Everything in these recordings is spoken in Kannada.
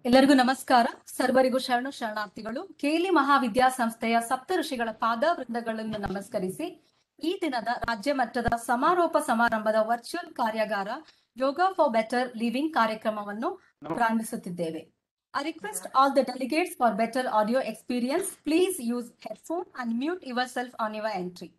ಎಲ್ಲರಿಗೂ ನಮಸ್ಕಾರ. ಸರ್ವರಿಗೂ ಶರಣಾರ್ಥಿಗಳು. ಕೇಲಿ ಮಹಾವಿದ್ಯಾಸಂಸ್ಥೆಯ ಸಪ್ತ ಋಷಿಗಳ ಪಾದ ವೃಂದಗಳನ್ನು ನಮಸ್ಕರಿಸಿ ಈ ದಿನದ ರಾಜ್ಯ ಮಟ್ಟದ ಸಮಾರೋಪ ಸಮಾರಂಭದ ವರ್ಚುವಲ್ ಕಾರ್ಯಾಗಾರ ಯೋಗ ಫಾರ್ ಬೆಟರ್ ಲಿವಿಂಗ್ ಕಾರ್ಯಕ್ರಮವನ್ನು ಪ್ರಾರಂಭಿಸುತ್ತಿದ್ದೇವೆ. I request all the delegates for better audio experience, please use headphone and mute yourself on your entry.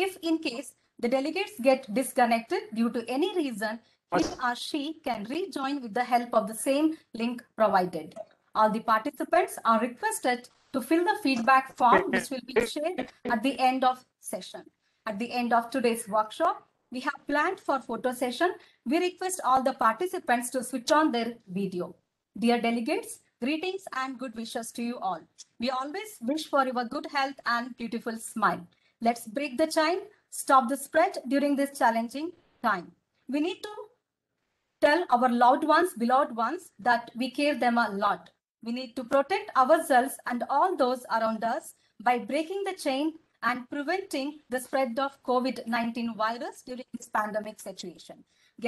If in case the delegates get disconnected due to any reason, he or she can rejoin with the help of the same link provided. All the participants are requested to fill the feedback form which will be shared at the end of session. At the end of today's workshop, we have planned for photo session. We request all the participants to switch on their video. Dear delegates, greetings and good wishes to you all. We always wish for your good health and beautiful smile. Let's break the chain, stop the spread during this challenging time. We need to tell our loved ones, beloved ones, that we care them a lot. We need to protect ourselves and all those around us by breaking the chain and preventing the spread of COVID-19 virus during this pandemic situation.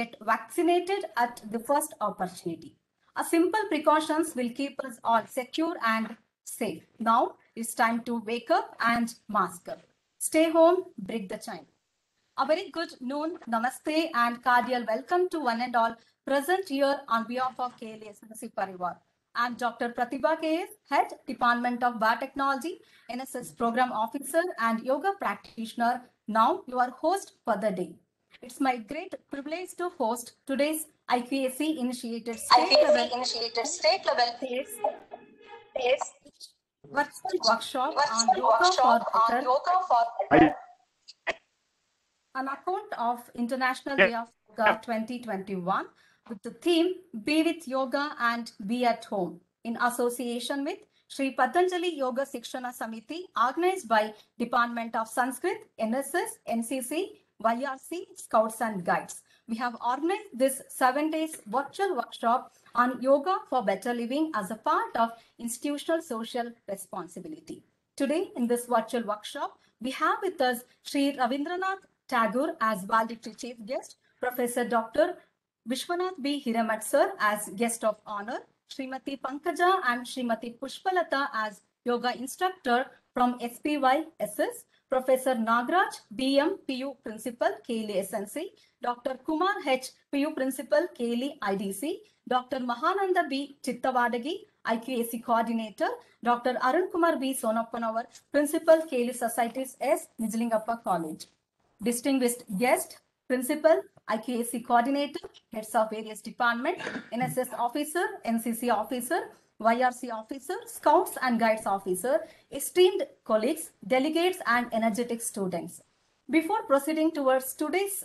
Get vaccinated at the first opportunity. A simple precautions will keep us all secure and safe. Now it's time to wake up and mask up. Stay home, break the chain. A very good noon, namaste and cordial welcome to one and all present here on behalf of KLSNC Parivar. I'm Dr. Pratibha KS, Head Department of Biotechnology, NSS Program Officer and Yoga Practitioner, now your host for the day. It's my great privilege to host today's IQAC initiated state level virtual workshop on yoga for better on account of International Day of Yoga 2021 with the theme Be with Yoga and Be at Home in association with Sri Patanjali Yoga Sikshana Samiti organized by Department of Sanskrit, NSS, NCC, YRC, Scouts and Guides. We have organized this 7 days virtual workshop on yoga for better living as a part of institutional social responsibility. Today in this virtual workshop, we have with us Sri Ravindranath Tagore as valedictory chief guest, Professor Dr. Vishwanath B. Hiramat sir as guest of honor, Srimati Pankaja and Srimati Pushpalata as yoga instructor from SPYSS, Professor Nagraj BM PU Principal KLE SNC, Dr. Kumar H PU Principal KLE IDC, Dr. Mahananda B Chittavadagi IQAC Coordinator, Dr. Arun Kumar B Sonapanavar Principal KLE Societies S Nijlingappa College. Distinguished guest, Principal, IQAC Coordinator, Heads of various departments, NSS Officer, NCC Officer, YRC Officer, Scouts and Guides Officer, esteemed colleagues, delegates and energetic students. Before proceeding towards today's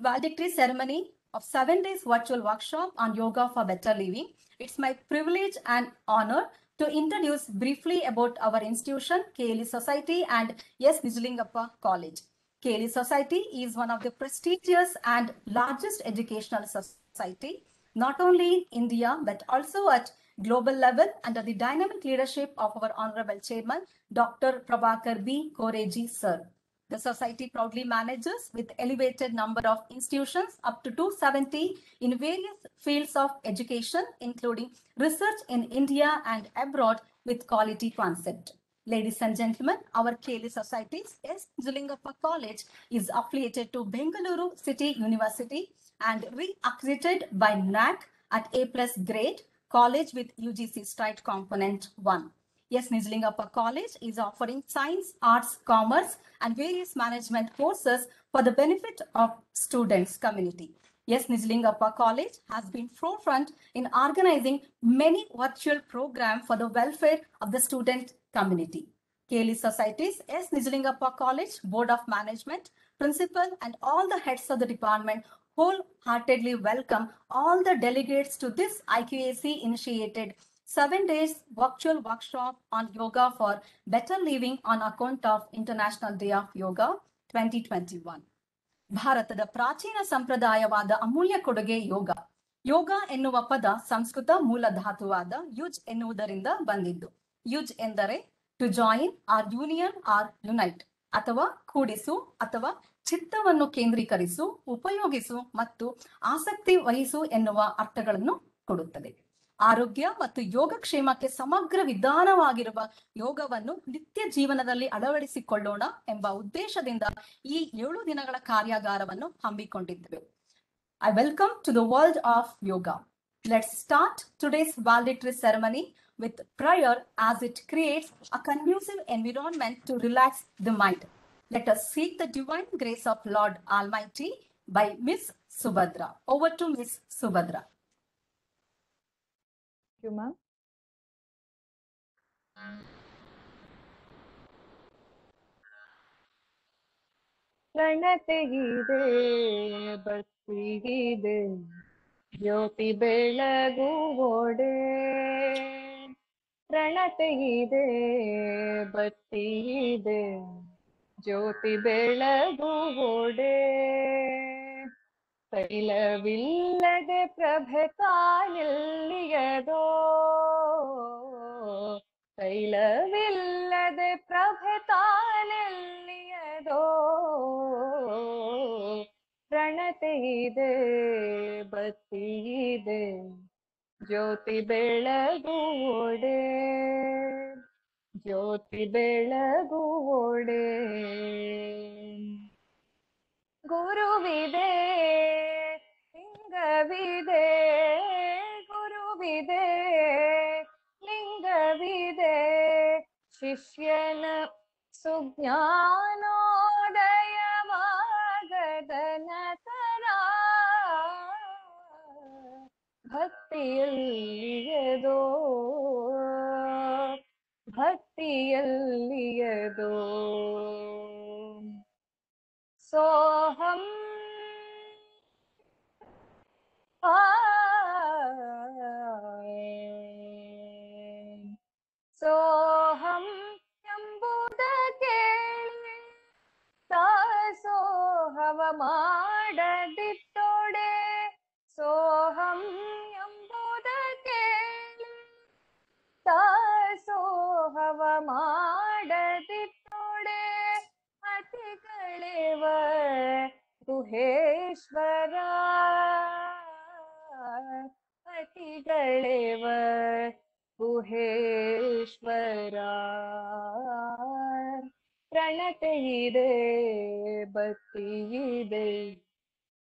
valedictory ceremony of 7 days virtual workshop on yoga for better living, it's my privilege and honor to introduce briefly about our institution, KLE Society and S. Nijlingappa College. KLE Society is one of the prestigious and largest educational society, not only in India, but also at global level under the dynamic leadership of our Honorable Chairman, Dr. Prabhakar B. Koreji, sir. The society proudly manages with elevated number of institutions up to 270 in various fields of education, including research in India and abroad with quality concept. Ladies and gentlemen, our KLE Societies S. Nijlingappa College is affiliated to Bengaluru City University and re-accredited by NAC at A+ grade college with UGC Stride Component 1. Yes, Nijlingappa College is offering science, arts, commerce and various management courses for the benefit of students community. Yes, Nijlingappa College has been forefront in organizing many virtual programs for the welfare of the student community. KLE Societies S. Nijlingappa College Board of Management, Principal and all the heads of the department wholeheartedly welcome all the delegates to this IQAC initiated 7 days virtual workshop on yoga for better living on account of International Day of Yoga 2021. ಭಾರತದ ಪ್ರಾಚೀನ ಸಂಪ್ರದಾಯವಾದ ಅಮೂಲ್ಯ ಕೊಡುಗೆ ಯೋಗ. ಯೋಗ ಎನ್ನುವ ಪದ ಸಂಸ್ಕೃತ ಮೂಲ ಧಾತುವಾದ ಯುಜ್ ಎನ್ನುವುದರಿಂದ ಬಂದಿದ್ದು. ಯುಜ್ ಎಂದರೆ to join or union or unite ಅಥವಾ ಕೂಡಿಸು ಅಥವಾ ಚಿತ್ತವನ್ನು ಕೇಂದ್ರೀಕರಿಸು, ಉಪಯೋಗಿಸು ಮತ್ತು ಆಸಕ್ತಿ ವಹಿಸು ಎನ್ನುವ ಅರ್ಥಗಳನ್ನು ಕೊಡುತ್ತದೆ. ಆರೋಗ್ಯ ಮತ್ತು ಯೋಗಕ್ಷೇಮಕ್ಕೆ ಸಮಗ್ರ ವಿಧಾನವಾಗಿರುವ ಯೋಗವನ್ನು ನಿತ್ಯ ಜೀವನದಲ್ಲಿ ಅಳವಡಿಸಿಕೊಳ್ಳೋಣ ಎಂಬ ಉದ್ದೇಶದಿಂದ ಈ 7 ದಿನಗಳ ಕಾರ್ಯಾಗಾರವನ್ನು ಹಮ್ಮಿಕೊಂಡಿದ್ದೇವೆ. I welcome to the world of yoga. Let's start today's valedictory ceremony with prayer as it creates a conducive environment to relax the mind. Let us seek the divine grace of Lord Almighty by Miss Subhadra. Over to Miss Subhadra. Thank you, ma'am. ಪ್ರಣತೆಗಿದೆ ಭಕ್ತಿಗಿದೆ ಜ್ಯೋತಿ ಬೆಳಗುವೊಡೆ ಪ್ರಣತೆಗಿದೆ ಭಕ್ತಿಗಿದೆ ಜ್ಯೋತಿ ಬೆಳಗುವೊಡೆ ತೈಲವಿಲ್ಲದೆ ಪ್ರಭೆ ತಾನಿಲ್ಲಿಯದೋ ತೈಲವಿಲ್ಲದೆ ಪ್ರಭೆ ತಾನಿಲ್ಲಿಯದೋ ಪ್ರಣತೆಯಿದೆ ಭಕ್ತಿಯಿದೆ ಜ್ಯೋತಿ ಬೆಳಗುವೊಡೆ ಜ್ಯೋತಿ ಬೆಳಗುವೊಡೆ ಗುರುವಿದೆ ಲಿಂಗವಿದೆ ಗುರುವಿದೆ ಲಿಂಗವಿದೆ ಶಿಷ್ಯನ ಸುಜ್ಞಾನೋದಯವಾಗದನತರ ಭಕ್ತಿಯಲ್ಲಿಯದೋ ಭಕ್ತಿಯಲ್ಲಿಯದೋ ಸೋಹಂ ಸೋಹಂ ಎಂಬುದ ಕೇಳಿ ದಾಸೋಹವ ಮಾಡದಿತ್ತೋಡೆ ಸೋಹಂ ಎಂಬುದ ಕೇಳಿ ದಾಸೋಹವ ಮಾಡದಿತ್ತೋಡೆ ಅತಿಗಳೆವ ಗುಹೇಶ್ವರ ಅತಿಗಳೆವ ಗುಹೇಶ್ವರ ಪ್ರಣತೆಯಿದೆ ಭಕ್ತಿಯಿದೆ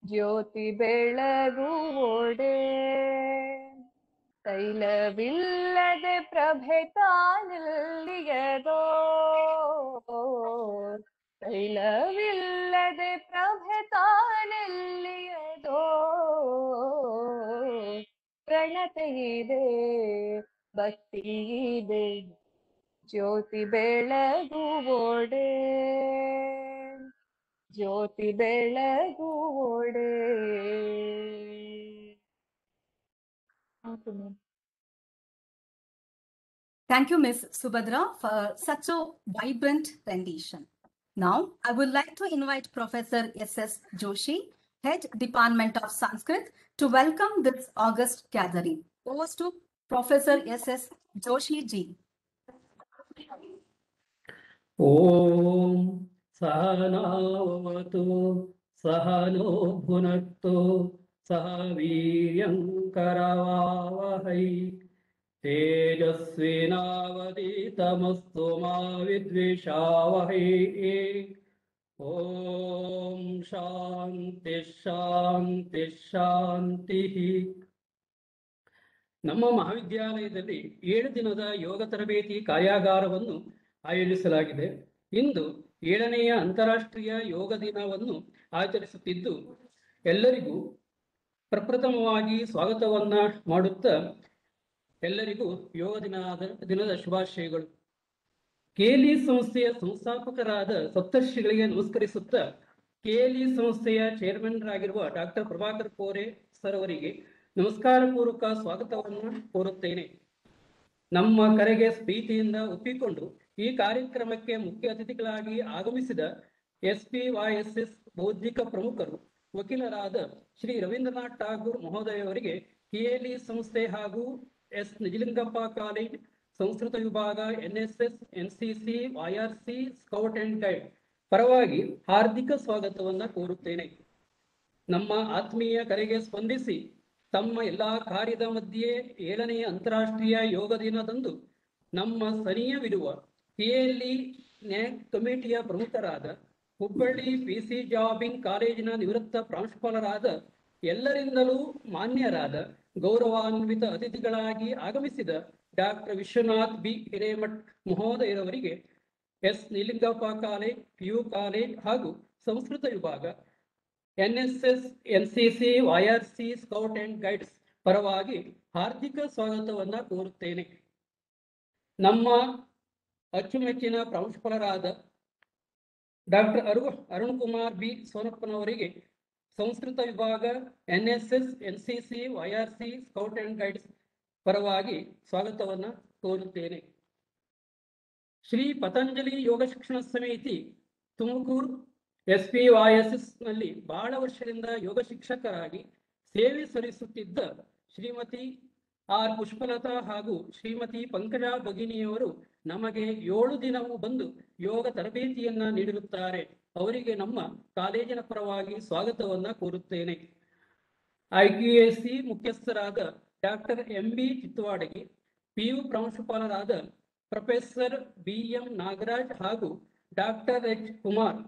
ಜ್ಯೋತಿ ಬೆಳಗುವೊಡೆ ತೈಲವಿಲ್ಲದೆ ಪ್ರಭೆ ತಾನಿಲ್ಲಿಯದೋ ತೈಲವಿಲ್ಲದೆ ಪ್ರಭೆ ತಾನಿಲ್ಲಿಯದೋ ಪ್ರಣತೆಯಿದೆ ಭಕ್ತಿಯಿದೆ ಜ್ಯೋತಿ ಬೆಳಗುವೊಡೆ ಜ್ಯೋತಿ ಬೆಳಗುವೊಡೆ. Thank you, Ms. Subhadra, for such a vibrant rendition. Now, I would like to invite Professor S.S. Joshi, Head Department of Sanskrit, to welcome this August gathering. Over to Professor S.S. Joshi ji. Om Sahanavatu Sahano Bhunaktu Sahaviryam Karavavahai Tejasvinavaditamastu ma vidvishavahai. Om Shanti Shanti Shanti. ನಮ್ಮ ಮಹಾವಿದ್ಯಾಲಯದಲ್ಲಿ 7 ದಿನದ ಯೋಗ ತರಬೇತಿ ಕಾರ್ಯಾಗಾರವನ್ನು ಆಯೋಜಿಸಲಾಗಿದೆ. ಇಂದು 7ನೆಯ ಅಂತಾರಾಷ್ಟ್ರೀಯ ಯೋಗ ದಿನವನ್ನು ಆಚರಿಸುತ್ತಿದ್ದು ಎಲ್ಲರಿಗೂ ಪ್ರಪ್ರಥಮವಾಗಿ ಸ್ವಾಗತವನ್ನ ಮಾಡುತ್ತಾ ಎಲ್ಲರಿಗೂ ಯೋಗ ದಿನದ ಶುಭಾಶಯಗಳು. ಕೇಲಿ ಸಂಸ್ಥೆಯ ಸಂಸ್ಥಾಪಕರಾದ ಸಪ್ತರ್ಷಿಗಳಿಗೆ ನಮಸ್ಕರಿಸುತ್ತಾ ಕೇಲಿ ಸಂಸ್ಥೆಯ chairman ರಾಗಿರುವ doctor Prabhakar Kore sir ಅವರಿಗೆ ನಮಸ್ಕಾರ ಪೂರ್ವಕ ಸ್ವಾಗತವನ್ನು ಕೋರುತ್ತೇನೆ. ನಮ್ಮ ಕರೆಗೆ ಪ್ರೀತಿಯಿಂದ ಒಪ್ಪಿಕೊಂಡು ಈ ಕಾರ್ಯಕ್ರಮಕ್ಕೆ ಮುಖ್ಯ ಅತಿಥಿಗಳಾಗಿ ಆಗಮಿಸಿದ SPYSS ಬೌದ್ಧಿಕ ಪ್ರಮುಖರು ವಕೀಲರಾದ ಶ್ರೀ ರವೀಂದ್ರನಾಥ್ ಠಾಗೂರ್ ಮಹೋದಯವರಿಗೆ KLE ಸಂಸ್ಥೆ ಹಾಗೂ S ನಿಜಲಿಂಗಪ್ಪ ಕಾಲೇಜ್ ಸಂಸ್ಕೃತ ವಿಭಾಗ NSS NCC YRC scout and guide ಪರವಾಗಿ ಹಾರ್ದಿಕ ಸ್ವಾಗತವನ್ನ ಕೋರುತ್ತೇನೆ. ನಮ್ಮ ಆತ್ಮೀಯ ಕರೆಗೆ ಸ್ಪಂದಿಸಿ ತಮ್ಮ ಎಲ್ಲಾ ಕಾರ್ಯದ ಮಧ್ಯೆ 7ನೇ ಅಂತಾರಾಷ್ಟ್ರೀಯ ಯೋಗ ದಿನದಂದು ನಮ್ಮ ಸನಿಯವಿರುವ ಕೆಎಲ್ಇ ನ್ಯಾಕ್ ಕಮಿಟಿಯ ಪ್ರಮುಖರಾದ ಹುಬ್ಬಳ್ಳಿ ಪಿಸಿ ಜಾಬಿಂಗ್ ಕಾಲೇಜಿನ ನಿವೃತ್ತ ಪ್ರಾಂಶುಪಾಲರಾದ ಎಲ್ಲರಿಂದಲೂ ಮಾನ್ಯರಾದ ಗೌರವಾನ್ವಿತ ಅತಿಥಿಗಳಾಗಿ ಆಗಮಿಸಿದ ಡಾಕ್ಟರ್ ವಿಶ್ವನಾಥ್ ಬಿ ಹಿರೇಮಠ್ ಮಹೋದಯರವರಿಗೆ S Nilingappa college, PU college ಹಾಗೂ ಸಂಸ್ಕೃತ ವಿಭಾಗ, NSS, NCC, YRC, scout and guides ಪರವಾಗಿ ಹಾರ್ದಿಕ ಸ್ವಾಗತವನ್ನ ಕೋರುತ್ತೇನೆ. ನಮ್ಮ ಅಚ್ಚುಮೆಚ್ಚಿನ ಪ್ರಾಂಶುಪಾಲರಾದ ಡಾಕ್ಟರ್ ಅರುಣ್ ಕುಮಾರ್ ಬಿ ಸೋನಪ್ಪನವರಿಗೆ ಸಂಸ್ಕೃತ ವಿಭಾಗ, NSS, NCC, YRC, scout and guides ಪರವಾಗಿ ಸ್ವಾಗತವನ್ನ ಕೋರುತ್ತೇನೆ. ಶ್ರೀ ಪತಂಜಲಿ ಯೋಗ ಶಿಕ್ಷಣ ಸಮಿತಿ ತುಮಕೂರು SPYSS ನಲ್ಲಿ ಬಹಳ ವರ್ಷದಿಂದ ಯೋಗ ಶಿಕ್ಷಕರಾಗಿ ಸೇವೆ ಸಲ್ಲಿಸುತ್ತಿದ್ದ ಶ್ರೀಮತಿ ಆರ್ ಪುಷ್ಪಲತಾ ಹಾಗೂ ಶ್ರೀಮತಿ ಪಂಕಜಾ ಭಗಿನಿಯವರು ನಮಗೆ 7 ದಿನವೂ ಬಂದು ಯೋಗ ತರಬೇತಿಯನ್ನ ನೀಡಿರುತ್ತಾರೆ. ಅವರಿಗೆ ನಮ್ಮ ಕಾಲೇಜಿನ ಪರವಾಗಿ ಸ್ವಾಗತವನ್ನ ಕೋರುತ್ತೇನೆ. IQAC ಮುಖ್ಯಸ್ಥರಾದ ಡಾಕ್ಟರ್ MB ಚಿತ್ತವಾಡಗಿ, PU ಪ್ರಾಂಶುಪಾಲರಾದ ಪ್ರೊಫೆಸರ್ BM ನಾಗರಾಜ್ ಹಾಗೂ ಡಾಕ್ಟರ್ H ಕುಮಾರ್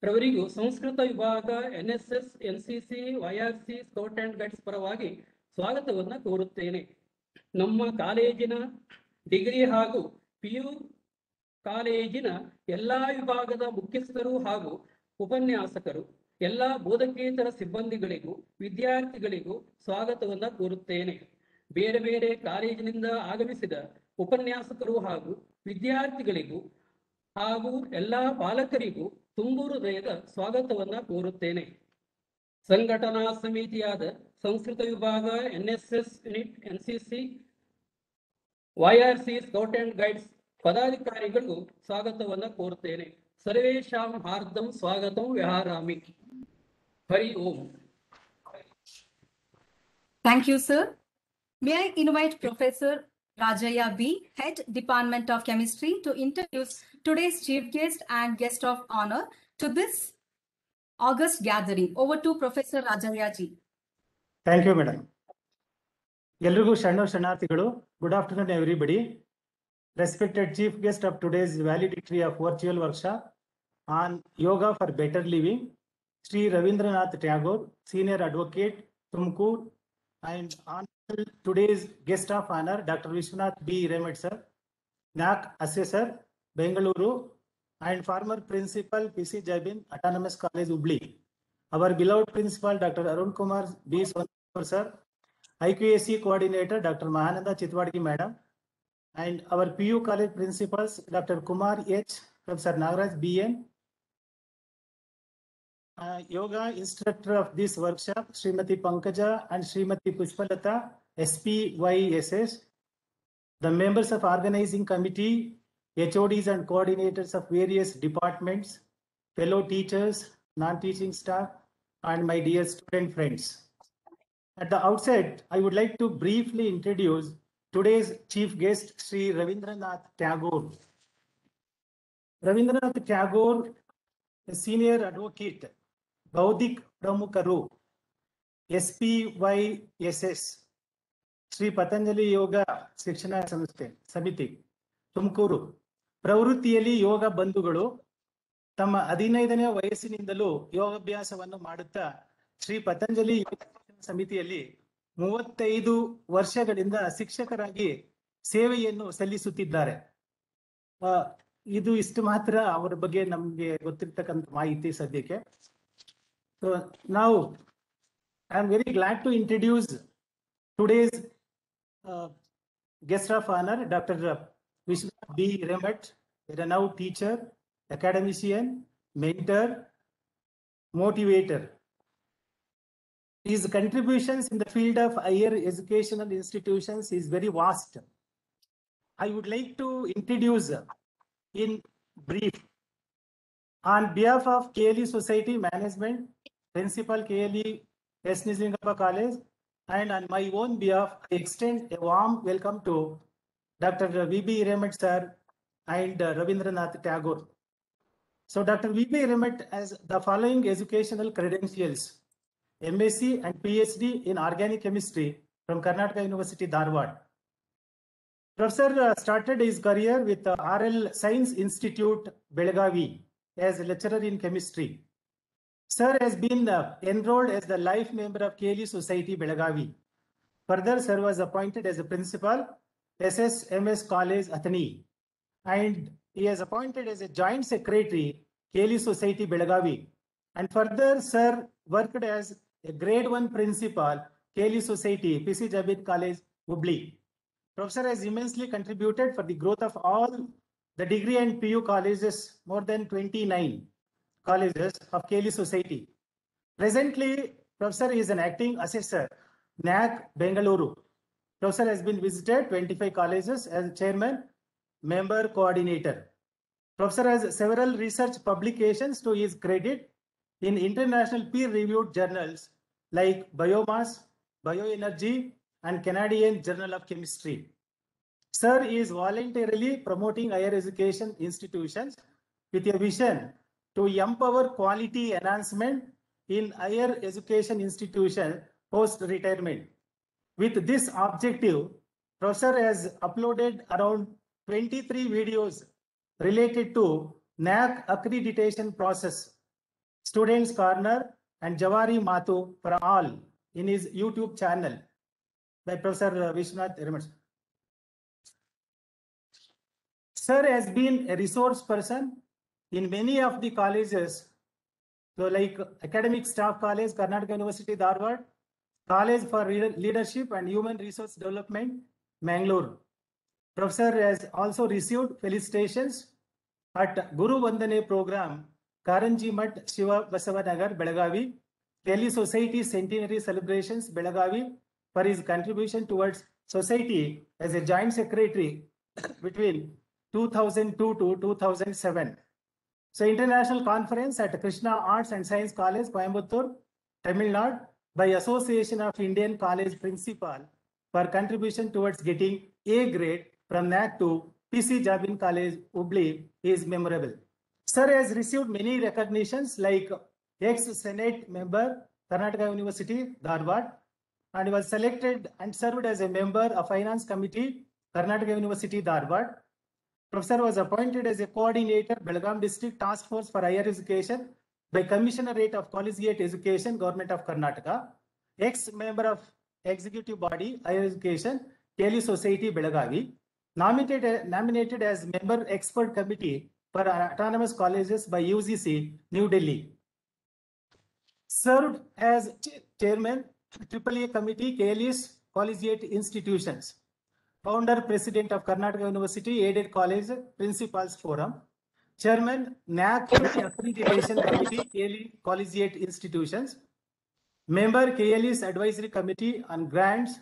ರವರಿಗೂ ಸಂಸ್ಕೃತ ವಿಭಾಗ, NSS, NCC, YRC, scout and guides ಪರವಾಗಿ ಸ್ವಾಗತವನ್ನ ಕೋರುತ್ತೇನೆ. ನಮ್ಮ ಕಾಲೇಜಿನ ಡಿಗ್ರಿ ಹಾಗೂ PU ಕಾಲೇಜಿನ ಎಲ್ಲಾ ವಿಭಾಗದ ಮುಖ್ಯಸ್ಥರು ಹಾಗೂ ಉಪನ್ಯಾಸಕರು, ಎಲ್ಲಾ ಬೋಧಕೇತರ ಸಿಬ್ಬಂದಿಗಳಿಗೂ ವಿದ್ಯಾರ್ಥಿಗಳಿಗೂ ಸ್ವಾಗತವನ್ನ ಕೋರುತ್ತೇನೆ. ಬೇರೆ ಬೇರೆ ಕಾಲೇಜಿನಿಂದ ಆಗಮಿಸಿದ ಉಪನ್ಯಾಸಕರು ಹಾಗೂ ವಿದ್ಯಾರ್ಥಿಗಳಿಗೂ ಹಾಗೂ ಎಲ್ಲಾ ಪಾಲಕರಿಗೂ ತುಂಬು ಹೃದಯದ ಸ್ವಾಗತವನ್ನ ಕೋರುತ್ತೇನೆ. ಸಂಘಟನಾ ಸಮಿತಿಯಾದ ಸಂಸ್ಕೃತ ವಿಭಾಗ, NSS unit, NCC, YRC, scout and guides ಪದಾಧಿಕಾರಿಗಳು ಸ್ವಾಗತವನ್ನ ಕೋರುತ್ತೇನೆ. ಸರ್ವೇಶಾಂ ಹಾರ್ದಂ ಸ್ವಾಗತಂ ವ್ಯಾಹರಾಮಿ. ಹರಿ ಓಂ. Thank you, sir. May I invite Professor Rajaya B, Head Department of Chemistry, to introduce today's chief guest and guest of honor to this August gathering. Over to Professor Rajaya ji. Thank you, madam. Elrigu Shanarthigalu. Good afternoon, everybody. Respected chief guest of today's valedictory of virtual workshop on yoga for better living, Sri Ravindranath Tagore, Senior Advocate, Tumkur, and on today's guest of honor, Dr. Vishwanath B. Hiremeth sir, NAC Assessor, Bengaluru, and former Principal PC Jabin, Autonomous College, Hubli. Our beloved Principal, Dr. Arun Kumar B. Sonapur sir, IQAC Coordinator, Dr. Mahananda Chitwadgi Madam, and our PU College Principals, Dr. Kumar H., Professor Nagaraj BN, yoga instructor of this workshop, Srimati Pankaja and Srimati Pushpalata, SPYSS, the members of organizing committee, HODs and coordinators of various departments, fellow teachers, non-teaching staff, and my dear student friends. At the outset, I would like to briefly introduce today's chief guest, Sri Ravindranath Tagore. Ravindranath Tagore, a senior advocate, Baudik Pramukharu, SPYSS, Sri Patanjali Yoga Shikshana Samiti, Tumakuru. ಪ್ರವೃತ್ತಿಯಲ್ಲಿ ಯೋಗ ಬಂಧುಗಳು ತಮ್ಮ 15ನೇ ವಯಸ್ಸಿನಿಂದಲೂ ಯೋಗಾಭ್ಯಾಸವನ್ನು ಮಾಡುತ್ತಾ ಶ್ರೀ ಪತಂಜಲಿ ಯೋಗ ಸಮಿತಿಯಲ್ಲಿ 35 ವರ್ಷಗಳಿಂದ ಶಿಕ್ಷಕರಾಗಿ ಸೇವೆಯನ್ನು ಸಲ್ಲಿಸುತ್ತಿದ್ದಾರೆ. ಇದು ಇಷ್ಟು ಮಾತ್ರ ಅವರ ಬಗ್ಗೆ ನಮಗೆ ಗೊತ್ತಿರ್ತಕ್ಕಂಥ ಮಾಹಿತಿ ಸದ್ಯಕ್ಕೆ. So now I am very glad to introduce today's guest of honor, Dr. Vishwanath B. Hiremeth, a renowned teacher, academician, mentor, motivator. His contributions in the field of higher educational institutions is very vast. I would like to introduce in brief, on behalf of KLE Society Management, Principal KLE S. Nislingappa College, and on my own behalf, I extend a warm welcome to Dr. V.B. Hiremeth sir and Ravindranath Tagore. So Dr. V.B. Hiremeth has the following educational credentials. MSc and PhD in Organic Chemistry from Karnataka University, Dharwad. Professor started his career with RL Science Institute, Belagavi, as a lecturer in chemistry. Sir has been enrolled as the life member of KLE Society, Belagavi. Further, Sir was appointed as a principal, SSMS College, Athani, and he is appointed as a joint secretary, KLE Society, Belagavi. And further, Sir worked as a grade 1 principal, KLE Society, PC Jabin College, Hubli. Professor has immensely contributed for the growth of all the degree and PU colleges, more than 29 colleges of KLE Society. Presently, Professor is an acting assessor, NAC, Bengaluru. Professor has been visited 25 colleges as chairman, member, coordinator. Professor has several research publications to his credit in international peer-reviewed journals like Biomass, Bioenergy, and Canadian Journal of Chemistry. Sir is voluntarily promoting higher education institutions with a vision to empower quality enhancement in higher education institutions post-retirement. With this objective, Professor has uploaded around 23 videos related to NAC accreditation process, Students Corner, and Jawari Mathu for all in his YouTube channel by Professor Vishwanath Irmads. Sir has been a resource person in many of the colleges, so like Academic Staff College, Karnataka University, Dharwad, College for Leadership and Human Resource Development, Mangalore. Professor has also received felicitations at Guru Vandane program, Karanji Mat Shiva Basavanagar, Belagavi, KLE Society Centenary Celebrations, Belagavi, for his contribution towards society as a joint secretary between 2002 to 2007. So international conference at Krishna Arts and Science College, Coimbatore, Tamil Nadu, by Association of Indian College Principal for contribution towards getting A grade from NAC to PC Jabin College, Hubli is memorable. Sir has received many recognitions like ex-Senate member, Karnataka University, Dharwad, and was selected and served as a member of Finance Committee, Karnataka University, Dharwad. Professor was appointed as a coordinator, Belgaum District Task Force for Higher Education by Commissionerate of Collegiate Education, Government of Karnataka. Ex-member of Executive Body, Higher Education, KLE Society, Belagavi. Nominated as member expert committee for autonomous colleges by UGC, New Delhi. Served as chairman, AAA committee, KLE's Collegiate Institutions. Founder, President of Karnataka University Aided College Principals Forum. Chairman, NAC Accreditation Committee, KLE Collegiate Institutions. Member, KLE's Advisory Committee on Grants.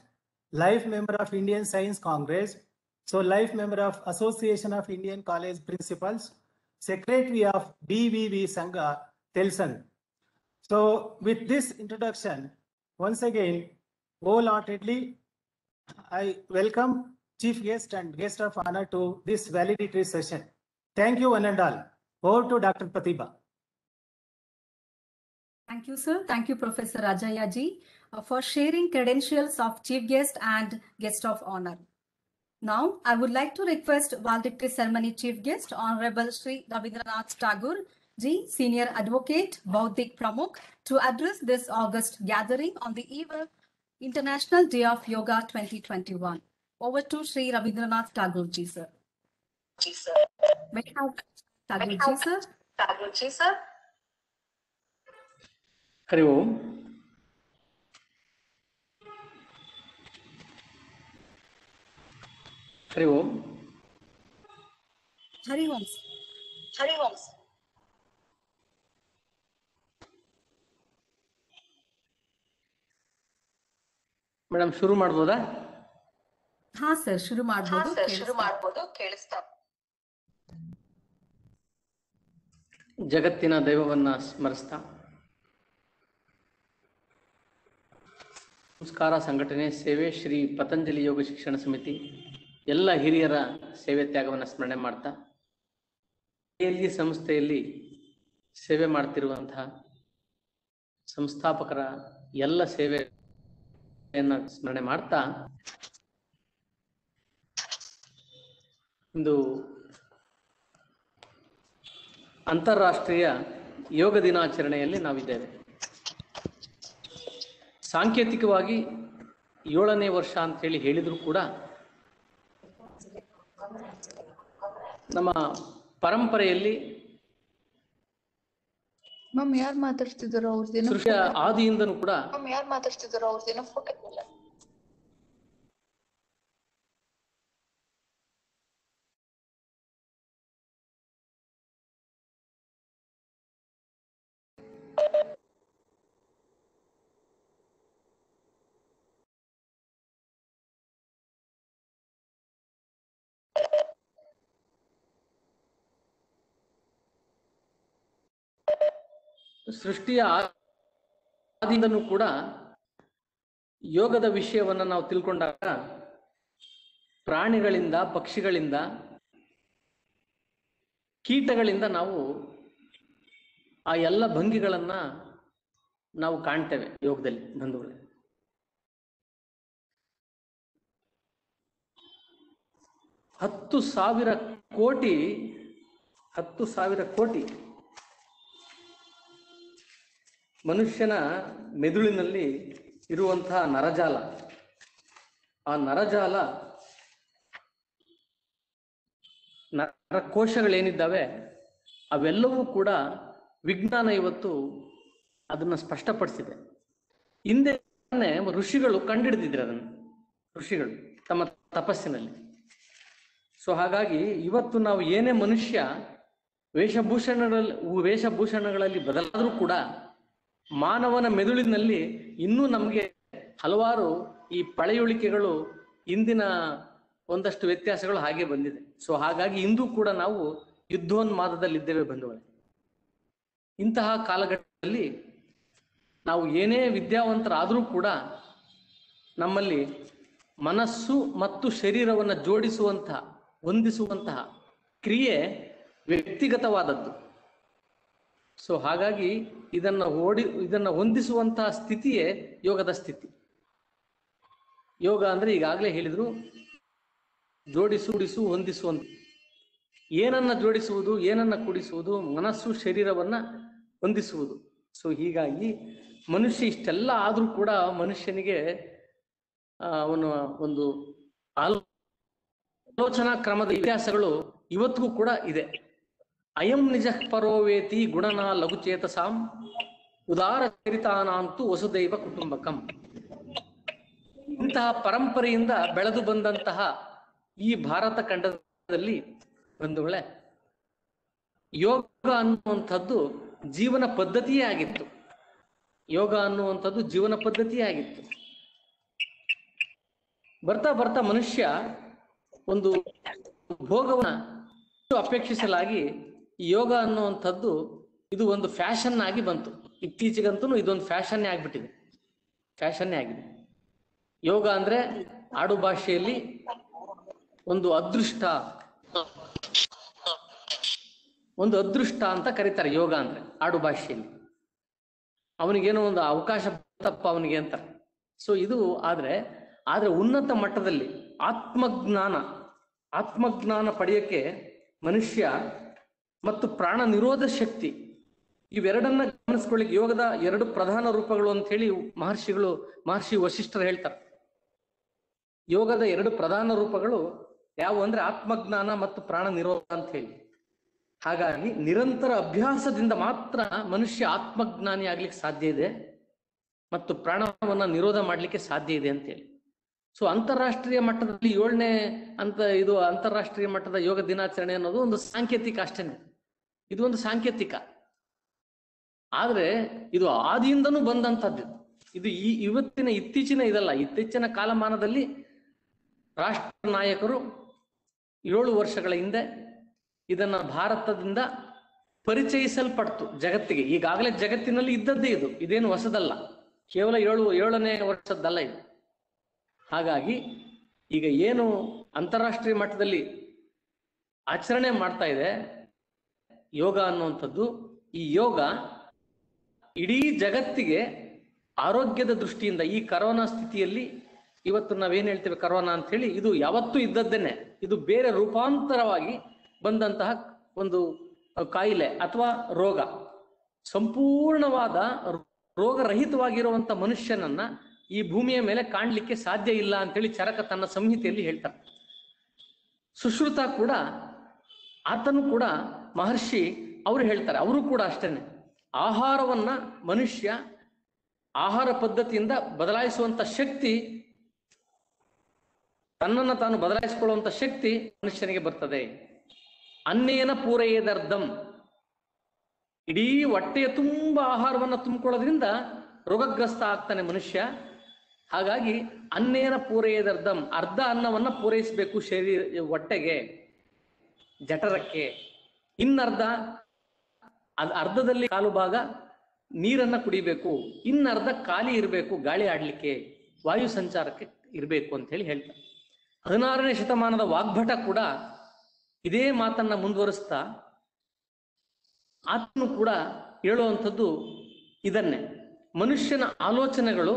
Life member of Indian Science Congress. So life member of Association of Indian College Principals. Secretary of BVV Sangha, Telsan. So with this introduction, once again, wholeheartedly, I welcome Chief Guest and Guest of Honor to this valedictory session. Thank you one and all. Over to Dr. Pratibha. Thank you, sir. Thank you, Professor Rajaya ji, for sharing credentials of Chief Guest and Guest of Honor. Now, I would like to request valedictory ceremony Chief Guest, Honorable Shri Rabindranath Tagore ji, Senior Advocate, Baudik Pramukh, to address this August gathering on the eve of International Day of Yoga 2021. Over to Shri Rabindranath Tagore ji, sir. May I have Tagore ji, sir? Tagore ji, sir. Hari Om. Hari Om. Hari Om. Hari Om. Madam ಶುರು ಮಾಡ್ಬೋದಾ? ಹಾ ಸರ್, ಶುರು ಮಾಡಬಹುದು. ಕೇಳಿಸ್ತಾ. ಜಗತ್ತಿನ ದೈವವನ್ನ ಸ್ಮರಿಸ್ತಾ, ಸಂಸ್ಕಾರ ಸಂಘಟನೆ, ಸೇವೆ, ಶ್ರೀ ಪತಂಜಲಿ ಯೋಗ ಶಿಕ್ಷಣ ಸಮಿತಿ, ಎಲ್ಲ ಹಿರಿಯರ ಸೇವೆ ತ್ಯಾಗವನ್ನು ಸ್ಮರಣೆ ಮಾಡ್ತಾ, KLE ಸಂಸ್ಥೆಯಲ್ಲಿ ಸೇವೆ ಮಾಡ್ತಿರುವಂತಹ ಸಂಸ್ಥಾಪಕರ ಎಲ್ಲ ಸೇವೆಯನ್ನ ಸ್ಮರಣೆ ಮಾಡ್ತಾ ಇಂದು ಅಂತಾರಾಷ್ಟ್ರೀಯ ಯೋಗ ದಿನಾಚರಣೆಯಲ್ಲಿ ನಾವಿದ್ದೇವೆ. ಸಾಂಕೇತಿಕವಾಗಿ 7ನೇ ವರ್ಷ ಅಂತೇಳಿ ಹೇಳಿದ್ರು ಕೂಡ ನಮ್ಮ ಪರಂಪರೆಯಲ್ಲಿ ಯಾರು ಮಾತಾಡ್ತಿದಾರೋ ಅವ್ರದ್ದೇನೋ ಸೃಷ್ಟಿಯ ಆದಿಯಿಂದನೂ ಕೂಡ ಯಾರು ಮಾತಾಡ್ತಿದಾರೋ ಅವ್ರದ್ದೇನೋ ಫೋಟೋ ಇಲ್ಲ. ಸೃಷ್ಟಿಯ ಆದಿಯಿಂದನೂ ಕೂಡ ಯೋಗದ ವಿಷಯವನ್ನ ನಾವು ತಿಳ್ಕೊಂಡಾಗ ಪ್ರಾಣಿಗಳಿಂದ, ಪಕ್ಷಿಗಳಿಂದ, ಕೀಟಗಳಿಂದ ನಾವು ಆ ಎಲ್ಲ ಭಂಗಿಗಳನ್ನ ನಾವು ಕಾಣ್ತೇವೆ ಯೋಗದಲ್ಲಿ ಬಂಧುಗಳೇ. ಹತ್ತು ಸಾವಿರ ಕೋಟಿ ಮನುಷ್ಯನ ಮೆದುಳಿನಲ್ಲಿ ಇರುವಂತಹ ನರಜಾಲ, ಆ ನರಜಾಲ ನರಕೋಶಗಳೇನಿದ್ದಾವೆ ಅವೆಲ್ಲವೂ ಕೂಡ ವಿಜ್ಞಾನ ಇವತ್ತು ಅದನ್ನ ಸ್ಪಷ್ಟಪಡಿಸಿದೆ. ಹಿಂದೆ ಋಷಿಗಳು ಕಂಡುಹಿಡಿದಿದ್ರು ಅದನ್ನು, ಋಷಿಗಳು ತಮ್ಮ ತಪಸ್ಸಿನಲ್ಲಿ. ಸೊ ಹಾಗಾಗಿ ಇವತ್ತು ನಾವು ಏನೇ ಮನುಷ್ಯ ವೇಷಭೂಷಣಗಳಲ್ಲಿ ಬದಲಾದರೂ ಕೂಡ ಮಾನವನ ಮೆದುಳಿನಲ್ಲಿ ಇನ್ನೂ ನಮಗೆ ಹಲವಾರು ಈ ಪಳೆಯುಳಿಕೆಗಳು, ಇಂದಿನ ಒಂದಷ್ಟು ವ್ಯತ್ಯಾಸಗಳು ಹಾಗೆ ಬಂದಿದೆ. ಸೊ ಹಾಗಾಗಿ ಇಂದು ಕೂಡ ನಾವು ಯುದ್ಧೋನ್ಮಾದದಲ್ಲಿದ್ದೇವೆ ಬಂಧುಗಳೇ. ಇಂತಹ ಕಾಲಘಟ್ಟದಲ್ಲಿ ನಾವು ಏನೇ ವಿದ್ಯಾವಂತರಾದರೂ ಕೂಡ ನಮ್ಮಲ್ಲಿ ಮನಸ್ಸು ಮತ್ತು ಶರೀರವನ್ನು ಜೋಡಿಸುವಂತಹ, ಹೊಂದಿಸುವಂತಹ ಕ್ರಿಯೆ ವ್ಯಕ್ತಿಗತವಾದದ್ದು. ಸೊ ಹಾಗಾಗಿ ಇದನ್ನ ಹೊಂದಿಸುವಂತಹ ಸ್ಥಿತಿಯೇ ಯೋಗದ ಸ್ಥಿತಿ. ಯೋಗ ಅಂದ್ರೆ ಈಗಾಗಲೇ ಹೇಳಿದ್ರು, ಜೋಡಿಸು ಹೊಂದಿಸುವಂತ. ಏನನ್ನ ಜೋಡಿಸುವುದು, ಏನನ್ನ ಕೂಡಿಸುವುದು, ಮನಸ್ಸು ಶರೀರವನ್ನ ಹೊಂದಿಸುವುದು. ಸೊ ಹೀಗಾಗಿ ಮನುಷ್ಯ ಇಷ್ಟೆಲ್ಲ ಆದ್ರೂ ಕೂಡ ಮನುಷ್ಯನಿಗೆ ಅವನ ಒಂದು ಆಲೋಚನಾ ಕ್ರಮದ ವ್ಯತ್ಯಾಸಗಳು ಇವತ್ತಿಗೂ ಕೂಡ ಇದೆ. ಅಯಂ ನಿಜ ಪರೋವೇತಿ ಗುಣನ ಲಘುಚೇತಸಾಂ ಉದಾರ ಚರಿತಾನಾಂತು ವಸುದೈವ ಕುಟುಂಬಕಂ. ಇಂತಹ ಪರಂಪರೆಯಿಂದ ಬೆಳೆದು ಬಂದಂತಹ ಈ ಭಾರತ ಖಂಡದಲ್ಲಿ ಬಂಧುಗಳೇ, ಯೋಗ ಅನ್ನುವಂಥದ್ದು ಜೀವನ ಪದ್ಧತಿಯೇ ಆಗಿತ್ತು. ಯೋಗ ಅನ್ನುವಂಥದ್ದು ಜೀವನ ಪದ್ಧತಿಯೇ ಆಗಿತ್ತು. ಬರ್ತಾ ಬರ್ತಾ ಮನುಷ್ಯ ಒಂದು ಭೋಗವನ್ನ ಅಪೇಕ್ಷಿಸಲಾಗಿ ಯೋಗ ಅನ್ನುವಂಥದ್ದು ಇದು ಒಂದು ಫ್ಯಾಷನ್ ಆಗಿ ಬಂತು. ಇತ್ತೀಚೆಗಂತೂ ಇದೊಂದು ಫ್ಯಾಷನ್ನೇ ಆಗ್ಬಿಟ್ಟಿದೆ, ಫ್ಯಾಷನ್ನೇ ಆಗಿದೆ. ಯೋಗ ಅಂದ್ರೆ ಆಡು ಭಾಷೆಯಲ್ಲಿ ಒಂದು ಅದೃಷ್ಟ ಅಂತ ಕರೀತಾರೆ. ಯೋಗ ಅಂದ್ರೆ ಆಡು ಭಾಷೆಯಲ್ಲಿ ಅವನಿಗೇನೋ ಒಂದು ಅವಕಾಶ ತಪ್ಪ ಅವನಿಗೆ ಅಂತಾರೆ. ಸೊ ಇದು ಆದ್ರೆ ಉನ್ನತ ಮಟ್ಟದಲ್ಲಿ ಆತ್ಮಜ್ಞಾನ ಪಡೆಯಕ್ಕೆ ಮನುಷ್ಯ ಮತ್ತು ಪ್ರಾಣ ನಿರೋಧ ಶಕ್ತಿ ಇವೆರಡನ್ನ ಗಮನಿಸ್ಕೊಳ್ಳಿಕ್ಕೆ ಯೋಗದ 2 ಪ್ರಧಾನ ರೂಪಗಳು ಅಂತ ಹೇಳಿ ಮಹರ್ಷಿ ವಶಿಷ್ಠರು ಹೇಳ್ತಾರೆ. ಯೋಗದ 2 ಪ್ರಧಾನ ರೂಪಗಳು ಯಾವುವು ಅಂದ್ರೆ ಆತ್ಮಜ್ಞಾನ ಮತ್ತು ಪ್ರಾಣ ನಿರೋಧ ಅಂತ ಹೇಳಿ. ಹಾಗಾಗಿ ನಿರಂತರ ಅಭ್ಯಾಸದಿಂದ ಮಾತ್ರ ಮನುಷ್ಯ ಆತ್ಮಜ್ಞಾನಿ ಆಗ್ಲಿಕ್ಕೆ ಸಾಧ್ಯ ಇದೆ ಮತ್ತು ಪ್ರಾಣವನ್ನ ನಿರೋಧ ಮಾಡ್ಲಿಕ್ಕೆ ಸಾಧ್ಯ ಇದೆ ಅಂತ ಹೇಳಿ. ಸೊ ಅಂತಾರಾಷ್ಟ್ರೀಯ ಮಟ್ಟದಲ್ಲಿ 7ನೇ ಇದು ಅಂತಾರಾಷ್ಟ್ರೀಯ ಮಟ್ಟದ ಯೋಗ ದಿನಾಚರಣೆ ಅನ್ನೋದು ಒಂದು ಸಾಂಕೇತಿಕ ಅಷ್ಟೇನೆ. ಇದು ಒಂದು ಸಾಂಕೇತಿಕ, ಆದ್ರೆ ಇದು ಆದಿಯಿಂದನೂ ಬಂದಂಥದ್ದು. ಇದು ಇತ್ತೀಚಿನ ಇದಲ್ಲ. ಇತ್ತೀಚಿನ ಕಾಲಮಾನದಲ್ಲಿ ರಾಷ್ಟ್ರ ನಾಯಕರು 7 ವರ್ಷಗಳ ಹಿಂದೆ ಇದನ್ನ ಭಾರತದಿಂದ ಪರಿಚಯಿಸಲ್ಪಡ್ತು ಜಗತ್ತಿಗೆ. ಈಗಾಗಲೇ ಜಗತ್ತಿನಲ್ಲಿ ಇದ್ದದ್ದೇ ಇದೇನು ಹೊಸದಲ್ಲ, ಕೇವಲ 7ನೇ ವರ್ಷದ್ದಲ್ಲ ಇದು. ಹಾಗಾಗಿ ಈಗ ಏನು ಅಂತಾರಾಷ್ಟ್ರೀಯ ಮಟ್ಟದಲ್ಲಿ ಆಚರಣೆ ಮಾಡ್ತಾ ಇದೆ ಯೋಗ ಅನ್ನುವಂಥದ್ದು, ಈ ಯೋಗ ಇಡೀ ಜಗತ್ತಿಗೆ ಆರೋಗ್ಯದ ದೃಷ್ಟಿಯಿಂದ ಈ ಕರೋನಾ ಸ್ಥಿತಿಯಲ್ಲಿ ಇವತ್ತು ನಾವೇನ್ ಹೇಳ್ತೇವೆ ಕರೋನಾ ಅಂತ ಹೇಳಿ, ಇದು ಯಾವತ್ತೂ ಇದ್ದದ್ದೇನೆ. ಇದು ಬೇರೆ ರೂಪಾಂತರವಾಗಿ ಬಂದಂತಹ ಒಂದು ಕಾಯಿಲೆ ಅಥವಾ ರೋಗ. ಸಂಪೂರ್ಣವಾದ ರೋಗರಹಿತವಾಗಿರುವಂತ ಮನುಷ್ಯನನ್ನ ಈ ಭೂಮಿಯ ಮೇಲೆ ಕಾಣ್ಲಿಕ್ಕೆ ಸಾಧ್ಯ ಇಲ್ಲ ಅಂತೇಳಿ ಚರಕ ತನ್ನ ಸಂಹಿತೆಯಲ್ಲಿ ಹೇಳ್ತಾರೆ. ಸುಶ್ರುತ ಕೂಡ, ಆತನು ಕೂಡ ಮಹರ್ಷಿ ಅವರು ಹೇಳ್ತಾರೆ, ಅವರು ಕೂಡ ಅಷ್ಟೇನೆ. ಆಹಾರವನ್ನ ಮನುಷ್ಯ ಆಹಾರ ಪದ್ಧತಿಯಿಂದ ಬದಲಾಯಿಸುವಂತ ಶಕ್ತಿ, ತನ್ನನ್ನು ತಾನು ಬದಲಾಯಿಸಿಕೊಳ್ಳುವಂತ ಶಕ್ತಿ ಮನುಷ್ಯನಿಗೆ ಬರ್ತದೆ. ಅನ್ನೇನ ಪೂರೈಯದರ್ಧಂ, ಇಡೀ ಹೊಟ್ಟೆಯ ತುಂಬ ಆಹಾರವನ್ನ ತುಂಬಿಕೊಳ್ಳೋದ್ರಿಂದ ರೋಗಗ್ರಸ್ತ ಆಗ್ತಾನೆ ಮನುಷ್ಯ. ಹಾಗಾಗಿ ಅನ್ನೇನ ಪೂರೈಯದರ್ಧಂ, ಅರ್ಧ ಅನ್ನವನ್ನ ಪೂರೈಸಬೇಕು ಹೊಟ್ಟೆಗೆ, ಜಠರಕ್ಕೆ. ಇನ್ನರ್ಧ, ಅರ್ಧದಲ್ಲಿ ಕಾಲು ಭಾಗ ನೀರನ್ನ ಕುಡಿಬೇಕು, ಇನ್ನರ್ಧ ಖಾಲಿ ಇರಬೇಕು, ಗಾಳಿ ಆಡ್ಲಿಕ್ಕೆ, ವಾಯು ಸಂಚಾರಕ್ಕೆ ಇರಬೇಕು ಅಂತ ಹೇಳಿ ಹೇಳ್ತಾರೆ. 16ನೇ ಶತಮಾನದ ವಾಗ್ಭಟ ಕೂಡ ಇದೇ ಮಾತನ್ನ ಮುಂದುವರಿಸ್ತಾ ಆತನು ಕೂಡ ಹೇಳುವಂಥದ್ದು ಇದನ್ನೇ. ಮನುಷ್ಯನ ಆಲೋಚನೆಗಳು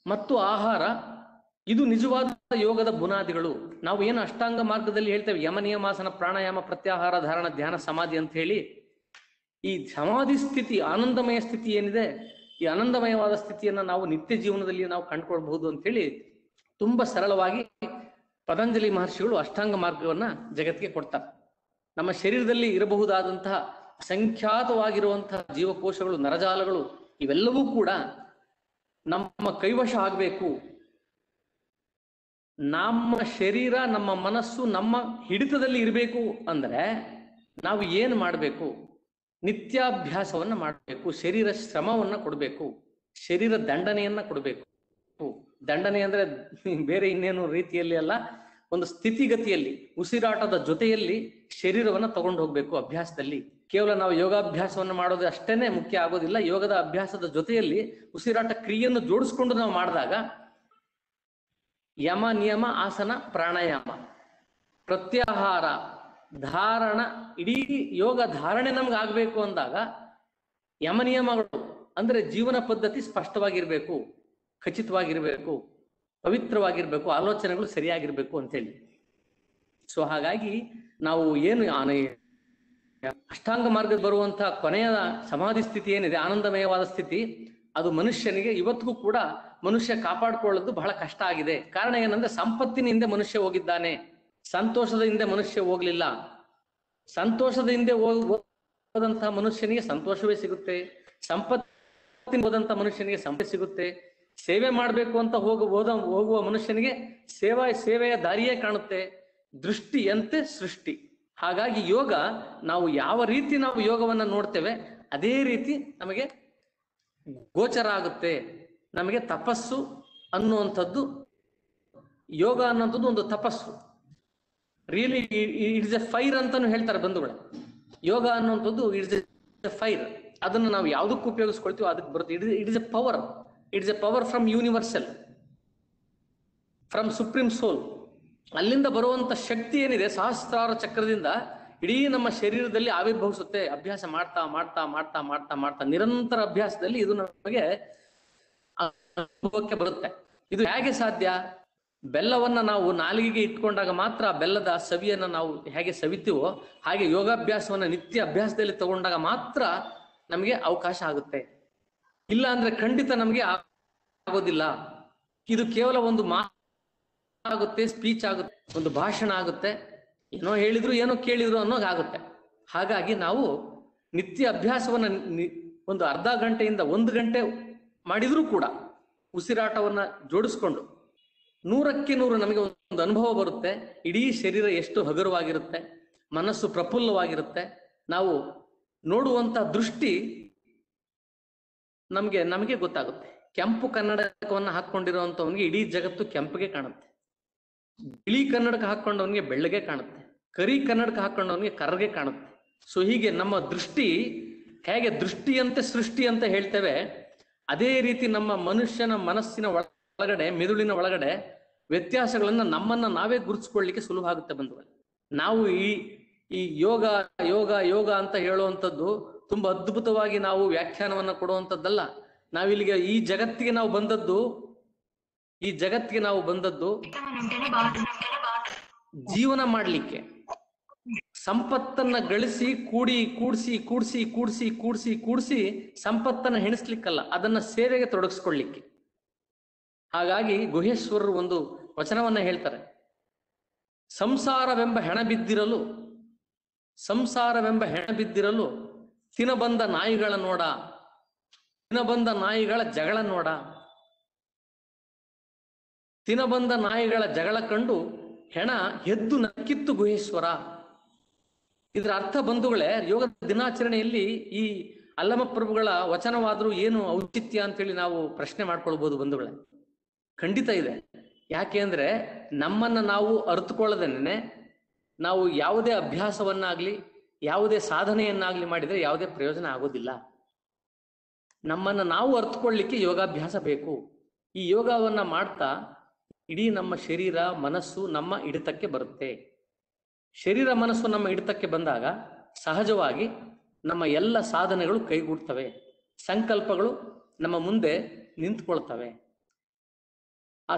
ಮತ್ತು ಆಹಾರ ಇದು ನಿಜವಾದ ಯೋಗದ ಬುನಾದಿಗಳು. ನಾವು ಏನು ಅಷ್ಟಾಂಗ ಮಾರ್ಗದಲ್ಲಿ ಹೇಳ್ತೇವೆ, ಯಮ ನಿಯಮಾಸನ ಪ್ರಾಣಾಯಾಮ ಪ್ರತ್ಯಾಹಾರ ಧಾರಣ ಧ್ಯಾನ ಸಮಾಧಿ ಅಂತ ಹೇಳಿ, ಈ ಸಮಾಧಿ ಸ್ಥಿತಿ, ಆನಂದಮಯ ಸ್ಥಿತಿ ಏನಿದೆ, ಈ ಆನಂದಮಯವಾದ ಸ್ಥಿತಿಯನ್ನ ನಾವು ನಿತ್ಯ ಜೀವನದಲ್ಲಿ ನಾವು ಕಂಡುಕೊಳ್ಬಹುದು ಅಂತ ಹೇಳಿ ತುಂಬಾ ಸರಳವಾಗಿ ಪತಂಜಲಿ ಮಹರ್ಷಿಗಳು ಅಷ್ಟಾಂಗ ಮಾರ್ಗವನ್ನ ಜಗತ್ತಿಗೆ ಕೊಡ್ತಾರೆ. ನಮ್ಮ ಶರೀರದಲ್ಲಿ ಇರಬಹುದಾದಂತಹ ಅಸಂಖ್ಯಾತವಾಗಿರುವಂತಹ ಜೀವಕೋಶಗಳು, ನರಜಾಲಗಳು, ಇವೆಲ್ಲವೂ ಕೂಡ ನಮ್ಮ ಕೈವಶ ಆಗಬೇಕು. ನಮ್ಮ ಶರೀರ, ನಮ್ಮ ಮನಸ್ಸು ನಮ್ಮ ಹಿಡಿತದಲ್ಲಿ ಇರಬೇಕು ಅಂದ್ರೆ ನಾವು ಏನು ಮಾಡಬೇಕು? ನಿತ್ಯಾಭ್ಯಾಸವನ್ನ ಮಾಡಬೇಕು. ಶರೀರ ಶ್ರಮವನ್ನ ಕೊಡಬೇಕು, ಶರೀರ ದಂಡನೆಯನ್ನ ಕೊಡಬೇಕು. ದಂಡನೆ ಅಂದ್ರೆ ಬೇರೆ ಇನ್ನೇನು ರೀತಿಯಲ್ಲಿ ಅಲ್ಲ, ಒಂದು ಸ್ಥಿತಿಗತಿಯಲ್ಲಿ ಉಸಿರಾಟದ ಜೊತೆಯಲ್ಲಿ ಶರೀರವನ್ನ ತಗೊಂಡು ಹೋಗ್ಬೇಕು ಅಭ್ಯಾಸದಲ್ಲಿ. ಕೇವಲ ನಾವು ಯೋಗಾಭ್ಯಾಸವನ್ನು ಮಾಡೋದು ಅಷ್ಟೇನೆ ಮುಖ್ಯ ಆಗೋದಿಲ್ಲ. ಯೋಗದ ಅಭ್ಯಾಸದ ಜೊತೆಯಲ್ಲಿ ಉಸಿರಾಟ ಕ್ರಿಯೆಯನ್ನು ಜೋಡಿಸ್ಕೊಂಡು ನಾವು ಮಾಡಿದಾಗ ಯಮ ನಿಯಮ ಆಸನ ಪ್ರಾಣಾಯಾಮ ಪ್ರತ್ಯಾಹಾರ ಧಾರಣ, ಇಡೀ ಯೋಗ ಧಾರಣೆ ನಮ್ಗೆ ಆಗ್ಬೇಕು ಅಂದಾಗ ಯಮ ನಿಯಮಗಳು ಅಂದ್ರೆ ಜೀವನ ಪದ್ಧತಿ ಸ್ಪಷ್ಟವಾಗಿರ್ಬೇಕು, ಖಚಿತವಾಗಿರ್ಬೇಕು, ಪವಿತ್ರವಾಗಿರ್ಬೇಕು, ಆಲೋಚನೆಗಳು ಸರಿಯಾಗಿರ್ಬೇಕು ಅಂತೇಳಿ. ಸೊ ಹಾಗಾಗಿ ನಾವು ಏನು ಅಷ್ಟಾಂಗ ಮಾರ್ಗದ ಬರುವಂತಹ ಕೊನೆಯ ಸಮಾಧಿ ಸ್ಥಿತಿ ಏನಿದೆ, ಆನಂದಮಯವಾದ ಸ್ಥಿತಿ, ಅದು ಮನುಷ್ಯನಿಗೆ ಇವತ್ತಿಗೂ ಕೂಡ ಮನುಷ್ಯ ಕಾಪಾಡ್ಕೊಳ್ಳೋದು ಬಹಳ ಕಷ್ಟ ಆಗಿದೆ. ಕಾರಣ ಏನಂದ್ರೆ ಸಂಪತ್ತಿನ ಹಿಂದೆ ಮನುಷ್ಯ ಹೋಗಿದ್ದಾನೆ, ಸಂತೋಷದ ಹಿಂದೆ ಮನುಷ್ಯ ಹೋಗ್ಲಿಲ್ಲ. ಸಂತೋಷದ ಹಿಂದೆ ಹೋದಂತಹ ಮನುಷ್ಯನಿಗೆ ಸಂತೋಷವೇ ಸಿಗುತ್ತೆ, ಸಂಪತ್ತಿನ ಹೋದಂತ ಮನುಷ್ಯನಿಗೆ ಸಂಪತ್ತು ಸಿಗುತ್ತೆ. ಸೇವೆ ಮಾಡ್ಬೇಕು ಅಂತ ಹೋಗುವ ಮನುಷ್ಯನಿಗೆ ಸೇವೆಯ ದಾರಿಯೇ ಕಾಣುತ್ತೆ. ದೃಷ್ಟಿಯಂತೆ ಸೃಷ್ಟಿ. ಹಾಗಾಗಿ ಯೋಗ, ನಾವು ಯಾವ ರೀತಿ ನಾವು ಯೋಗವನ್ನ ನೋಡ್ತೇವೆ ಅದೇ ರೀತಿ ನಮಗೆ ಗೋಚರ ಆಗುತ್ತೆ. ನಮಗೆ ತಪಸ್ಸು ಅನ್ನುವಂಥದ್ದು, ಯೋಗ ಅನ್ನುವಂಥದ್ದು ಒಂದು ತಪಸ್ಸು. ರಿಯಲಿ ಇಟ್ಸ್ ಎ ಫೈರ್ ಅಂತಾನು ಹೇಳ್ತಾರೆ ಬಂಧುಗಳೇ. ಯೋಗ ಅನ್ನುವಂಥದ್ದು ಇಟ್ಸ್ ಎ ಫೈರ್. ಅದನ್ನು ನಾವು ಯಾವುದಕ್ಕೂ ಉಪಯೋಗಿಸ್ಕೊಳ್ತೀವೋ ಅದಕ್ಕೆ ಬರುತ್ತೆ. It is a power. It's a power from universal, from supreme soul. ಅಲ್ಲಿಂದ ಬರುವಂತ ಶಕ್ತಿ ಏನಿದೆ ಸಹಸ್ರಾರ ಚಕ್ರದಿಂದ ಇಡೀ ನಮ್ಮ ಶರೀರದಲ್ಲಿ ಆವಿರ್ಭವಿಸುತ್ತೆ. ಅಭ್ಯಾಸ ಮಾಡ್ತಾ ಮಾಡ್ತಾ ಮಾಡ್ತಾ ಮಾಡ್ತಾ ಮಾಡ್ತಾ ನಿರಂತರ ಅಭ್ಯಾಸದಲ್ಲಿ ಇದು ನಮಗೆ ಅನುಭವಕ್ಕೆ ಬರುತ್ತೆ. ಇದು ಹೇಗೆ ಸಾಧ್ಯ? ಬೆಲ್ಲವನ್ನ ನಾವು ನಾಲಿಗೆಗೆ ಇಟ್ಕೊಂಡಾಗ ಮಾತ್ರ ಬೆಲ್ಲದ ಸವಿಯನ್ನ ನಾವು ಹೇಗೆ ಸವಿತೀವೋ ಹಾಗೆ ಯೋಗಾಭ್ಯಾಸವನ್ನ ನಿತ್ಯ ಅಭ್ಯಾಸದಲ್ಲಿ ತಗೊಂಡಾಗ ಮಾತ್ರ ನಮಗೆ ಅವಕಾಶ ಆಗುತ್ತೆ. ಇಲ್ಲ ಅಂದ್ರೆ ಖಂಡಿತ ನಮಗೆ ಆಗೋದಿಲ್ಲ. ಇದು ಕೇವಲ ಒಂದು ಆಗುತ್ತೆ, ಸ್ಪೀಚ್ ಆಗುತ್ತೆ, ಒಂದು ಭಾಷಣ ಆಗುತ್ತೆ, ಏನೋ ಹೇಳಿದ್ರು ಏನೋ ಕೇಳಿದ್ರು ಅನ್ನೋದಾಗುತ್ತೆ. ಹಾಗಾಗಿ ನಾವು ನಿತ್ಯ ಅಭ್ಯಾಸವನ್ನ ಒಂದು ಅರ್ಧ ಗಂಟೆಯಿಂದ 1 ಗಂಟೆ ಮಾಡಿದ್ರೂ ಕೂಡ ಉಸಿರಾಟವನ್ನ ಜೋಡಿಸ್ಕೊಂಡು 100ಕ್ಕೆ 100 ನಮಗೆ ಒಂದು ಅನುಭವ ಬರುತ್ತೆ. ಇಡೀ ಶರೀರ ಎಷ್ಟು ಹಗುರವಾಗಿರುತ್ತೆ, ಮನಸ್ಸು ಪ್ರಫುಲ್ಲವಾಗಿರುತ್ತೆ. ನಾವು ನೋಡುವಂತ ದೃಷ್ಟಿ ನಮಗೆ ಗೊತ್ತಾಗುತ್ತೆ. ಕೆಂಪು ಕನ್ನಡಕವನ್ನ ಹಾಕೊಂಡಿರುವಂತವನಿಗೆ ಇಡೀ ಜಗತ್ತು ಕೆಂಪಿಗೆ ಕಾಣುತ್ತೆ, ಬಿಳಿ ಕನ್ನಡಕ ಹಾಕೊಂಡವನಿಗೆ ಬೆಳ್ಳಗೆ ಕಾಣುತ್ತೆ, ಕರಿ ಕನ್ನಡಕ ಹಾಕೊಂಡವನಿಗೆ ಕರ್ರಗೆ ಕಾಣುತ್ತೆ. ಸೊ ಹೀಗೆ ನಮ್ಮ ದೃಷ್ಟಿ ಹೇಗೆ ದೃಷ್ಟಿಯಂತೆ ಸೃಷ್ಟಿ ಅಂತ ಹೇಳ್ತೇವೆ, ಅದೇ ರೀತಿ ನಮ್ಮ ಮನುಷ್ಯನ ಮನಸ್ಸಿನ ಒಳಗಡೆ, ಮೆದುಳಿನ ಒಳಗಡೆ ವ್ಯತ್ಯಾಸಗಳನ್ನ ನಮ್ಮನ್ನ ನಾವೇ ಗುರುತಿಸ್ಕೊಳ್ಳಿಕ್ಕೆ ಸುಲಭ ಆಗುತ್ತೆ ಬಂಧುಗಳೇ. ನಾವು ಈ ಯೋಗ ಯೋಗ ಯೋಗ ಅಂತ ಹೇಳುವಂಥದ್ದು ತುಂಬಾ ಅದ್ಭುತವಾಗಿ ನಾವು ವ್ಯಾಖ್ಯಾನವನ್ನ ಕೊಡುವಂಥದ್ದಲ್ಲ. ನಾವಿಲ್ಲಿಗೆ ಈ ಜಗತ್ತಿಗೆ ನಾವು ಬಂದದ್ದು ಜೀವನ ಮಾಡ್ಲಿಕ್ಕೆ, ಸಂಪತ್ತನ್ನ ಗಳಿಸಿ ಕೂಡಿಸಿ ಸಂಪತ್ತನ್ನ ಹೆಣಿಸ್ಲಿಕ್ಕಲ್ಲ, ಅದನ್ನ ಸೇವೆಗೆ ತೊಡಗಿಸ್ಕೊಳ್ಳಿಕ್ಕೆ. ಹಾಗಾಗಿ ಗುಹೇಶ್ವರರು ಒಂದು ವಚನವನ್ನ ಹೇಳ್ತಾರೆ, ಸಂಸಾರವೆಂಬ ಹೆಣ ಬಿದ್ದಿರಲು ತಿನಬಂದ ನಾಯಿಗಳ ಜಗಳ ಕಂಡು ಹೆಣ ಎದ್ದು ನಕ್ಕಿತ್ತು ಗುಹೇಶ್ವರ. ಇದರ ಅರ್ಥ ಬಂಧುಗಳೇ, ಯೋಗ ದಿನಾಚರಣೆಯಲ್ಲಿ ಈ ಅಲ್ಲಮ ಪ್ರಭುಗಳ ವಚನವಾದ್ರೂ ಏನು ಔಚಿತ್ಯ ಅಂತೇಳಿ ನಾವು ಪ್ರಶ್ನೆ ಮಾಡ್ಕೊಳ್ಬಹುದು ಬಂಧುಗಳೇ. ಖಂಡಿತ ಇದೆ. ಯಾಕೆ ಅಂದ್ರೆ ನಮ್ಮನ್ನ ನಾವು ಅರಿತುಕೊಳ್ಳದೇನೆ ನಾವು ಯಾವುದೇ ಅಭ್ಯಾಸವನ್ನಾಗ್ಲಿ ಯಾವುದೇ ಸಾಧನೆಯನ್ನಾಗ್ಲಿ ಮಾಡಿದ್ರೆ ಯಾವುದೇ ಪ್ರಯೋಜನ ಆಗೋದಿಲ್ಲ. ನಮ್ಮನ್ನ ನಾವು ಅರಿತುಕೊಳ್ಳಿಕ್ಕೆ ಯೋಗಾಭ್ಯಾಸ ಬೇಕು. ಈ ಯೋಗವನ್ನ ಮಾಡ್ತಾ ಇಡೀ ನಮ್ಮ ಶರೀರ ಮನಸ್ಸು ನಮ್ಮ ಹಿಡಿತಕ್ಕೆ ಬರುತ್ತೆ. ಶರೀರ ಮನಸ್ಸು ನಮ್ಮ ಹಿಡಿತಕ್ಕೆ ಬಂದಾಗ ಸಹಜವಾಗಿ ನಮ್ಮ ಎಲ್ಲ ಸಾಧನೆಗಳು ಕೈಗೂಡ್ತವೆ, ಸಂಕಲ್ಪಗಳು ನಮ್ಮ ಮುಂದೆ ನಿಂತ್ಕೊಳ್ತವೆ. ಆ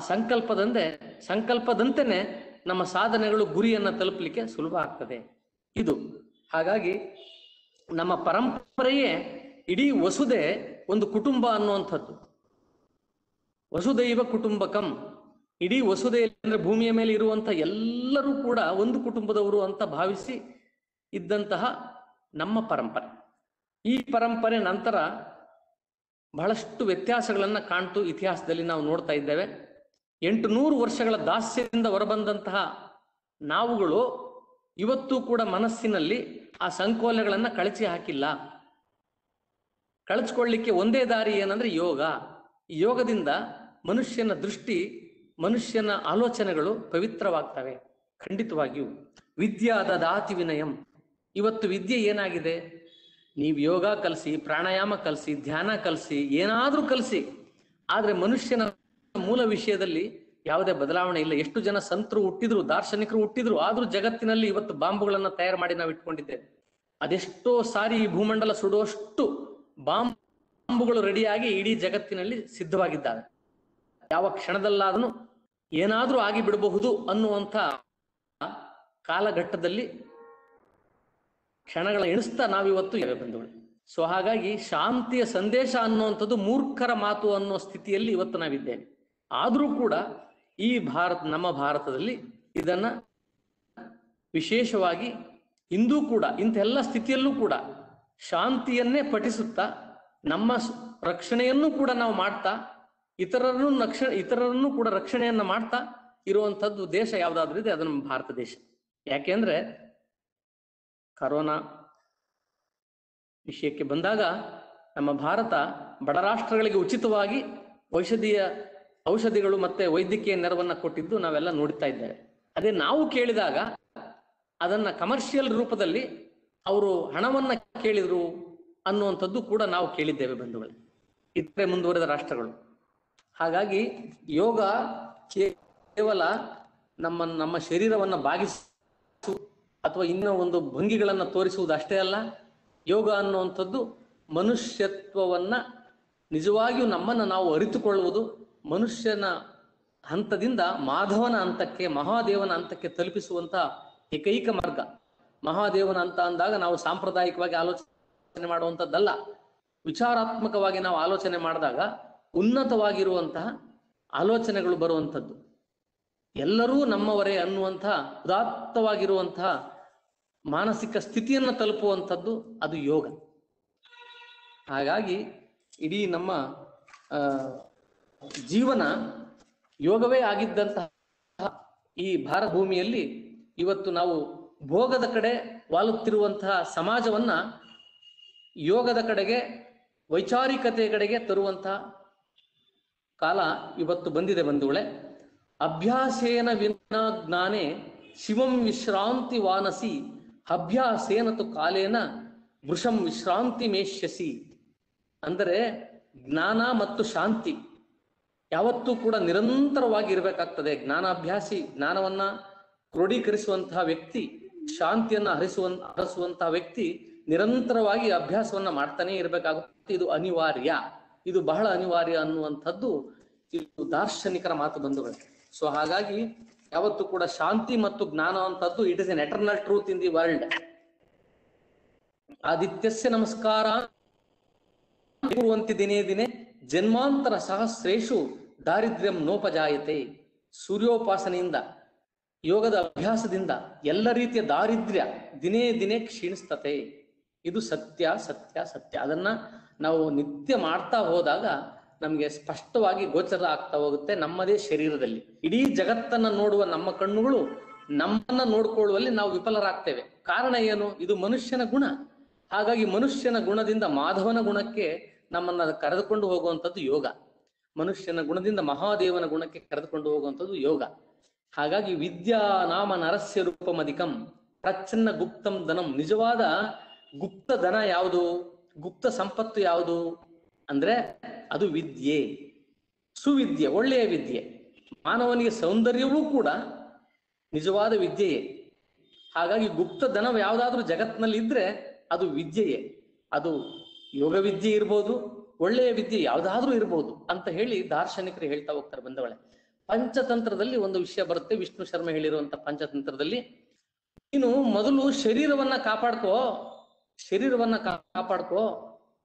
ಸಂಕಲ್ಪದಂತೆನೆ ನಮ್ಮ ಸಾಧನೆಗಳು ಗುರಿಯನ್ನ ತಲುಪಲಿಕ್ಕೆ ಸುಲಭ ಆಗ್ತದೆ. ಇದು ಹಾಗಾಗಿ ನಮ್ಮ ಪರಂಪರೆಯೇ ಇಡೀ ವಸುದೆ ಒಂದು ಕುಟುಂಬ ಅನ್ನುವಂಥದ್ದು. ವಸುದೈವ ಕುಟುಂಬಕಂ, ಇಡೀ ವಸುದೆ ಅಂದ್ರೆ ಭೂಮಿಯ ಮೇಲೆ ಇರುವಂತ ಎಲ್ಲರೂ ಕೂಡ ಒಂದು ಕುಟುಂಬದವರು ಅಂತ ಭಾವಿಸಿ ಇದ್ದಂತಹ ನಮ್ಮ ಪರಂಪರೆ. ಈ ಪರಂಪರೆ ನಂತರ ಬಹಳಷ್ಟು ವ್ಯತ್ಯಾಸಗಳನ್ನ ಕಾಣ್ತು ಇತಿಹಾಸದಲ್ಲಿ ನಾವು ನೋಡ್ತಾ ಇದ್ದೇವೆ. 800 ವರ್ಷಗಳ ದಾಸ್ಯದಿಂದ ಹೊರಬಂದಂತಹ ನಾವುಗಳು ಇವತ್ತು ಕೂಡ ಮನಸ್ಸಿನಲ್ಲಿ ಆ ಸಂಕೋಲೆಗಳನ್ನ ಕಳಚಿ ಹಾಕಿಲ್ಲ. ಕಳಚ್ಕೊಳ್ಳಿಕ್ಕೆ ಒಂದೇ ದಾರಿ ಏನಂದ್ರೆ ಯೋಗ. ಈ ಯೋಗದಿಂದ ಮನುಷ್ಯನ ದೃಷ್ಟಿ, ಮನುಷ್ಯನ ಆಲೋಚನೆಗಳು ಪವಿತ್ರವಾಗ್ತವೆ. ಖಂಡಿತವಾಗಿಯೂ ವಿದ್ಯಾ ದದಾತಿ ವಿನಯಂ. ಇವತ್ತು ವಿದ್ಯೆ ಏನಾಗಿದೆ? ನೀವು ಯೋಗ ಕಲಿಸಿ, ಪ್ರಾಣಾಯಾಮ ಕಲಿಸಿ, ಧ್ಯಾನ ಕಲಿಸಿ, ಏನಾದ್ರೂ ಕಲಿಸಿ, ಆದ್ರೆ ಮನುಷ್ಯನ ಮೂಲ ವಿಷಯದಲ್ಲಿ ಯಾವುದೇ ಬದಲಾವಣೆ ಇಲ್ಲ. ಎಷ್ಟು ಜನ ಸಂತರು ಹುಟ್ಟಿದ್ರು, ದಾರ್ಶನಿಕರು ಹುಟ್ಟಿದ್ರು, ಆದ್ರೂ ಜಗತ್ತಿನಲ್ಲಿ ಇವತ್ತು ಬಾಂಬುಗಳನ್ನ ತಯಾರು ಮಾಡಿ ನಾವು ಇಟ್ಕೊಂಡಿದ್ದೇವೆ. ಅದೆಷ್ಟೋ ಸಾರಿ ಈ ಭೂಮಂಡಲ ಸುಡುವಷ್ಟು ಬಾಂಬುಗಳು ರೆಡಿಯಾಗಿ ಇಡೀ ಜಗತ್ತಿನಲ್ಲಿ ಸಿದ್ಧವಾಗಿದ್ದಾವೆ. ಯಾವ ಕ್ಷಣದಲ್ಲಾದನು ಏನಾದ್ರೂ ಆಗಿ ಬಿಡಬಹುದು ಅನ್ನುವಂಥ ಕಾಲಘಟ್ಟದಲ್ಲಿ ಕ್ಷಣಗಳ ಎಣಿಸ್ತಾ ನಾವಿವತ್ತು ಬಂಧುಗಳು. ಸೊ ಹಾಗಾಗಿ ಶಾಂತಿಯ ಸಂದೇಶ ಅನ್ನುವಂಥದ್ದು ಮೂರ್ಖರ ಮಾತು ಅನ್ನೋ ಸ್ಥಿತಿಯಲ್ಲಿ ಇವತ್ತು ನಾವಿದ್ದೇವೆ. ಆದ್ರೂ ಕೂಡ ಈ ನಮ್ಮ ಭಾರತದಲ್ಲಿ ಇದನ್ನ ವಿಶೇಷವಾಗಿ ಇಂದೂ ಕೂಡ ಇಂಥೆಲ್ಲ ಸ್ಥಿತಿಯಲ್ಲೂ ಕೂಡ ಶಾಂತಿಯನ್ನೇ ಪಠಿಸುತ್ತಾ ನಮ್ಮ ರಕ್ಷಣೆಯನ್ನು ಕೂಡ ನಾವು ಮಾಡ್ತಾ ಇತರರನ್ನು ಕೂಡ ರಕ್ಷಣೆಯನ್ನ ಮಾಡ್ತಾ ಇರುವಂತದ್ದು ದೇಶ ಯಾವ್ದಾದ್ರೂ ಇದೆ ಅದು ನಮ್ಮ ಭಾರತ ದೇಶ. ಯಾಕೆಂದ್ರೆ ಕರೋನಾ ವಿಷಯಕ್ಕೆ ಬಂದಾಗ ನಮ್ಮ ಭಾರತ ಬಡ ರಾಷ್ಟ್ರಗಳಿಗೆ ಉಚಿತವಾಗಿ ಔಷಧಿಗಳು ಮತ್ತೆ ವೈದ್ಯಕೀಯ ನೆರವನ್ನ ಕೊಟ್ಟಿದ್ದು ನಾವೆಲ್ಲ ನೋಡ್ತಾ ಇದ್ದೇವೆ. ಅದೇ ನಾವು ಕೇಳಿದಾಗ ಅದನ್ನ ಕಮರ್ಷಿಯಲ್ ರೂಪದಲ್ಲಿ ಅವರು ಹಣವನ್ನ ಕೇಳಿದ್ರು ಅನ್ನುವಂಥದ್ದು ಕೂಡ ನಾವು ಕೇಳಿದ್ದೇವೆ ಬಂಧುಗಳು, ಇತರೆ ಮುಂದುವರೆದ ರಾಷ್ಟ್ರಗಳು. ಹಾಗಾಗಿ ಯೋಗ ಕೇವಲ ನಮ್ಮ ಶರೀರವನ್ನ ಬಾಗಿಸು ಅಥವಾ ಇನ್ನೂ ಒಂದು ಭಂಗಿಗಳನ್ನ ತೋರಿಸುವುದು ಅಷ್ಟೇ ಅಲ್ಲ. ಯೋಗ ಅನ್ನುವಂಥದ್ದು ಮನುಷ್ಯತ್ವವನ್ನ ನಿಜವಾಗಿಯೂ ನಮ್ಮನ್ನು ನಾವು ಅರಿತುಕೊಳ್ಳುವುದು, ಮನುಷ್ಯನ ಹಂತದಿಂದ ಮಾಧವನ ಹಂತಕ್ಕೆ, ಮಹಾದೇವನ ಹಂತಕ್ಕೆ ತಲುಪಿಸುವಂತ ಏಕೈಕ ಮಾರ್ಗ. ಮಹಾದೇವನ ಹಂತ ಅಂದಾಗ ನಾವು ಸಾಂಪ್ರದಾಯಿಕವಾಗಿ ಆಲೋಚನೆ ಮಾಡುವಂಥದ್ದಲ್ಲ, ವಿಚಾರಾತ್ಮಕವಾಗಿ ನಾವು ಆಲೋಚನೆ ಮಾಡಿದಾಗ ಉನ್ನತವಾಗಿರುವಂತಹ ಆಲೋಚನೆಗಳು ಬರುವಂಥದ್ದು. ಎಲ್ಲರೂ ನಮ್ಮವರೇ ಅನ್ನುವಂತಹ ಉದಾತ್ತವಾಗಿರುವಂತಹ ಮಾನಸಿಕ ಸ್ಥಿತಿಯನ್ನು ತಲುಪುವಂಥದ್ದು ಅದು ಯೋಗ. ಹಾಗಾಗಿ ಇಡೀ ನಮ್ಮ ಜೀವನ ಯೋಗವೇ ಆಗಿದ್ದಂತಹ ಈ ಭಾರತ ಭೂಮಿಯಲ್ಲಿ ಇವತ್ತು ನಾವು ಭೋಗದ ಕಡೆ ವಾಲುತ್ತಿರುವಂತಹ ಸಮಾಜವನ್ನ ಯೋಗದ ಕಡೆಗೆ, ವೈಚಾರಿಕತೆಯ ಕಡೆಗೆ ತರುವಂತಹ ಕಾಲ ಇವತ್ತು ಬಂದಿದೆ ಬಂಧುಗಳೇ. ಅಭ್ಯಾಸೇನ ವಿನಾ ಜ್ಞಾನೇ ಶಿವಂ ವಿಶ್ರಾಂತಿ ವಾನಸಿ, ಅಭ್ಯಾಸೇನ ತು ಕಾಲೇನ ವೃಷಂ ವಿಶ್ರಾಂತಿ ಮೇಷ್ಯಸಿ. ಅಂದರೆ ಜ್ಞಾನ ಮತ್ತು ಶಾಂತಿ ಯಾವತ್ತೂ ಕೂಡ ನಿರಂತರವಾಗಿ ಇರಬೇಕಾಗ್ತದೆ. ಜ್ಞಾನಾಭ್ಯಾಸಿ ಜ್ಞಾನವನ್ನ ಕ್ರೋಢೀಕರಿಸುವಂತಹ ವ್ಯಕ್ತಿ, ಶಾಂತಿಯನ್ನ ಹರಿಸುವಂತಹ ವ್ಯಕ್ತಿ ನಿರಂತರವಾಗಿ ಅಭ್ಯಾಸವನ್ನ ಮಾಡ್ತಾನೆ ಇರಬೇಕಾಗುತ್ತೆ. ಇದು ಅನಿವಾರ್ಯ. ಇದು ಬಹಳ ಅನಿವಾರ್ಯ ಅನ್ನುವಂಥದ್ದು ಇದು ದಾರ್ಶನಿಕರ ಮಾತು ಬಂಧುಗಳು. ಸೊ ಹಾಗಾಗಿ ಯಾವತ್ತೂ ಕೂಡ ಶಾಂತಿ ಮತ್ತು ಜ್ಞಾನ ಅಂತದ್ದು it is an eternal truth in the world. ಆದಿತ್ಯಸ್ಯ ನಮಸ್ಕಾರ ಕುರುವಂತಿ ದಿನೇ ದಿನೇ ಜನ್ಮಾಂತರ ಸಹಸ್ರೇಷು ದಾರಿದ್ರ್ಯಂ ನೋಪಜಾಯತೆ. ಸೂರ್ಯೋಪಾಸನೆಯಿಂದ, ಯೋಗದ ಅಭ್ಯಾಸದಿಂದ ಎಲ್ಲ ರೀತಿಯ ದಾರಿದ್ರ್ಯ ದಿನೇ ದಿನೇ ಕ್ಷೀಣಿಸ್ತತೆ. ಇದು ಸತ್ಯ ಸತ್ಯ ಸತ್ಯ. ಅದನ್ನ ನಾವು ನಿತ್ಯ ಮಾಡ್ತಾ ಹೋದಾಗ ನಮ್ಗೆ ಸ್ಪಷ್ಟವಾಗಿ ಗೋಚರ ಆಗ್ತಾ ಹೋಗುತ್ತೆ. ನಮ್ಮದೇ ಶರೀರದಲ್ಲಿ ಇಡೀ ಜಗತ್ತನ್ನ ನೋಡುವ ನಮ್ಮ ಕಣ್ಣುಗಳು ನಮ್ಮನ್ನ ನೋಡ್ಕೊಳ್ಳುವಲ್ಲಿ ನಾವು ವಿಫಲರಾಗ್ತೇವೆ. ಕಾರಣ ಏನು? ಇದು ಮನುಷ್ಯನ ಗುಣ. ಹಾಗಾಗಿ ಮನುಷ್ಯನ ಗುಣದಿಂದ ಮಾಧವನ ಗುಣಕ್ಕೆ ನಮ್ಮನ್ನ ಕರೆದುಕೊಂಡು ಹೋಗುವಂಥದ್ದು ಯೋಗ. ಮನುಷ್ಯನ ಗುಣದಿಂದ ಮಹಾದೇವನ ಗುಣಕ್ಕೆ ಕರೆದುಕೊಂಡು ಹೋಗುವಂಥದ್ದು ಯೋಗ. ಹಾಗಾಗಿ ವಿದ್ಯಾ ನಾಮ ನರಸ್ಯ ರೂಪಮಧಿಕಂ ಪ್ರಚ್ಛನ್ನ ಗುಪ್ತಂ ಧನಂ. ನಿಜವಾದ ಗುಪ್ತ ಧನ ಯಾವುದು, ಗುಪ್ತ ಸಂಪತ್ತು ಯಾವುದು ಅಂದ್ರೆ ಅದು ವಿದ್ಯೆ, ಸುವಿದ್ಯೆ, ಒಳ್ಳೆಯ ವಿದ್ಯೆ. ಮಾನವನಿಗೆ ಸೌಂದರ್ಯವೂ ಕೂಡ ನಿಜವಾದ ವಿದ್ಯೆಯೇ. ಹಾಗಾಗಿ ಗುಪ್ತ ಧನ ಯಾವುದಾದ್ರೂ ಜಗತ್ತಿನಲ್ಲಿ ಇದ್ರೆ ಅದು ವಿದ್ಯೆಯೇ. ಅದು ಯೋಗ ವಿದ್ಯೆ ಇರ್ಬೋದು, ಒಳ್ಳೆಯ ವಿದ್ಯೆ ಯಾವುದಾದ್ರೂ ಇರ್ಬೋದು ಅಂತ ಹೇಳಿ ದಾರ್ಶನಿಕರು ಹೇಳ್ತಾ ಹೋಗ್ತಾರೆ ಬಂದವಳೆ. ಪಂಚತಂತ್ರದಲ್ಲಿ ಒಂದು ವಿಷಯ ಬರುತ್ತೆ, ವಿಷ್ಣು ಶರ್ಮೆ ಹೇಳಿರುವಂತ ಪಂಚತಂತ್ರದಲ್ಲಿ, ನೀನು ಮೊದಲು ಶರೀರವನ್ನ ಕಾಪಾಡ್ಕೋ, ಶರೀರವನ್ನ ಕಾಪಾಡ್ಕೋ,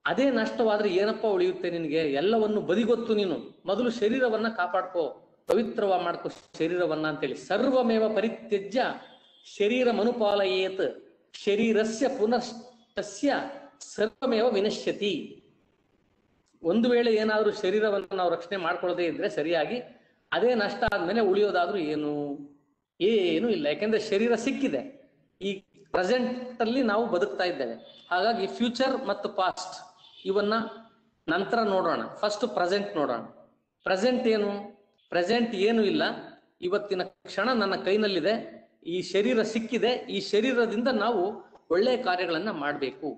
ಅದೇ ನಷ್ಟವಾದ್ರೆ ಏನಪ್ಪ ಉಳಿಯುತ್ತೆ ನಿನಗೆ? ಎಲ್ಲವನ್ನು ಬದಿಗೊತ್ತು, ನೀನು ಮೊದಲು ಶರೀರವನ್ನ ಕಾಪಾಡ್ಕೋ, ಪವಿತ್ರವ ಮಾಡ್ಕೋ ಶರೀರವನ್ನ ಅಂತೇಳಿ. ಸರ್ವಮೇವ ಪರಿತ್ಯಜ್ಯ ಶರೀರ ಮನುಪಾಲಯೇತ್ ಶರೀರಸ್ಯ ಪುನಶ್ಚಸ್ಯ ಸರ್ವಮೇವ ವಿನಶ್ಯತಿ. ಒಂದು ವೇಳೆ ಏನಾದ್ರೂ ಶರೀರವನ್ನು ನಾವು ರಕ್ಷಣೆ ಮಾಡ್ಕೊಳ್ಳದೆ ಇದ್ರೆ ಸರಿಯಾಗಿ, ಅದೇ ನಷ್ಟ ಆದ್ಮೇಲೆ ಉಳಿಯೋದಾದ್ರೂ ಏನು ಇಲ್ಲ. ಯಾಕೆಂದ್ರೆ ಶರೀರ ಸಿಕ್ಕಿದೆ, ಈ ಪ್ರೆಸೆಂಟ್ ಅಲ್ಲಿ ನಾವು ಬದುಕ್ತಾ ಇದ್ದೇವೆ. ಹಾಗಾಗಿ ಫ್ಯೂಚರ್ ಮತ್ತು ಪಾಸ್ಟ್ ಇವನ್ನ ನಂತರ ನೋಡೋಣ. ಫಸ್ಟ್ ಪ್ರೆಸೆಂಟ್ ನೋಡೋಣ. ಪ್ರೆಸೆಂಟ್ ಏನು? ಪ್ರೆಸೆಂಟ್ ಏನು ಇಲ್ಲ. ಇವತ್ತಿನ ಕ್ಷಣ ನನ್ನ ಕೈನಲ್ಲಿದೆ, ಈ ಶರೀರ ಸಿಕ್ಕಿದೆ, ಈ ಶರೀರದಿಂದ ನಾವು ಒಳ್ಳೆಯ ಕಾರ್ಯಗಳನ್ನ ಮಾಡಬೇಕು.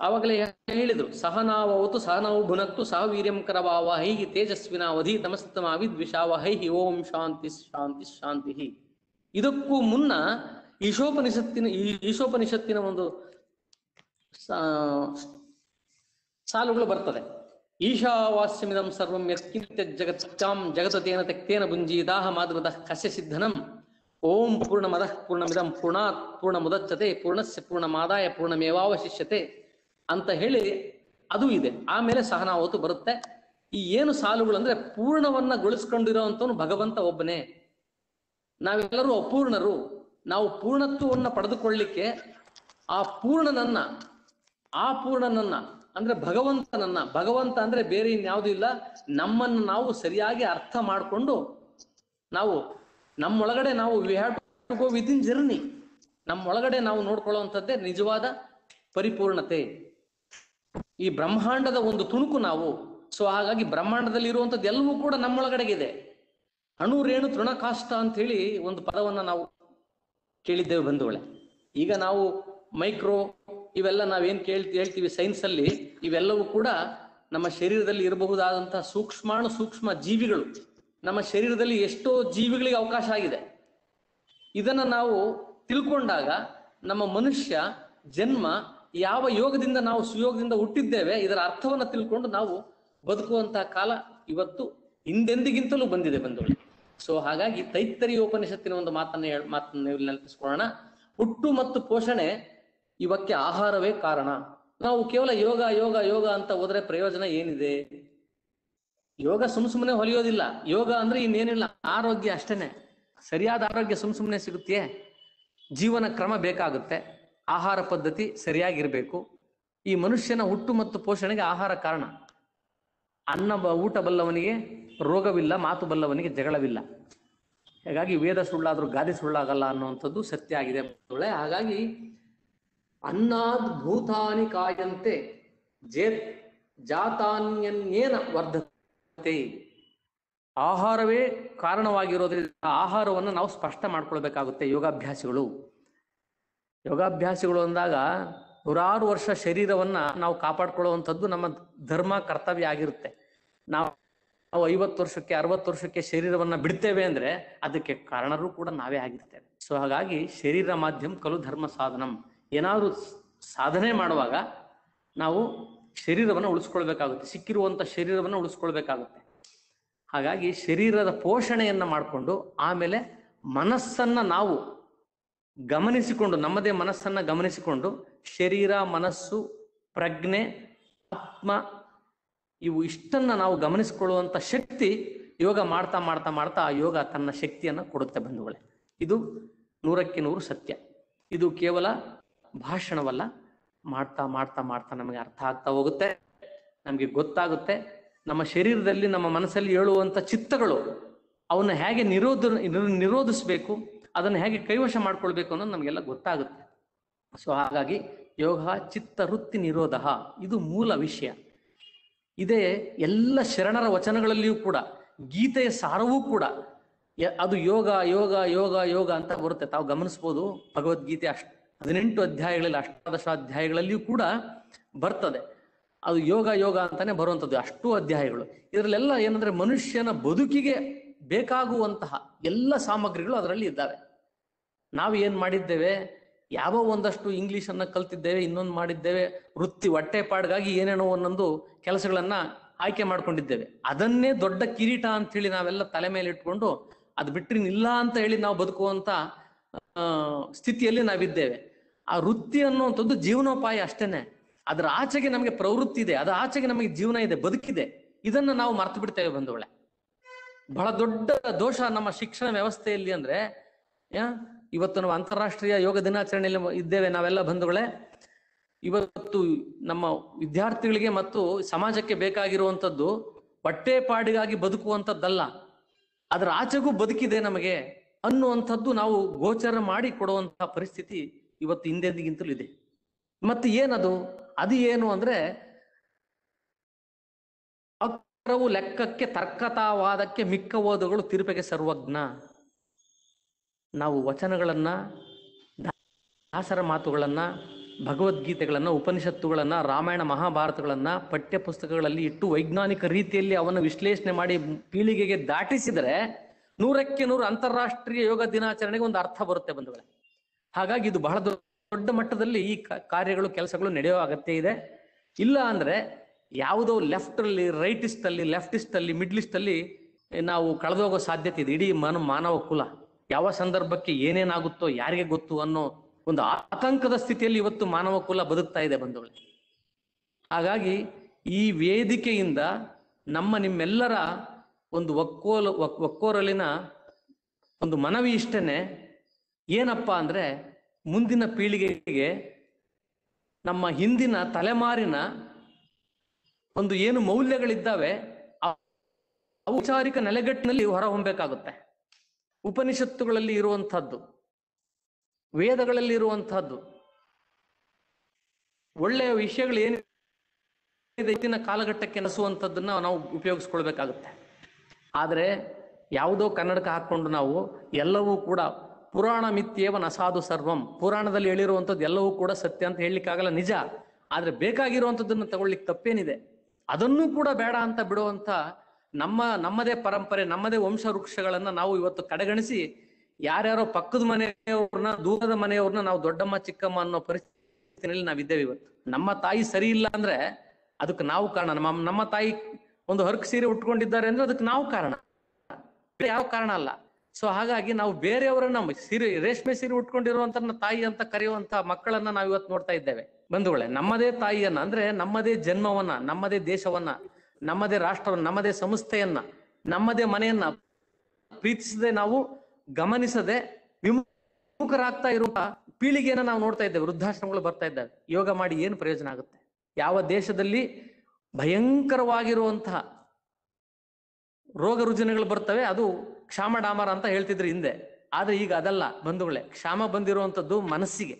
ಆವಾಗಲೇ ಹೇಳಿದ್ರು, ಸಹನಾವತು ಸಹನವು ಭುನಕ್ತು ಸಹ ವೀರ್ಯಂ ಕರವಾವಹೈ ತೇಜಸ್ವಿನಾವಧಿ ತಮಸ್ತಮಾವಿದ್ವಿಷಾವಹೈ ಓಂ ಶಾಂತಿ ಶಾಂತಿ ಶಾಂತಿ. ಇದಕ್ಕೂ ಮುನ್ನ ಈಶೋಪನಿಷತ್ತಿನ ಒಂದು ಸಾಲುಗಳು ಬರ್ತದೆ. ಈಶಾವಾಸ್ಯಮಿದಂ ಸರ್ವಂ ಯತ್ಕಿಂಚ ಜಗತ್ತಾಂ ಜಗತೇನ ತೆಕ್ತೇನ ಭುಂಜೀದಾಹ ಮಾದ್ರದಃ ಕಸ್ಯ ಸಿದ್ಧನಂ ಓಂ ಪೂರ್ಣಮದಃ ಪೂರ್ಣಮಿದಂ ಪೂರ್ಣಾತ್ ಪೂರ್ಣಮುದಚ್ಯತೆ ಪೂರ್ಣಸ್ಯ ಪೂರ್ಣಮಾದಾಯ ಪೂರ್ಣಮೇವಾವಶಿಷ್ಯತೆ ಅಂತ ಹೇಳಿ ಅದು ಇದೆ. ಆಮೇಲೆ ಸಹನಾವತು ಬರುತ್ತೆ. ಈ ಏನು ಸಾಲುಗಳು ಅಂದ್ರೆ ಪೂರ್ಣವನ್ನ ಗೊಳಿಸ್ಕೊಂಡಿರೋಂಥವನು ಭಗವಂತ ಒಬ್ಬನೇ. ನಾವೆಲ್ಲರೂ ಅಪೂರ್ಣರು. ನಾವು ಪೂರ್ಣತ್ವವನ್ನ ಪಡೆದುಕೊಳ್ಳಿಕ್ಕೆ ಆ ಪೂರ್ಣನನ್ನ ಅಂದ್ರೆ ಭಗವಂತ ಅಂದ್ರೆ ಬೇರೆ ಇನ್ಯಾವುದೂ ಇಲ್ಲ. ನಮ್ಮನ್ನು ನಾವು ಸರಿಯಾಗಿ ಅರ್ಥ ಮಾಡಿಕೊಂಡು ನಾವು ನಮ್ಮೊಳಗಡೆ ನಾವು we have to go within journey. ನಮ್ಮೊಳಗಡೆ ನಾವು ನೋಡ್ಕೊಳ್ಳುವಂಥದ್ದೇ ನಿಜವಾದ ಪರಿಪೂರ್ಣತೆ. ಈ ಬ್ರಹ್ಮಾಂಡದ ಒಂದು ತುಣುಕು ನಾವು. ಸೊ ಹಾಗಾಗಿ ಬ್ರಹ್ಮಾಂಡದಲ್ಲಿ ಇರುವಂಥದ್ದು ಎಲ್ಲವೂ ಕೂಡ ನಮ್ಮೊಳಗಡೆಗಿದೆ. ಅಣು ರೇಣು ತೃಣಕಾಷ್ಟ ಅಂತ ಹೇಳಿ ಒಂದು ಪದವನ್ನ ನಾವು ಕೇಳಿದ್ದೇವೆ ಬಂಧುಗಳೇ. ಈಗ ನಾವು ಮೈಕ್ರೋ ಇವೆಲ್ಲ ನಾವೇನ್ ಹೇಳ್ತೀವಿ ಸೈನ್ಸ್ ಅಲ್ಲಿ, ಇವೆಲ್ಲವೂ ಕೂಡ ನಮ್ಮ ಶರೀರದಲ್ಲಿ ಇರಬಹುದಾದಂತಹ ಸೂಕ್ಷ್ಮ ಜೀವಿಗಳು. ನಮ್ಮ ಶರೀರದಲ್ಲಿ ಎಷ್ಟೋ ಜೀವಿಗಳಿಗೆ ಅವಕಾಶ ಆಗಿದೆ. ಇದನ್ನ ನಾವು ತಿಳ್ಕೊಂಡಾಗ ನಮ್ಮ ಮನುಷ್ಯ ಜನ್ಮ ಯಾವ ಯೋಗದಿಂದ ನಾವು ಸುಯೋಗದಿಂದ ಹುಟ್ಟಿದ್ದೇವೆ, ಇದರ ಅರ್ಥವನ್ನ ತಿಳ್ಕೊಂಡು ನಾವು ಬದುಕುವಂತಹ ಕಾಲ ಇವತ್ತು ಹಿಂದೆಂದಿಗಿಂತಲೂ ಬಂದಿದೆ ಬಂಧುಗಳೇ. ಸೊ ಹಾಗಾಗಿ ತೈತ್ತರೀಯೋಪನಿಷತ್ತಿನ ಒಂದು ಮಾತನ್ನ ನೆನಪಿಸ್ಕೊಳ್ಳೋಣ. ಹುಟ್ಟು ಮತ್ತು ಪೋಷಣೆ ಇವಕ್ಕೆ ಆಹಾರವೇ ಕಾರಣ. ನಾವು ಕೇವಲ ಯೋಗ ಯೋಗ ಯೋಗ ಅಂತ ಹೋದ್ರೆ ಪ್ರಯೋಜನ ಏನಿದೆ? ಯೋಗ ಸುಮ್ಮನೆ ಹೊಲಿಯೋದಿಲ್ಲ. ಯೋಗ ಅಂದ್ರೆ ಇನ್ನೇನಿಲ್ಲ, ಆರೋಗ್ಯ ಅಷ್ಟೇನೆ. ಸರಿಯಾದ ಆರೋಗ್ಯ ಸುಮ್ಮನೆ ಸಿಗುತ್ತೆ? ಜೀವನ ಕ್ರಮ ಬೇಕಾಗುತ್ತೆ, ಆಹಾರ ಪದ್ಧತಿ ಸರಿಯಾಗಿರ್ಬೇಕು. ಈ ಮನುಷ್ಯನ ಹುಟ್ಟು ಮತ್ತು ಪೋಷಣೆಗೆ ಆಹಾರ ಕಾರಣ. ಊಟ ಬಲ್ಲವನಿಗೆ ರೋಗವಿಲ್ಲ, ಮಾತು ಬಲ್ಲವನಿಗೆ ಜಗಳವಿಲ್ಲ. ಹಾಗಾಗಿ ವೇದ ಸುಳ್ಳಾದ್ರೂ ಗಾದೆ ಸುಳ್ಳಾಗಲ್ಲ ಅನ್ನುವಂಥದ್ದು ಸತ್ಯ ಆಗಿದೆ. ಹಾಗಾಗಿ ಅನ್ನಾದ್ ಭೂತಾನಿ ಕಾಯಂತೆ ಜಾತಾನ್ಯನ್ಯೇನ ವರ್ಧತೆ. ಆಹಾರವೇ ಕಾರಣವಾಗಿರೋದ್ರಿಂದ ಆಹಾರವನ್ನು ನಾವು ಸ್ಪಷ್ಟ ಮಾಡ್ಕೊಳ್ಬೇಕಾಗುತ್ತೆ. ಯೋಗಾಭ್ಯಾಸಿಗಳು ಅಂದಾಗ ನೂರಾರು ವರ್ಷ ಶರೀರವನ್ನ ನಾವು ಕಾಪಾಡ್ಕೊಳ್ಳುವಂಥದ್ದು ನಮ್ಮ ಧರ್ಮ ಕರ್ತವ್ಯ ಆಗಿರುತ್ತೆ. ನಾವು 50 ವರ್ಷಕ್ಕೆ 60 ವರ್ಷಕ್ಕೆ ಶರೀರವನ್ನ ಬಿಡ್ತೇವೆ ಅಂದ್ರೆ ಅದಕ್ಕೆ ಕಾರಣರು ಕೂಡ ನಾವೇ ಆಗಿರ್ತೇವೆ. ಸೊ ಹಾಗಾಗಿ ಶರೀರ ಮಾಧ್ಯಮ ಕಲು ಧರ್ಮ ಸಾಧನಂ. ಏನಾದ್ರು ಸಾಧನೆ ಮಾಡುವಾಗ ನಾವು ಶರೀರವನ್ನ ಉಳಿಸ್ಕೊಳ್ಬೇಕಾಗುತ್ತೆ, ಸಿಕ್ಕಿರುವಂತ ಶರೀರವನ್ನ ಉಳಿಸ್ಕೊಳ್ಬೇಕಾಗುತ್ತೆ. ಹಾಗಾಗಿ ಶರೀರದ ಪೋಷಣೆಯನ್ನ ಮಾಡಿಕೊಂಡು ಆಮೇಲೆ ಮನಸ್ಸನ್ನ ನಾವು ಗಮನಿಸಿಕೊಂಡು, ನಮ್ಮದೇ ಮನಸ್ಸನ್ನ ಗಮನಿಸಿಕೊಂಡು ಶರೀರ, ಮನಸ್ಸು, ಪ್ರಜ್ಞೆ, ಆತ್ಮ ಇವು ಇಷ್ಟನ್ನ ನಾವು ಗಮನಿಸಿಕೊಳ್ಳುವಂತ ಶಕ್ತಿ ಯೋಗ ಮಾಡ್ತಾ ಮಾಡ್ತಾ ಮಾಡ್ತಾ ಆ ಯೋಗ ತನ್ನ ಶಕ್ತಿಯನ್ನ ಕೊಡುತ್ತೆ ಬಂಧುಗಳೇ. ಇದು 100ಕ್ಕೆ 100 ಸತ್ಯ. ಇದು ಕೇವಲ ಭಾಷಣವಲ್ಲ, ಮಾಡ್ತಾ ಮಾಡ್ತಾ ಮಾಡ್ತಾ ನಮಗೆ ಅರ್ಥ ಆಗ್ತಾ ಹೋಗುತ್ತೆ, ನಮಗೆ ಗೊತ್ತಾಗುತ್ತೆ. ನಮ್ಮ ಶರೀರದಲ್ಲಿ, ನಮ್ಮ ಮನಸ್ಸಲ್ಲಿ ಏಳುವಂತ ಚಿತ್ತಗಳು ಅವನ್ನ ಹೇಗೆ ನಿರೋಧಿಸ್ಬೇಕು, ಅದನ್ನು ಹೇಗೆ ಕೈವಶ ಮಾಡ್ಕೊಳ್ಬೇಕು ಅನ್ನೋದು ನಮಗೆಲ್ಲ ಗೊತ್ತಾಗುತ್ತೆ. ಸೊ ಹಾಗಾಗಿ ಯೋಗ ಚಿತ್ತ ವೃತ್ತಿ ನಿರೋಧ, ಇದು ಮೂಲ ವಿಷಯ. ಇದೇ ಎಲ್ಲ ಶರಣರ ವಚನಗಳಲ್ಲಿಯೂ ಕೂಡ, ಗೀತೆಯ ಸಾರವೂ ಕೂಡ ಅದು ಯೋಗ ಯೋಗ ಯೋಗ ಯೋಗ ಅಂತ ಬರುತ್ತೆ. ತಾವು ಗಮನಿಸ್ಬೋದು, ಭಗವದ್ಗೀತೆ 18 ಅಧ್ಯಾಯಗಳಲ್ಲಿ, 18 ಅಧ್ಯಾಯಗಳಲ್ಲಿಯೂ ಕೂಡ ಬರ್ತದೆ. ಅದು ಯೋಗ ಯೋಗ ಅಂತಾನೆ ಬರುವಂಥದ್ದು, ಅಷ್ಟು ಅಧ್ಯಾಯಗಳು. ಇದರಲ್ಲೆಲ್ಲ ಏನಂದ್ರೆ ಮನುಷ್ಯನ ಬದುಕಿಗೆ ಬೇಕಾಗುವಂತಹ ಎಲ್ಲ ಸಾಮಗ್ರಿಗಳು ಅದರಲ್ಲಿ ಇದ್ದಾವೆ. ನಾವು ಏನ್ ಮಾಡಿದ್ದೇವೆ, ಯಾವ ಒಂದಷ್ಟು ಇಂಗ್ಲಿಷ್ ಅನ್ನ ಕಲ್ತಿದ್ದೇವೆ, ಇನ್ನೊಂದು ಮಾಡಿದ್ದೇವೆ, ವೃತ್ತಿ ಹೊಟ್ಟೆಪಾಡ್ಗಾಗಿ ಏನೇನೋ ಒಂದೊಂದು ಕೆಲಸಗಳನ್ನ ಆಯ್ಕೆ ಮಾಡ್ಕೊಂಡಿದ್ದೇವೆ. ಅದನ್ನೇ ದೊಡ್ಡ ಕಿರೀಟ ಅಂತ ಹೇಳಿ ನಾವೆಲ್ಲ ತಲೆ ಮೇಲೆ ಇಟ್ಕೊಂಡು ಅದು ಬಿಟ್ರಿ ಇಲ್ಲ ಅಂತ ಹೇಳಿ ನಾವು ಬದುಕುವಂತ ಸ್ಥಿತಿಯಲ್ಲಿ ನಾವಿದ್ದೇವೆ. ಆ ವೃತ್ತಿ ಅನ್ನುವಂಥದ್ದು ಜೀವನೋಪಾಯ ಅಷ್ಟೇನೆ. ಅದರ ಆಚೆಗೆ ನಮಗೆ ಪ್ರವೃತ್ತಿ ಇದೆ, ಅದರ ಆಚೆಗೆ ನಮಗೆ ಜೀವನ ಇದೆ, ಬದುಕಿದೆ. ಇದನ್ನ ನಾವು ಮರ್ತು ಬಿಡ್ತೇವೆ ಬಂಧುಗಳೇ. ಬಹಳ ದೊಡ್ಡ ದೋಷ ನಮ್ಮ ಶಿಕ್ಷಣ ವ್ಯವಸ್ಥೆಯಲ್ಲಿ. ಅಂದ್ರೆ ಇವತ್ತು ನಾವು ಅಂತಾರಾಷ್ಟ್ರೀಯ ಯೋಗ ದಿನಾಚರಣೆಯಲ್ಲಿ ಇದ್ದೇವೆ ನಾವೆಲ್ಲ ಬಂಧುಗಳೇ. ಇವತ್ತು ನಮ್ಮ ವಿದ್ಯಾರ್ಥಿಗಳಿಗೆ ಮತ್ತು ಸಮಾಜಕ್ಕೆ ಬೇಕಾಗಿರುವಂಥದ್ದು ಹೊಟ್ಟೆಪಾಡಿಗಾಗಿ ಬದುಕುವಂಥದ್ದಲ್ಲ, ಅದರ ಆಚೆಗೂ ಬದುಕಿದೆ ನಮಗೆ ಅನ್ನುವಂಥದ್ದು ನಾವು ಗೋಚರ ಮಾಡಿ ಕೊಡುವಂತಹ ಪರಿಸ್ಥಿತಿ ಇವತ್ತು ಹಿಂದೆಂದಿಗಿಂತಲೂ ಇದೆ. ಮತ್ತೆ ಏನದು, ಅದು ಏನು ಅಂದ್ರೆ ಅಕ್ಷರವು ಲೆಕ್ಕಕ್ಕೆ, ತರ್ಕತಾವಾದಕ್ಕೆ ಮಿಕ್ಕ ಓದುಗಳು ತಿರುಪೆಗೆ ಸರ್ವಜ್ಞ. ನಾವು ವಚನಗಳನ್ನ, ದಾಸರ ಮಾತುಗಳನ್ನ, ಭಗವದ್ಗೀತೆಗಳನ್ನ, ಉಪನಿಷತ್ತುಗಳನ್ನ, ರಾಮಾಯಣ ಮಹಾಭಾರತಗಳನ್ನ ಪಠ್ಯ ಪುಸ್ತಕಗಳಲ್ಲಿ ಇಟ್ಟು ವೈಜ್ಞಾನಿಕ ರೀತಿಯಲ್ಲಿ ಅವನ್ನು ವಿಶ್ಲೇಷಣೆ ಮಾಡಿ ಪೀಳಿಗೆಗೆ ದಾಟಿಸಿದರೆ 100ಕ್ಕೆ 100 ಅಂತಾರಾಷ್ಟ್ರೀಯ ಯೋಗ ದಿನಾಚರಣೆಗೆ ಒಂದು ಅರ್ಥ ಬರುತ್ತೆ ಬಂಧುಗಳೇ. ಹಾಗಾಗಿ ಇದು ಬಹಳ ದೊಡ್ಡ ಮಟ್ಟದಲ್ಲಿ ಈ ಕಾರ್ಯಗಳು, ಕೆಲಸಗಳು ನಡೆಯೋ ಅಗತ್ಯ ಇದೆ. ಇಲ್ಲ ಅಂದ್ರೆ ಯಾವುದೋ ರೈಟಿಸ್ಟ್ ಅಲ್ಲಿ, ಲೆಫ್ಟಿಸ್ಟ್ ಅಲ್ಲಿ, ಮಿಡ್ಲಿಸ್ಟ್ ಅಲ್ಲಿ ನಾವು ಕಳೆದೋಗೋ ಸಾಧ್ಯತೆ ಇದೆ. ಇಡೀ ಮಾನವ ಕುಲ ಯಾವ ಸಂದರ್ಭಕ್ಕೆ ಏನೇನಾಗುತ್ತೋ ಯಾರಿಗೆ ಗೊತ್ತು ಅನ್ನೋ ಒಂದು ಆತಂಕದ ಸ್ಥಿತಿಯಲ್ಲಿ ಇವತ್ತು ಮಾನವ ಕುಲ ಬದುಕ್ತಾ ಇದೆ ಬಂಧುಗಳೇ. ಹಾಗಾಗಿ ಈ ವೇದಿಕೆಯಿಂದ ನಿಮ್ಮೆಲ್ಲರ ಒಂದು ಒಕ್ಕೋರಲಿನ ಒಂದು ಮನವಿ ಇಷ್ಟೇನೆ. ಏನಪ್ಪಾ ಅಂದ್ರೆ ಮುಂದಿನ ಪೀಳಿಗೆಗೆ ನಮ್ಮ ಹಿಂದಿನ ತಲೆಮಾರಿನ ಒಂದು ಏನು ಮೌಲ್ಯಗಳಿದ್ದಾವೆ ಔಪಚಾರಿಕ ನೆಲೆಗಟ್ಟಿನಲ್ಲಿ ಹೊರಹೊಮ್ಮಬೇಕಾಗುತ್ತೆ. ಉಪನಿಷತ್ತುಗಳಲ್ಲಿ ಇರುವಂತಹದ್ದು, ವೇದಗಳಲ್ಲಿ ಇರುವಂತಹದ್ದು ಒಳ್ಳೆಯ ವಿಷಯಗಳು ಏನಿದೆ ಇವತ್ತಿನ ಕಾಲಘಟ್ಟಕ್ಕೆ ನಡೆಸುವಂಥದ್ದನ್ನ ನಾವು ಉಪಯೋಗಿಸ್ಕೊಳ್ಬೇಕಾಗುತ್ತೆ. ಆದರೆ ಯಾವುದೋ ಕನ್ನಡಕ ಹಾಕೊಂಡು ನಾವು ಎಲ್ಲವೂ ಕೂಡ ಪುರಾಣ ಮಿಥ್ಯೇವ ನಸಾಧು ಸರ್ವಂ, ಪುರಾಣದಲ್ಲಿ ಹೇಳಿರುವಂಥದ್ದು ಎಲ್ಲವೂ ಕೂಡ ಸತ್ಯ ಅಂತ ಹೇಳಲಿಕ್ಕಾಗಲ್ಲ, ನಿಜ. ಆದ್ರೆ ಬೇಕಾಗಿರುವಂಥದ್ದನ್ನು ತಗೊಳ್ಳಿಕ್ಕೆ ತಪ್ಪೇನಿದೆ. ಅದನ್ನೂ ಕೂಡ ಬೇಡ ಅಂತ ಬಿಡುವಂತ ನಮ್ಮದೇ ಪರಂಪರೆ, ನಮ್ಮದೇ ವಂಶ ವೃಕ್ಷಗಳನ್ನ ನಾವು ಇವತ್ತು ಕಡೆಗಣಿಸಿ ಯಾರ್ಯಾರೋ ಪಕ್ಕದ ಮನೆಯವ್ರನ್ನ, ದೂರದ ಮನೆಯವ್ರನ್ನ ನಾವು ದೊಡ್ಡಮ್ಮ ಚಿಕ್ಕಮ್ಮ ಅನ್ನೋ ಪರಿಸ್ಥಿತಿಯಲ್ಲಿ ನಾವಿದ್ದೇವೆ ಇವತ್ತು. ನಮ್ಮ ತಾಯಿ ಸರಿ ಇಲ್ಲ ಅಂದ್ರೆ ಅದಕ್ಕೆ ನಾವು ಕಾರಣ. ನಮ್ಮ ತಾಯಿ ಒಂದು ಹರಕು ಸೀರೆ ಉಟ್ಕೊಂಡಿದ್ದಾರೆ ಅಂದ್ರೆ ಅದಕ್ಕೆ ನಾವು ಕಾರಣ, ಯಾವ ಕಾರಣ ಅಲ್ಲ. ಸೊ ಹಾಗಾಗಿ ನಾವು ಬೇರೆಯವರನ್ನ ರೇಷ್ಮೆ ಸೀರೆ ಉಟ್ಕೊಂಡಿರುವಂತ ತಾಯಿ ಅಂತ ಕರೆಯುವಂತ ಮಕ್ಕಳನ್ನ ನಾವು ಇವತ್ತು ನೋಡ್ತಾ ಇದ್ದೇವೆ ಬಂಧುಗಳೇ. ನಮ್ಮದೇ ತಾಯಿಯನ್ನ ಅಂದ್ರೆ ನಮ್ಮದೇ ಜನ್ಮವನ್ನ, ನಮ್ಮದೇ ದೇಶವನ್ನ, ನಮ್ಮದೇ ರಾಷ್ಟ್ರವನ್ನ, ನಮ್ಮದೇ ಸಂಸ್ಥೆಯನ್ನ, ನಮ್ಮದೇ ಮನೆಯನ್ನ ಪ್ರೀತಿಸದೆ, ನಾವು ಗಮನಿಸದೆ ವಿಮುಖರಾಗ್ತಾ ಇರುವ ಪೀಳಿಗೆಯನ್ನ ನಾವು ನೋಡ್ತಾ ಇದ್ದೇವೆ. ವೃದ್ಧಾಶ್ರಮಗಳು ಬರ್ತಾ ಇದ್ದಾವೆ. ಯೋಗ ಮಾಡಿ ಏನು ಪ್ರಯೋಜನ ಆಗುತ್ತೆ? ಯಾವ ದೇಶದಲ್ಲಿ ಭಯಂಕರವಾಗಿರುವಂತಹ ರೋಗ ರುಜಿನಗಳು ಬರ್ತವೆ, ಅದು ಕ್ಷಾಮ ಡಾಮರ ಅಂತ ಹೇಳ್ತಿದ್ರು ಹಿಂದೆ. ಆದ್ರೆ ಈಗ ಅದಲ್ಲ ಬಂಧುಗಳೇ. ಕ್ಷಾಮ ಬಂದಿರುವಂತದ್ದು ಮನಸ್ಸಿಗೆ,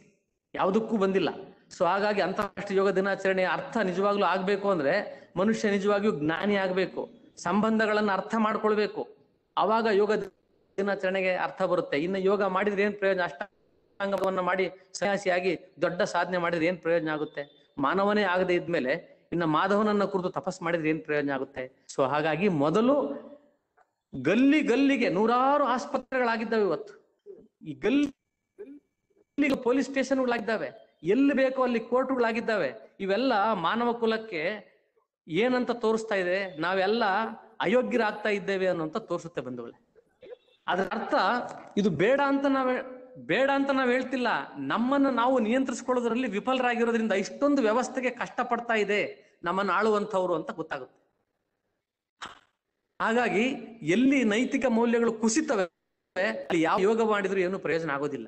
ಯಾವುದಕ್ಕೂ ಬಂದಿಲ್ಲ. ಸೊ ಹಾಗಾಗಿ ಅಂತಾರಾಷ್ಟ್ರೀಯ ಯೋಗ ದಿನಾಚರಣೆಯ ಅರ್ಥ ನಿಜವಾಗ್ಲೂ ಆಗ್ಬೇಕು ಅಂದ್ರೆ ಮನುಷ್ಯ ನಿಜವಾಗಿಯೂ ಜ್ಞಾನಿ ಆಗ್ಬೇಕು, ಸಂಬಂಧಗಳನ್ನ ಅರ್ಥ ಮಾಡ್ಕೊಳ್ಬೇಕು. ಅವಾಗ ಯೋಗ ದಿನಾಚರಣೆಗೆ ಅರ್ಥ ಬರುತ್ತೆ. ಇನ್ನು ಯೋಗ ಮಾಡಿದ್ರೆ ಏನ್ ಪ್ರಯೋಜನ? ಅಷ್ಟಾಂಗವನ್ನ ಮಾಡಿ ಸನ್ಯಾಸಿಯಾಗಿ ದೊಡ್ಡ ಸಾಧನೆ ಮಾಡಿದ್ರೆ ಏನ್ ಪ್ರಯೋಜನ ಆಗುತ್ತೆ? ಮಾನವನೇ ಆಗದೆ ಇದ್ಮೇಲೆ ಇನ್ನು ಮಾಧವನನ್ನ ಕುರಿತು ತಪಸ್ ಮಾಡಿದ್ರೆ ಏನ್ ಪ್ರಯೋಜನ ಆಗುತ್ತೆ? ಸೊ ಹಾಗಾಗಿ ಮೊದಲು ಗಲ್ಲಿಗೆ ನೂರಾರು ಆಸ್ಪತ್ರೆಗಳಾಗಿದ್ದಾವೆ ಇವತ್ತು. ಈ ಗಲ್ಲಿ ಪೊಲೀಸ್ ಸ್ಟೇಷನ್ಗಳಾಗಿದ್ದಾವೆ. ಎಲ್ಲಿ ಬೇಕೋ ಅಲ್ಲಿ ಕೋರ್ಟುಗಳಾಗಿದ್ದಾವೆ. ಇವೆಲ್ಲ ಮಾನವ ಕುಲಕ್ಕೆ ಏನಂತ ತೋರಿಸ್ತಾ ಇದೆ, ನಾವೆಲ್ಲ ಅಯೋಗ್ಯರಾಗ್ತಾ ಇದ್ದೇವೆ ಅನ್ನೋಂತ ತೋರಿಸುತ್ತೆ ಬಂಧುಗಳೇ. ಅದರ ಅರ್ಥ ಇದು ಬೇಡ ಅಂತ ನಾವ್ ಹೇಳ್ತಿಲ್ಲ, ನಮ್ಮನ್ನು ನಾವು ನಿಯಂತ್ರಿಸ್ಕೊಳ್ಳೋದ್ರಲ್ಲಿ ವಿಫಲರಾಗಿರೋದ್ರಿಂದ ಇಷ್ಟೊಂದು ವ್ಯವಸ್ಥೆಗೆ ಕಷ್ಟಪಡ್ತಾ ಇದೆ ನಮ್ಮನ್ನು ಆಳುವಂಥವ್ರು ಅಂತ ಗೊತ್ತಾಗುತ್ತೆ. ಹಾಗಾಗಿ ಎಲ್ಲಿ ನೈತಿಕ ಮೌಲ್ಯಗಳು ಕುಸಿತವೆ ಅಲ್ಲಿ ಯಾವ ಯೋಗ ಮಾಡಿದ್ರು ಏನು ಪ್ರಯೋಜನ ಆಗೋದಿಲ್ಲ.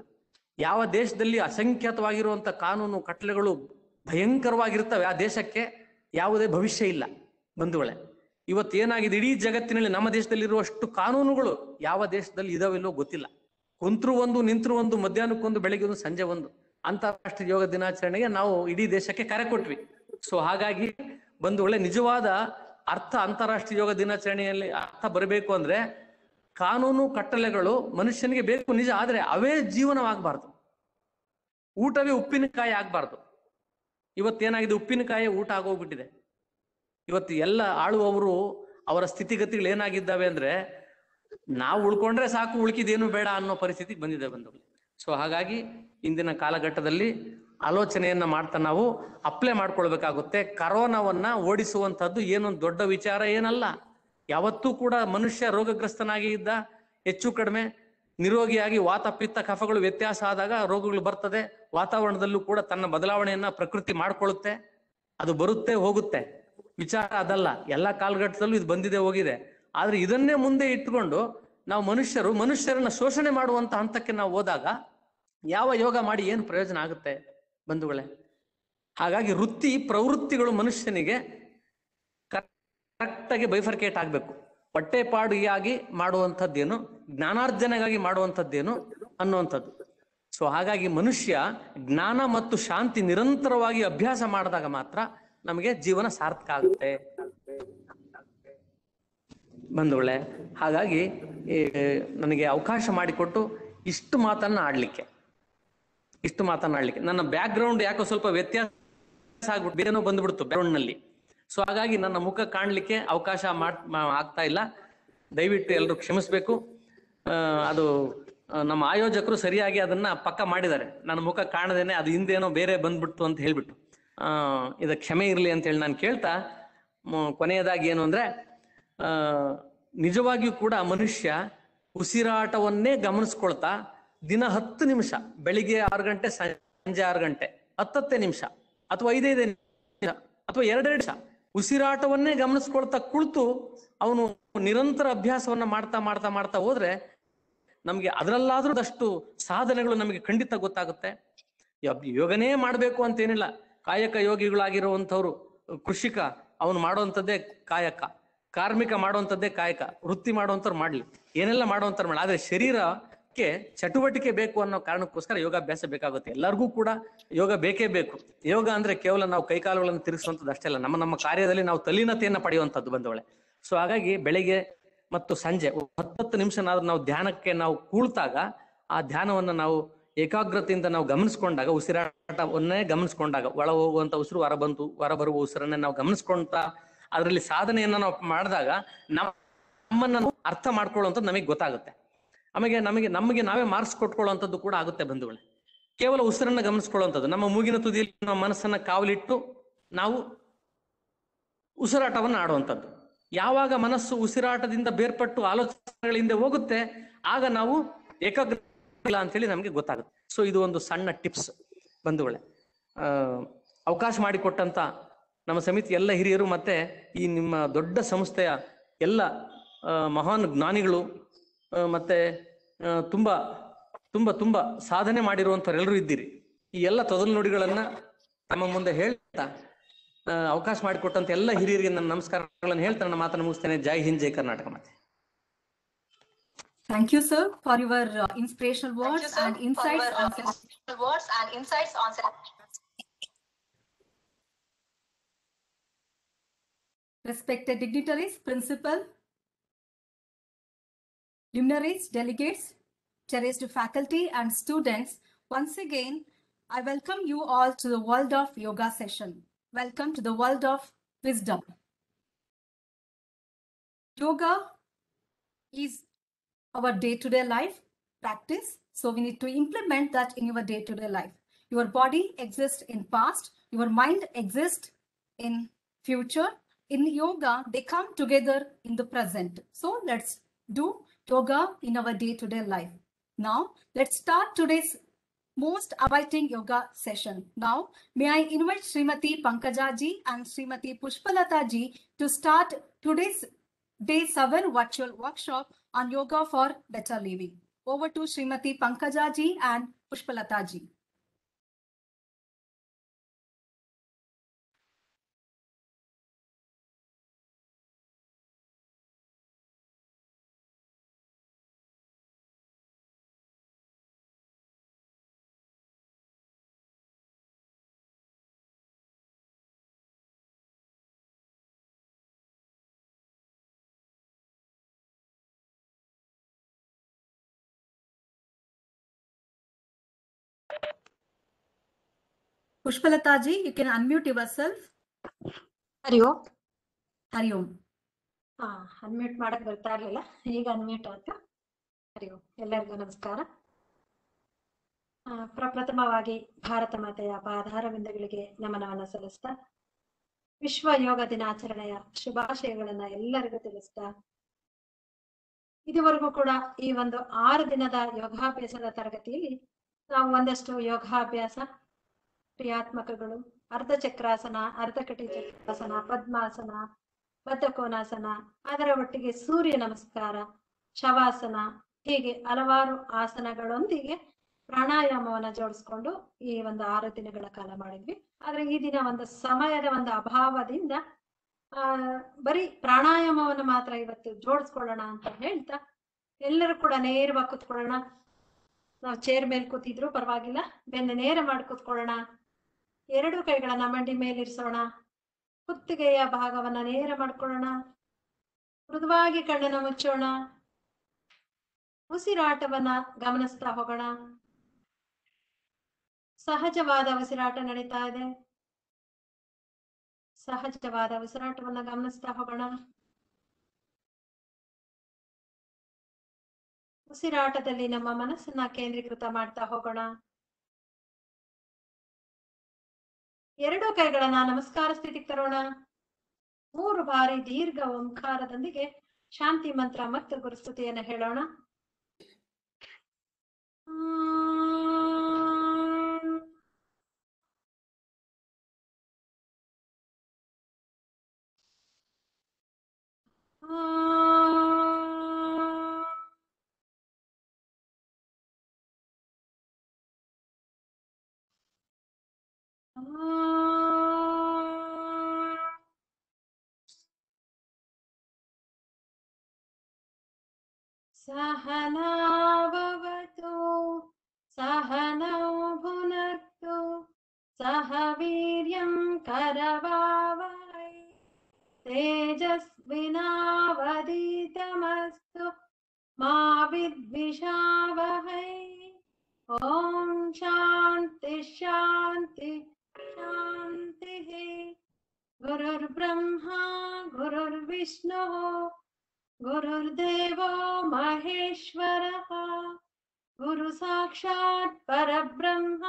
ಯಾವ ದೇಶದಲ್ಲಿ ಅಸಂಖ್ಯಾತವಾಗಿರುವಂತ ಕಾನೂನು ಕಟ್ಟಳೆಗಳು ಭಯಂಕರವಾಗಿರ್ತವೆ, ಆ ದೇಶಕ್ಕೆ ಯಾವುದೇ ಭವಿಷ್ಯ ಇಲ್ಲ ಬಂಧುಗಳೇ. ಇವತ್ತೇನಾಗಿದೆ, ಇಡೀ ಜಗತ್ತಿನಲ್ಲಿ ನಮ್ಮ ದೇಶದಲ್ಲಿರುವಷ್ಟು ಕಾನೂನುಗಳು ಯಾವ ದೇಶದಲ್ಲಿ ಇದಾವಿಲ್ಲೋ ಗೊತ್ತಿಲ್ಲ. ಕುಂತ್ರು ಒಂದು, ನಿಂತ್ರು ಒಂದು, ಮಧ್ಯಾಹ್ನಕ್ಕೊಂದು, ಬೆಳಿಗ್ಗೆ ಒಂದು, ಸಂಜೆ ಒಂದು. ಅಂತಾರಾಷ್ಟ್ರೀಯ ಯೋಗ ದಿನಾಚರಣೆಗೆ ನಾವು ಇಡೀ ದೇಶಕ್ಕೆ ಕರೆ ಕೊಟ್ವಿ. ಸೊ ಹಾಗಾಗಿ ಬಂಧುಗಳೇ, ನಿಜವಾದ ಅರ್ಥ ಅಂತಾರಾಷ್ಟ್ರೀಯ ಯೋಗ ದಿನಾಚರಣೆಯಲ್ಲಿ ಅರ್ಥ ಬರಬೇಕು ಅಂದ್ರೆ ಕಾನೂನು ಕಟ್ಟಳೆಗಳು ಮನುಷ್ಯನಿಗೆ ಬೇಕು ನಿಜ, ಆದ್ರೆ ಅವೇ ಜೀವನವಾಗಬಾರ್ದು. ಊಟವೇ ಉಪ್ಪಿನಕಾಯಿ ಆಗ್ಬಾರ್ದು. ಇವತ್ತೇನಾಗಿದೆ, ಉಪ್ಪಿನಕಾಯಿ ಊಟ ಆಗೋಗ್ಬಿಟ್ಟಿದೆ. ಇವತ್ತು ಎಲ್ಲ ಆಳುವವರು ಅವರ ಸ್ಥಿತಿಗತಿಗಳು ಏನಾಗಿದ್ದಾವೆ ಅಂದ್ರೆ ನಾವು ಉಳ್ಕೊಂಡ್ರೆ ಸಾಕು, ಉಳ್ಕಿದೇನು ಬೇಡ ಅನ್ನೋ ಪರಿಸ್ಥಿತಿಗೆ ಬಂದಿದೆ ಬಂಧುಗಳು. ಸೊ ಹಾಗಾಗಿ ಇಂದಿನ ಕಾಲಘಟ್ಟದಲ್ಲಿ ಆಲೋಚನೆಯನ್ನ ಮಾಡ್ತಾ ನಾವು ಅಪ್ಲೈ ಮಾಡ್ಕೊಳ್ಬೇಕಾಗುತ್ತೆ. ಕರೋನಾವನ್ನ ಓಡಿಸುವಂತದ್ದು ಏನೊಂದು ದೊಡ್ಡ ವಿಚಾರ ಏನಲ್ಲ. ಯಾವತ್ತೂ ಕೂಡ ಮನುಷ್ಯ ರೋಗಗ್ರಸ್ತನಾಗಿ ಇದ್ದ, ಹೆಚ್ಚು ಕಡಿಮೆ ನಿರೋಗಿಯಾಗಿ ವಾತ ಪಿತ್ತ ಕಫಗಳು ವ್ಯತ್ಯಾಸ ಆದಾಗ ರೋಗಗಳು ಬರ್ತದೆ. ವಾತಾವರಣದಲ್ಲೂ ಕೂಡ ತನ್ನ ಬದಲಾವಣೆಯನ್ನ ಪ್ರಕೃತಿ ಮಾಡ್ಕೊಳ್ಳುತ್ತೆ. ಅದು ಬರುತ್ತೆ ಹೋಗುತ್ತೆ, ವಿಚಾರ ಅದಲ್ಲ. ಎಲ್ಲ ಕಾಲಘಟ್ಟದಲ್ಲೂ ಇದು ಬಂದಿದೆ ಹೋಗಿದೆ. ಆದ್ರೆ ಇದನ್ನೇ ಮುಂದೆ ಇಟ್ಕೊಂಡು ನಾವು ಮನುಷ್ಯರನ್ನ ಶೋಷಣೆ ಮಾಡುವಂತ ಹಂತಕ್ಕೆ ನಾವು ಹೋದಾಗ ಯಾವ ಯೋಗ ಮಾಡಿ ಏನು ಪ್ರಯೋಜನ ಆಗುತ್ತೆ ಬಂಧುಗಳೇ? ಹಾಗಾಗಿ ವೃತ್ತಿ ಪ್ರವೃತ್ತಿಗಳು ಮನುಷ್ಯನಿಗೆ ಕರೆಕ್ಟಾಗಿ ಬೈಫರ್ಕೇಟ್ ಆಗ್ಬೇಕು. ಹೊಟ್ಟೆಪಾಡಿಗಾಗಿ ಮಾಡುವಂಥದ್ದೇನು, ಜ್ಞಾನಾರ್ಜನೆಗಾಗಿ ಮಾಡುವಂಥದ್ದೇನು ಅನ್ನುವಂಥದ್ದು. ಸೊ ಹಾಗಾಗಿ ಮನುಷ್ಯ ಜ್ಞಾನ ಮತ್ತು ಶಾಂತಿ ನಿರಂತರವಾಗಿ ಅಭ್ಯಾಸ ಮಾಡಿದಾಗ ಮಾತ್ರ ನಮಗೆ ಜೀವನ ಸಾರ್ಥಕ ಆಗುತ್ತೆ ಬಂಧುಗಳೇ. ಹಾಗಾಗಿ ನನಗೆ ಅವಕಾಶ ಮಾಡಿಕೊಟ್ಟು ಇಷ್ಟು ಮಾತನ್ನ ಆಡ್ಲಿಕ್ಕೆ ನನ್ನ ಬ್ಯಾಕ್ ಗ್ರೌಂಡ್ ಯಾಕೋ ಸ್ವಲ್ಪ ವ್ಯತ್ಯಾಸ ಆಗ್ಬಿಟ್ಟು ಬೇರೆನೋ ಬಂದ್ಬಿಡ್ತು ಬ್ಯಾಕ್ಗ್ರೌಂಡ್ ನಲ್ಲಿ. ಸೊ ಹಾಗಾಗಿ ನನ್ನ ಮುಖ ಕಾಣ್ಲಿಕ್ಕೆ ಅವಕಾಶ ಆಗ್ತಾ ಇಲ್ಲ, ದಯವಿಟ್ಟು ಎಲ್ಲರೂ ಕ್ಷಮಿಸ್ಬೇಕು. ಅದು ನಮ್ಮ ಆಯೋಜಕರು ಸರಿಯಾಗಿ ಅದನ್ನ ಪಕ್ಕ ಮಾಡಿದ್ದಾರೆ. ನನ್ನ ಮುಖ ಕಾಣದೇನೆ ಅದು ಹಿಂದೇನೋ ಬೇರೆ ಬಂದ್ಬಿಡ್ತು ಅಂತ ಹೇಳ್ಬಿಟ್ಟು ಇದ ಕ್ಷಮೆ ಇರ್ಲಿ ಅಂತ ಹೇಳಿ ನಾನು ಕೇಳ್ತಾ, ಕೊನೆಯದಾಗಿ ಏನು ಅಂದ್ರೆ ನಿಜವಾಗಿಯೂ ಕೂಡ ಮನುಷ್ಯ ಉಸಿರಾಟವನ್ನೇ ಗಮನಿಸ್ಕೊಳ್ತಾ ದಿನ 10 ನಿಮಿಷ, ಬೆಳಿಗ್ಗೆ 6 ಗಂಟೆ, ಸಂಜೆ 6 ಗಂಟೆ, 10 ನಿಮಿಷ ಅಥವಾ 5 ನಿಮಿಷ ಅಥವಾ 2 ನಿಮಿಷ ಉಸಿರಾಟವನ್ನೇ ಗಮನಿಸ್ಕೊಳ್ತಾ ಕುಳಿತು ಅವನು ನಿರಂತರ ಅಭ್ಯಾಸವನ್ನ ಮಾಡ್ತಾ ಮಾಡ್ತಾ ಮಾಡ್ತಾ ಹೋದ್ರೆ ನಮ್ಗೆ ಅದರಲ್ಲಾದ್ರೂ ಸಾಧನೆಗಳು ನಮಗೆ ಖಂಡಿತ ಗೊತ್ತಾಗುತ್ತೆ. ಯೋಗನೇ ಮಾಡ್ಬೇಕು ಅಂತೇನಿಲ್ಲ. ಕಾಯಕ ಯೋಗಿಗಳಾಗಿರುವಂಥವ್ರು, ಕೃಷಿಕ ಅವನು ಮಾಡುವಂಥದ್ದೇ ಕಾಯಕ, ಕಾರ್ಮಿಕ ಮಾಡುವಂಥದ್ದೇ ಕಾಯಕ, ವೃತ್ತಿ ಮಾಡುವಂಥವ್ರು ಮಾಡ್ಲಿ, ಏನೆಲ್ಲ ಮಾಡುವಂಥವ್ರು ಮಾಡಲಿ. ಆದ್ರೆ ಶರೀರಕ್ಕೆ ಚಟುವಟಿಕೆ ಬೇಕು ಅನ್ನೋ ಕಾರಣಕ್ಕೋಸ್ಕರ ಯೋಗಾಭ್ಯಾಸ ಬೇಕಾಗುತ್ತೆ. ಎಲ್ಲರಿಗೂ ಕೂಡ ಯೋಗ ಬೇಕೇ ಬೇಕು. ಯೋಗ ಅಂದ್ರೆ ಕೇವಲ ನಾವು ಕೈಕಾಲುಗಳನ್ನು ತಿರುಗಿಸುವಂಥದ್ದು ಅಷ್ಟೇ ಅಲ್ಲ, ನಮ್ಮ ಕಾರ್ಯದಲ್ಲಿ ನಾವು ತಲ್ಲೀನತೆಯನ್ನ ಪಡೆಯುವಂಥದ್ದು ಬಂದವಳೆ. ಸೊ ಹಾಗಾಗಿ ಬೆಳಿಗ್ಗೆ ಮತ್ತು ಸಂಜೆ 10 ನಿಮಿಷನಾದ್ರೂ ನಾವು ಧ್ಯಾನಕ್ಕೆ ನಾವು ಕೂಳ್ತಾಗ ಆ ಧ್ಯಾನವನ್ನ ನಾವು ಏಕಾಗ್ರತೆಯಿಂದ ನಾವು ಗಮನಿಸ್ಕೊಂಡಾಗ, ಉಸಿರಾಟವನ್ನೇ ಗಮನಿಸ್ಕೊಂಡಾಗ, ಒಳ ಹೋಗುವಂತ ಉಸಿರು ಹೊರ ಬರುವ ಉಸಿರನ್ನೇ ನಾವು ಗಮನಿಸ್ಕೊಂತ ಅದರಲ್ಲಿ ಸಾಧನೆಯನ್ನ ನಾವು ಮಾಡಿದಾಗ ನಮ್ಮನ್ನ ಅರ್ಥ ಮಾಡ್ಕೊಳ್ಳುವಂಥದ್ದು ನಮಗೆ ಗೊತ್ತಾಗುತ್ತೆ. ಆಮೇಲೆ ನಮಗೆ ನಾವೇ ಮಾರ್ಕ್ಸ್ ಕೊಟ್ಕೊಳ್ಳುವಂಥದ್ದು ಕೂಡ ಆಗುತ್ತೆ ಬಂಧುಗಳೇ. ಕೇವಲ ಉಸಿರನ್ನ ಗಮನಿಸ್ಕೊಳ್ಳುವಂಥದ್ದು, ನಮ್ಮ ಮೂಗಿನ ತುದಿಯಲ್ಲಿ ನಮ್ಮ ಮನಸ್ಸನ್ನ ಕಾವಲಿಟ್ಟು ನಾವು ಉಸಿರಾಟವನ್ನು ಆಡುವಂಥದ್ದು. ಯಾವಾಗ ಮನಸ್ಸು ಉಸಿರಾಟದಿಂದ ಬೇರ್ಪಟ್ಟು ಆಲೋಚನೆಗಳ ಹಿಂದೆ ಹೋಗುತ್ತೆ ಆಗ ನಾವು ಏಕಾಗ್ರ ಇಲ್ಲ ಅಂತ ಹೇಳಿ ನಮಗೆ ಗೊತ್ತಾಗುತ್ತೆ. ಸೊ ಇದು ಒಂದು ಸಣ್ಣ ಟಿಪ್ಸ್ ಬಂಧುಗಳೇ. ಅವಕಾಶ ಮಾಡಿಕೊಟ್ಟಂತ ನಮ್ಮ ಸಮಿತಿ ಎಲ್ಲ ಹಿರಿಯರು ಮತ್ತೆ ಈ ನಿಮ್ಮ ದೊಡ್ಡ ಸಂಸ್ಥೆಯ ಎಲ್ಲ ಮಹಾನ್ ಜ್ಞಾನಿಗಳು ಮತ್ತೆ ತುಂಬಾ ತುಂಬಾ ತುಂಬಾ ಸಾಧನೆ ಮಾಡಿರುವಂತವ್ರು ಎಲ್ಲರೂ ಇದ್ದೀರಿ. ಈ ಎಲ್ಲ ತೊದಲು ನುಡಿಗಳನ್ನ ತಮ್ಮ ಮುಂದೆ ಹೇಳ್ತಾ ಅವಕಾಶ ಮಾಡಿಕೊಟ್ಟಂತ ಎಲ್ಲ ಹಿರಿಯರಿಗೆ ನನ್ನ ನಮಸ್ಕಾರಗಳನ್ನು ಹೇಳ್ತಾ ನನ್ನ ಮಾತನ್ನು ಮುಗಿಸ್ತೇನೆ. ಜೈ ಹಿಂದ್, ಜೈ ಕರ್ನಾಟಕ. ಮಾತೆ. Thank you, sir, for your inspirational words and insights on respected dignitaries, principal, luminaries, delegates, cherished faculty and students. Once again, I welcome you all to the world of yoga session. Welcome to the world of wisdom. Yoga is our day-to-day life practice, so we need to implement that in your day-to-day life. Your body exists in past, your mind exists in future. In yoga, they come together in the present. So let's do yoga in our day-to-day life. Now, let's start today's most awaiting yoga session. Now, may I invite Srimati Pankaja ji and Srimati Pushpalata ji to start today's Day 7 virtual workshop on yoga for better living. Over to Srimati Pankaja ji and Pushpalata ji. Pushpalata ji, you can unmute yourself. Hari Om. Hari Om. Unmute ಮಾಡಕ್ ಬರ್ತಾ ಇರ್ಲಿಲ್ಲ, ಈಗ ಅನ್ಮ್ಯೂಟ್ ಆಯ್ತು. ಹರಿ ಓಂ. ಎಲ್ಲರಿಗೂ ನಮಸ್ಕಾರ. ಪ್ರಪ್ರಥಮವಾಗಿ ಭಾರತ ಮಾತೆಯ ಪಾದಾರವಿಂದಗಳಿಗೆ ನಮನವನ್ನ ಸಲ್ಲಿಸ್ತಾ, ವಿಶ್ವ ಯೋಗ ದಿನಾಚರಣೆಯ ಶುಭಾಶಯಗಳನ್ನ ಎಲ್ಲರಿಗೂ ತಿಳಿಸ್ತಾ, ಇದುವರೆಗೂ ಕೂಡ ಈ ಒಂದು 6 ದಿನದ ಯೋಗಾಭ್ಯಾಸದ ತರಗತಿಯಲ್ಲಿ ನಾವು ಒಂದಷ್ಟು ಯೋಗಾಭ್ಯಾಸ, ಕ್ರಿಯಾತ್ಮಕಗಳು, ಅರ್ಧಚಕ್ರಾಸನ, ಅರ್ಧಕಟಿ ಚಕ್ರಾಸನ, ಪದ್ಮಾಸನ, ಬದ್ಧಕೋನಾಸನ, ಅದರ ಒಟ್ಟಿಗೆ ಸೂರ್ಯ ನಮಸ್ಕಾರ, ಶವಾಸನ, ಹೀಗೆ ಹಲವಾರು ಆಸನಗಳೊಂದಿಗೆ ಪ್ರಾಣಾಯಾಮವನ್ನ ಜೋಡಿಸ್ಕೊಂಡು ಈ ಒಂದು 6 ದಿನಗಳ ಕಾಲ ಮಾಡಿದ್ವಿ. ಆದ್ರೆ ಈ ದಿನ ಒಂದು ಸಮಯದ ಒಂದು ಅಭಾವದಿಂದ ಬರೀ ಪ್ರಾಣಾಯಾಮವನ್ನು ಮಾತ್ರ ಇವತ್ತು ಜೋಡಿಸ್ಕೊಳ್ಳೋಣ ಅಂತ ಹೇಳ್ತಾ, ಎಲ್ಲರೂ ಕೂಡ ನೇರವಾಗಿ ಕೂತ್ಕೊಳ್ಳೋಣ. ನಾವು ಚೇರ್ ಮೇಲೆ ಕೂತಿದ್ರು ಪರವಾಗಿಲ್ಲ, ಬೆನ್ನು ನೇರ ಮಾಡಿ ಕೂತ್ಕೊಳ್ಳೋಣ. 2 ಕೈಗಳನ್ನ ಮಂಡಿ ಮೇಲಿರಿಸೋಣ. ಕುತ್ತಿಗೆಯ ಭಾಗವನ್ನ ನೇರ ಮಾಡ್ಕೊಳ್ಳೋಣ. ಮೃದುವಾಗಿ ಕಣ್ಣನ್ನು ಮುಚ್ಚೋಣ. ಉಸಿರಾಟವನ್ನ ಗಮನಿಸ್ತಾ ಹೋಗೋಣ. ಸಹಜವಾದ ಉಸಿರಾಟ ನಡೀತಾ ಇದೆ. ಸಹಜವಾದ ಉಸಿರಾಟವನ್ನ ಗಮನಿಸ್ತಾ ಹೋಗೋಣ. ಉಸಿರಾಟದಲ್ಲಿ ನಮ್ಮ ಮನಸ್ಸನ್ನ ಕೇಂದ್ರೀಕೃತ ಮಾಡ್ತಾ ಹೋಗೋಣ. 2 ಕೈಗಳನ್ನ ನಮಸ್ಕಾರ ಸ್ಥಿತಿಗೆ ತರೋಣ. 3 ಬಾರಿ ದೀರ್ಘ ಓಂಕಾರದೊಂದಿಗೆ ಶಾಂತಿ ಮಂತ್ರ ಮತ್ತು ಗುರುಸ್ತುತಿಯನ್ನು ಹೇಳೋಣ. सहना भवतु सहनौ भुनक्तु सह वीर्यं करवावहै तेजस्विनावधीतमस्तु मा विद्विषावहै। ओम शांति शांति शांतिः। गुरुर्ब्रह्मा गुरुर्विष्णुः गुरुर्देवो महेश्वरः गुरु साक्षात् परब्रह्म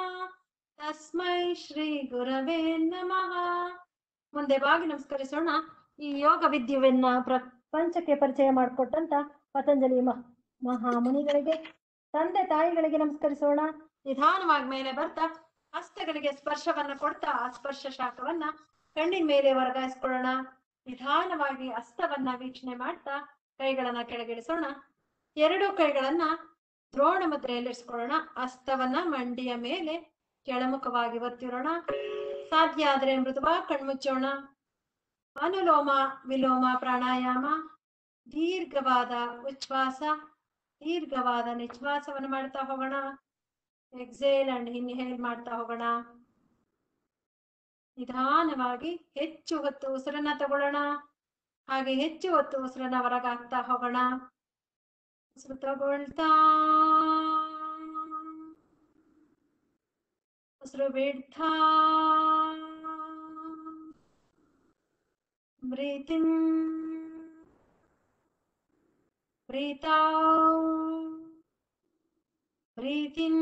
तस्मै ಶ್ರೀ ಗುರವೇ ನಮಃ। ಮುಂದೆ ಬಾಗಿ ನಮಸ್ಕರಿಸೋಣ. ಈ ಯೋಗ ವಿದ್ಯೆಯನ್ನ ಪ್ರಪಂಚಕ್ಕೆ ಪರಿಚಯ ಮಾಡಿಕೊಟ್ಟಂತ ಪತಂಜಲಿ ಮಹಾಮುನಿಗಳಿಗೆ, ತಂದೆ ತಾಯಿಗಳಿಗೆ ನಮಸ್ಕರಿಸೋಣ. ನಿಧಾನವಾಗಿ ಮೇಲೆ ಬರ್ತಾ ಹಸ್ತಗಳಿಗೆ ಸ್ಪರ್ಶವನ್ನ ಕೊಡ್ತಾ ಆ ಸ್ಪರ್ಶ ಶಾಖವನ್ನ ಕಣ್ಣಿನ ಮೇಲೆ ವರ್ಗಾಯಿಸ್ಕೊಳ್ಳೋಣ. ನಿಧಾನವಾಗಿ ಹಸ್ತವನ್ನ ವೀಕ್ಷಣೆ ಮಾಡ್ತಾ ಕೈಗಳನ್ನ ಕೆಳಗಿಳಿಸೋಣ. 2 ಕೈಗಳನ್ನ ದ್ರೋಣ ಮುದ್ರೆಯಲ್ಲಿರಿಸ್ಕೊಳ್ಳೋಣ. ಹಸ್ತವನ್ನ ಮಂಡಿಯ ಮೇಲೆ ಕೆಳಮುಖವಾಗಿ ಒತ್ತಿರೋಣ. ಸಾಧ್ಯ ಆದ್ರೆ ಮೃದುವಾಗಿ ಕಣ್ಮುಚ್ಚೋಣ. ಅನುಲೋಮ ವಿಲೋಮ ಪ್ರಾಣಾಯಾಮ, ದೀರ್ಘವಾದ ಉಚ್ಛ್ವಾಸ, ದೀರ್ಘವಾದ ನಿಶ್ವಾಸವನ್ನು ಮಾಡ್ತಾ ಹೋಗೋಣ. ಎಕ್ಸೇಲ್ ಅಂಡ್ ಇನ್ಹೇಲ್ ಮಾಡ್ತಾ ಹೋಗೋಣ. ನಿಧಾನವಾಗಿ ಹೆಚ್ಚು ಹೊತ್ತು ಉಸಿರನ್ನ ತಗೊಳ್ಳೋಣ. ಹಾಗೆ ಹೆಚ್ಚು ಹೊತ್ತು ಉಸಿರನ್ನ ಹೊರಗಾಗ್ತಾ ಹೋಗೋಣ. ಉಸಿರು ತಗೊಳ್ತಾ ಉಸಿರು ಬಿಡ್ತಾ, breathe in, breathe out, breathe in,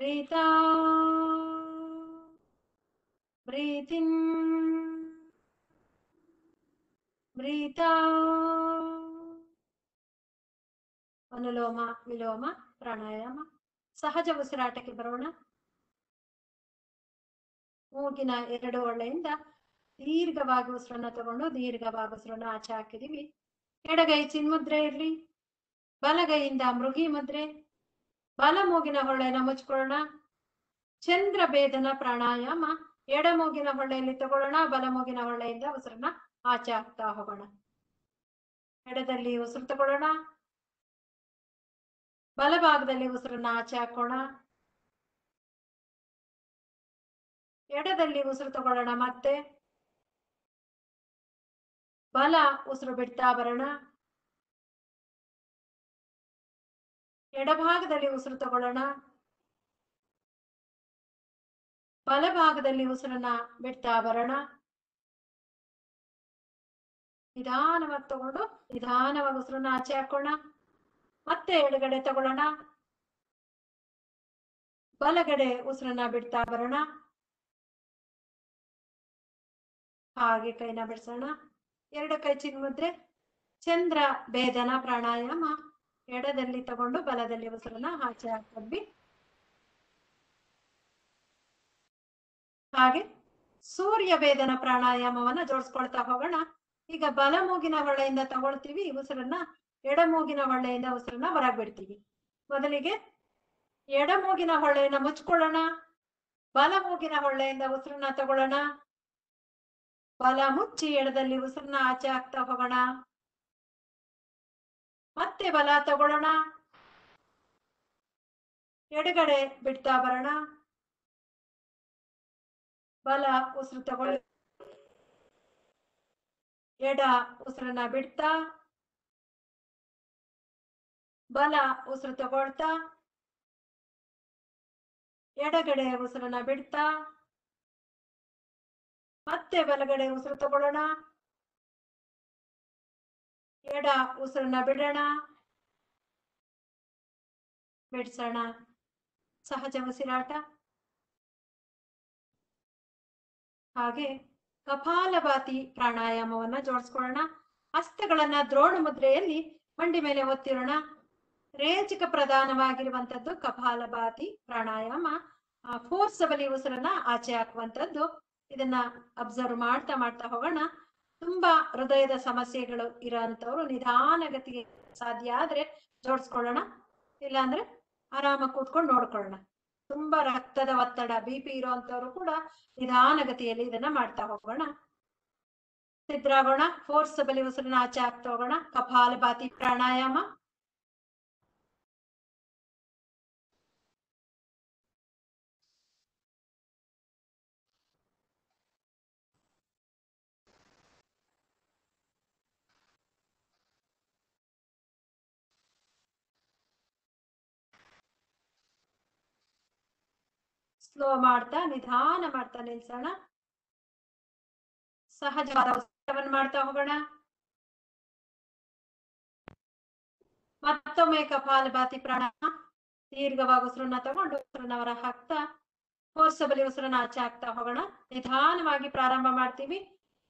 breathe out, breathe in, breathe out. ಅನುಲೋಮ ವಿಲೋಮ ಪ್ರಾಣಾಯಾಮ. ಸಹಜ ಉಸಿರಾಟಕ್ಕೆ ಬರೋಣ. ಮೂಗಿನ ಎರಡು ಹೊಳ್ಳೆಯಿಂದ ದೀರ್ಘವಾಗಿ ಉಸಿರನ್ನ ತಗೊಂಡು ದೀರ್ಘವಾಗಿ ಉಸಿರನ್ನ ಆಚೆ ಹಾಕಿದೀವಿ. ಎಡಗೈ ಚಿನ್ಮುದ್ರೆ ಇರ್ಲಿ, ಬಲಗೈಯಿಂದ ಮೃಗಿ ಮುದ್ರೆ. ಬಲ ಮೂಗಿನ ಹೊಳ್ಳೆನ ಮುಚ್ಕೊಳ್ಳೋಣ. ಚಂದ್ರ ಭೇದನ ಪ್ರಾಣಾಯಾಮ. ಎಡ ಮೂಗಿನ ಹೊಳ್ಳೆಯಲ್ಲಿ ತಗೊಳ್ಳೋಣ, ಬಲ ಮೂಗಿನ ಹೊಳ್ಳೆಯಿಂದ ಉಸಿರನ್ನ ಆಚೆ ಹಾಕ್ತಾ ಹೋಗೋಣ. ಎಡದಲ್ಲಿ ಉಸಿರು ತಗೊಳ್ಳೋಣ, ಬಲಭಾಗದಲ್ಲಿ ಉಸಿರನ್ನ ಆಚೆ ಹಾಕೋಣ. ಎಡದಲ್ಲಿ ಉಸಿರು ತಗೊಳ್ಳೋಣ, ಮತ್ತೆ ಬಲ ಉಸಿರು ಬಿಡ್ತಾ ಬರೋಣ. ಎಡಭಾಗದಲ್ಲಿ ಉಸಿರು ತಗೊಳ್ಳೋಣ, ಬಲಭಾಗದಲ್ಲಿ ಉಸಿರನ್ನ ಬಿಡ್ತಾ ಬರೋಣ. ನಿಧಾನವಾಗಿ ತಗೊಂಡು ನಿಧಾನವಾಗಿ ಉಸಿರನ್ನ ಆಚೆ ಹಾಕೋಣ. ಮತ್ತೆ ಎಡಗಡೆ ತಗೊಳ್ಳೋಣ, ಬಲಗಡೆ ಉಸಿರನ್ನ ಬಿಡ್ತಾ ಬರೋಣ. ಹಾಗೆ ಕೈನ ಬಿಡಿಸೋಣ. ಎರಡು ಕೈ ಚಿನ್ಮುದ್ರೆ, ಚಂದ್ರ ಭೇದನ ಪ್ರಾಣಾಯಾಮ. ಎಡದಲ್ಲಿ ತಗೊಂಡು ಬಲದಲ್ಲಿ ಉಸಿರನ್ನ ಆಚೆ ಹಾಕಿದ್ವಿ. ಹಾಗೆ ಸೂರ್ಯ ಭೇದನ ಪ್ರಾಣಾಯಾಮವನ್ನ ಜೋಡಿಸ್ಕೊಳ್ತಾ ಹೋಗೋಣ. ಈಗ ಬಲ ಮೂಗಿನ ಹೊಳ್ಳೆಯಿಂದ ತಗೊಳ್ತೀವಿ ಉಸಿರನ್ನ, ಎಡ ಮೂಗಿನ ಹೊಳ್ಳೆಯಿಂದ ಉಸಿರನ್ನ ಹೊರಗೆ ಬಿಡ್ತೀವಿ. ಮೊದಲಿಗೆ ಎಡ ಮೂಗಿನ ಹೊಳ್ಳೆಯನ್ನ ಮುಚ್ಕೊಳ್ಳೋಣ, ಬಲ ಮೂಗಿನ ಹೊಳ್ಳೆಯಿಂದ ಉಸಿರನ್ನ ತಗೊಳ್ಳೋಣ. ಬಲ ಮುಚ್ಚಿ ಎಡದಲ್ಲಿ ಉಸಿರನ್ನ ಆಚೆ ಹಾಕ್ತಾ ಹೋಗೋಣ. ಮತ್ತೆ ಬಲ ತಗೊಳ್ಳೋಣ, ಎಡಗಡೆ ಬಿಡ್ತಾ ಬರೋಣ. ಬಲ ಉಸಿರು ತಗೊಳ್ಳಿ, ಎಡ ಉಸಿರನ್ನ ಬಿಡ್ತಾ, ಬಲ ಉಸಿರು ತಗೊಳ್ತಾ, ಎಡಗಡೆ ಉಸಿರನ್ನ ಬಿಡ್ತಾ, ಮತ್ತೆ ಬಲಗಡೆ ಉಸಿರು ತಗೊಳ್ಳೋಣ. ಎಡ ಉಸಿರನ್ನ ಬಿಡೋಣ, ಬಿಡ್ಸೋಣ. ಸಹಜ ಉಸಿರಾಟ. ಹಾಗೆ ಕಪಾಲಭಾತಿ ಪ್ರಾಣಾಯಾಮವನ್ನ ಜೋಡಿಸ್ಕೊಳ್ಳೋಣ. ಹಸ್ತಗಳನ್ನ ದ್ರೋಣ ಮುದ್ರೆಯಲ್ಲಿ ಮಂಡಿ ಮೇಲೆ ಒತ್ತಿರೋಣ. ರೇಚಕ ಪ್ರಧಾನವಾಗಿರುವಂತದ್ದು ಕಪಾಲಭಾತಿ ಪ್ರಾಣಾಯಾಮ. ಫೋರ್ಸಬಲಿ ಉಸಿರನ್ನ ಆಚೆ ಹಾಕುವಂತದ್ದು. ಇದನ್ನ ಅಬ್ಸರ್ವ್ ಮಾಡ್ತಾ ಮಾಡ್ತಾ ಹೋಗೋಣ. ತುಂಬಾ ಹೃದಯದ ಸಮಸ್ಯೆಗಳು ಇರೋಂಥವ್ರು ನಿಧಾನಗತಿಗೆ ಸಾಧ್ಯ ಆದ್ರೆ ಜೋಡಿಸ್ಕೊಳ್ಳೋಣ, ಇಲ್ಲಾಂದ್ರೆ ಆರಾಮಾಗಿ ಕೂತ್ಕೊಂಡು ನೋಡ್ಕೊಳ್ಳೋಣ. ತುಂಬಾ ರಕ್ತದ ಒತ್ತಡ BP ಇರೋಂಥವ್ರು ಕೂಡ ನಿಧಾನಗತಿಯಲ್ಲಿ ಇದನ್ನ ಮಾಡ್ತಾ ಹೋಗೋಣ. ಸಿದ್ಧರಾಗೋಣ. ಫೋರ್ಸಬಲಿ ಉಸಿರನ್ನ ಆಚೆ ಹಾಕ್ತಾ ಹೋಗೋಣ. ಕಪಾಲಭಾತಿ ಪ್ರಾಣಾಯಾಮ. ಸ್ಲೋ ಮಾಡ್ತಾ ನಿಧಾನ ಮಾಡ್ತಾ ನಿಲ್ಸೋಣ. ಸಹಜವಾದ ಉಸಿರವನ್ನು ಮಾಡ್ತಾ ಹೋಗೋಣ. ಮತ್ತೊಮ್ಮೆ ಕಪಾಲಭಾತಿ ಪ್ರಾಣಾಯಾಮ. ದೀರ್ಘವಾಗಿ ಉಸಿರನ್ನ ತಗೊಂಡು ಉಸಿರನ್ನ ಹೊರ ಹಾಕ್ತಾ ಫೋರ್ಸಬಲಿ ಉಸಿರನ್ನ ಆಚೆ ಹಾಕ್ತಾ ಹೋಗೋಣ. ನಿಧಾನವಾಗಿ ಪ್ರಾರಂಭ ಮಾಡ್ತೀವಿ,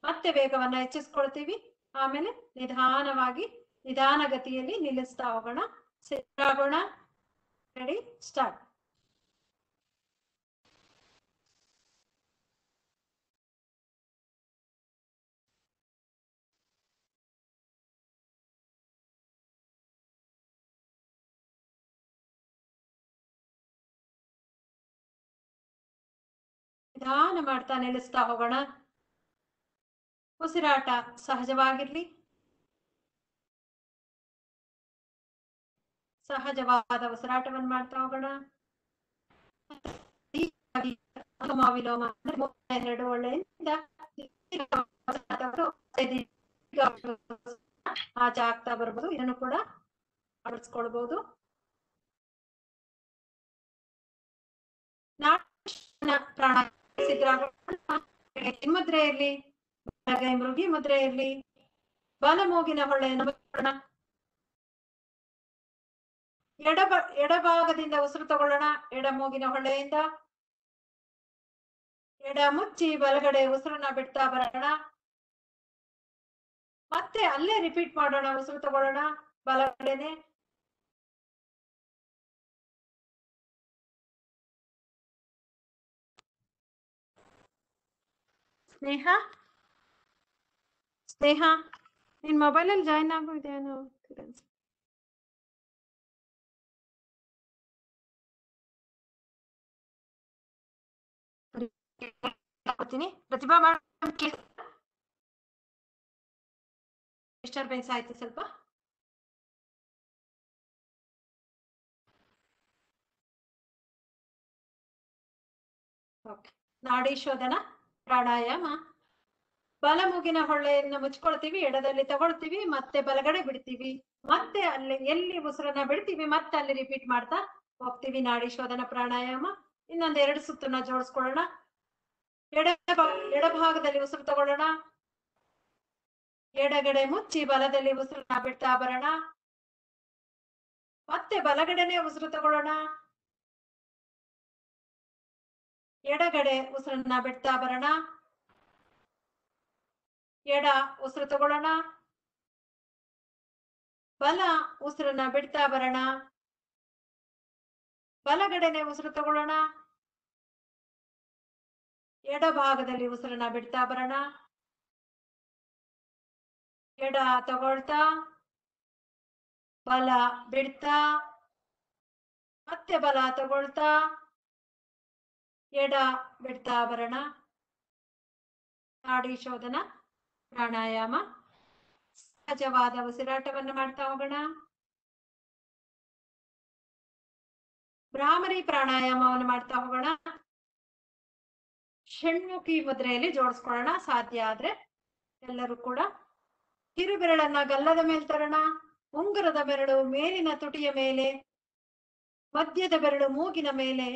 ಮತ್ತೆ ವೇಗವನ್ನ ಹೆಚ್ಚಿಸ್ಕೊಳ್ತೀವಿ, ಆಮೇಲೆ ನಿಧಾನವಾಗಿ ನಿಧಾನಗತಿಯಲ್ಲಿ ನಿಲ್ಲಿಸ್ತಾ ಹೋಗೋಣ. ಸಿದ್ಧರಾಗೋಣ. Ready, start. ನಿಧಾನ ಮಾಡ್ತಾ ನಿಲ್ಲಿಸ್ತಾ ಹೋಗೋಣ. ಉಸಿರಾಟ ಸಹಜವಾಗಿರ್ಲಿ. ಸಹಜವಾದ ಉಸಿರಾಟವನ್ನು ಮಾಡ್ತಾ ಹೋಗೋಣ. ವಿಲೋಮ ಎರಡು ಒಳ್ಳೆಯಿಂದ ಆಚೆ ಆಗ್ತಾ ಬರ್ಬೋದು. ಇದನ್ನು ಕೂಡ ಅಳವಡಿಸ್ಕೊಳ್ಬಹುದು. ಪ್ರಾಣಾಯಾಮ ಮುದ್ರೆ ಇರ್ಲಿ, ಬಲಗೈ ಮೃಗಿ ಮುದ್ರೆ ಇರ್ಲಿ, ಬಲ ಮೂಗಿನ ಹೊಳ್ಳೆಯನ್ನು ಮುಚ್ಚೋಣ. ಎಡಭಾಗದಿಂದ ಉಸಿರು ತಗೊಳ್ಳೋಣ. ಎಡ ಮೂಗಿನ ಹೊಳ್ಳೆಯಿಂದ ಎಡ ಮುಚ್ಚಿ ಬಲಗಡೆ ಉಸಿರನ್ನ ಬಿಡ್ತಾ ಬರೋಣ. ಮತ್ತೆ ಅಲ್ಲೇ ರಿಪೀಟ್ ಮಾಡೋಣ. ಉಸಿರು ತಗೊಳ್ಳೋಣ ಬಲಗಡೆನೆ. ಸ್ನೇಹ ನಿನ್ ಮೊಬೈಲಲ್ಲಿ ಜಾಯಿನ್ ಆಗೋದೇನೋ. ಪ್ರತಿಭಾ ಡಿಸ್ಟರ್ಬೆನ್ಸ್ ಆಯ್ತು ಸ್ವಲ್ಪ. ನಾಡಿ ಶೋಧನ ಪ್ರಾಣಾಯಾಮ. ಬಲ ಮೂಗಿನ ಹೊಳ್ಳೆಯನ್ನು ಮುಚ್ಕೊಳ್ತೀವಿ, ಎಡದಲ್ಲಿ ತಗೊಳ್ತೀವಿ, ಮತ್ತೆ ಬಲಗಡೆ ಬಿಡ್ತೀವಿ, ಮತ್ತೆ ಅಲ್ಲಿ ಎಲ್ಲಿ ಉಸಿರನ್ನ ಬಿಡ್ತೀವಿ ಮತ್ತೆ ಅಲ್ಲಿ ರಿಪೀಟ್ ಮಾಡ್ತಾ ಹೋಗ್ತೀವಿ. ನಾಡಿ ಶೋಧನ ಪ್ರಾಣಾಯಾಮ. ಇನ್ನೊಂದ್ 2 ಸುತ್ತನ್ನ ಜೋಡಿಸ್ಕೊಳ್ಳೋಣ. ಎಡಭಾಗದಲ್ಲಿ ಉಸಿರು ತಗೊಳ್ಳೋಣ. ಎಡಗಡೆ ಮುಚ್ಚಿ ಬಲದಲ್ಲಿ ಉಸಿರನ್ನ ಬಿಡ್ತಾ ಬರೋಣ. ಮತ್ತೆ ಬಲಗಡೆನೆ ಉಸಿರು ತಗೊಳ್ಳೋಣ. ಎಡಗಡೆ ಉಸಿರನ್ನ ಬಿಡ್ತಾ ಬರೋಣ. ಎಡ ಉಸಿರು ತಗೊಳ್ಳೋಣ. ಬಲ ಉಸಿರನ್ನ ಬಿಡ್ತಾ ಬರೋಣ. ಬಲಗಡೆನೆ ಉಸಿರು ತಗೊಳ್ಳೋಣ. ಎಡಭಾಗದಲ್ಲಿ ಉಸಿರನ್ನ ಬಿಡ್ತಾ ಬರೋಣ. ಎಡ ತಗೊಳ್ತಾ ಬಲ ಬಿಡ್ತಾ ಮತ್ತೆ ಬಲ ತಗೊಳ್ತಾ ಎಡ ಬಿಡ್ತಾ ಬರೋಣ. ನಾಡಿ ಶೋಧನ ಪ್ರಾಣಾಯಾಮ. ಸಹಜವಾದ ಉಸಿರಾಟವನ್ನು ಮಾಡ್ತಾ ಹೋಗೋಣ. ಭ್ರಾಮರಿ ಪ್ರಾಣಾಯಾಮವನ್ನು ಮಾಡ್ತಾ ಹೋಗೋಣ. ಷಣ್ಮುಖಿ ಮುದ್ರೆಯಲ್ಲಿ ಜೋಡಿಸ್ಕೊಳ್ಳೋಣ ಸಾಧ್ಯ ಆದ್ರೆ ಎಲ್ಲರೂ ಕೂಡ. ಕಿರುಬೆರಳನ್ನ ಗಲ್ಲದ ಮೇಲೆ ತರೋಣ. ಉಂಗುರದ ಬೆರಳು ಮೇಲಿನ ತುಟಿಯ ಮೇಲೆ, ಮಧ್ಯದ ಬೆರಳು ಮೂಗಿನ ಮೇಲೆ,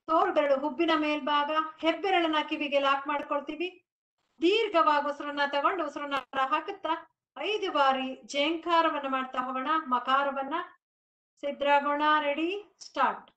ತೋರು ಬೆರಳು ಹುಬ್ಬಿನ ಮೇಲ್ಭಾಗ, ಹೆಬ್ಬೆರಳನ್ನ ಕಿವಿಗೆ ಲಾಕ್ ಮಾಡ್ಕೊಳ್ತೀವಿ. ದೀರ್ಘವಾಗಿ ಉಸಿರನ್ನ ತಗೊಂಡು ಉಸಿರನ್ನ ಹಾಕುತ್ತಾ 5 ಬಾರಿ ಜೇಂಕಾರವನ್ನ ಮಾಡ್ತಾ ಹೋಗೋಣ. ಮಕಾರವನ್ನ. ಸಿದ್ರಾಗೋಣ. Ready, start.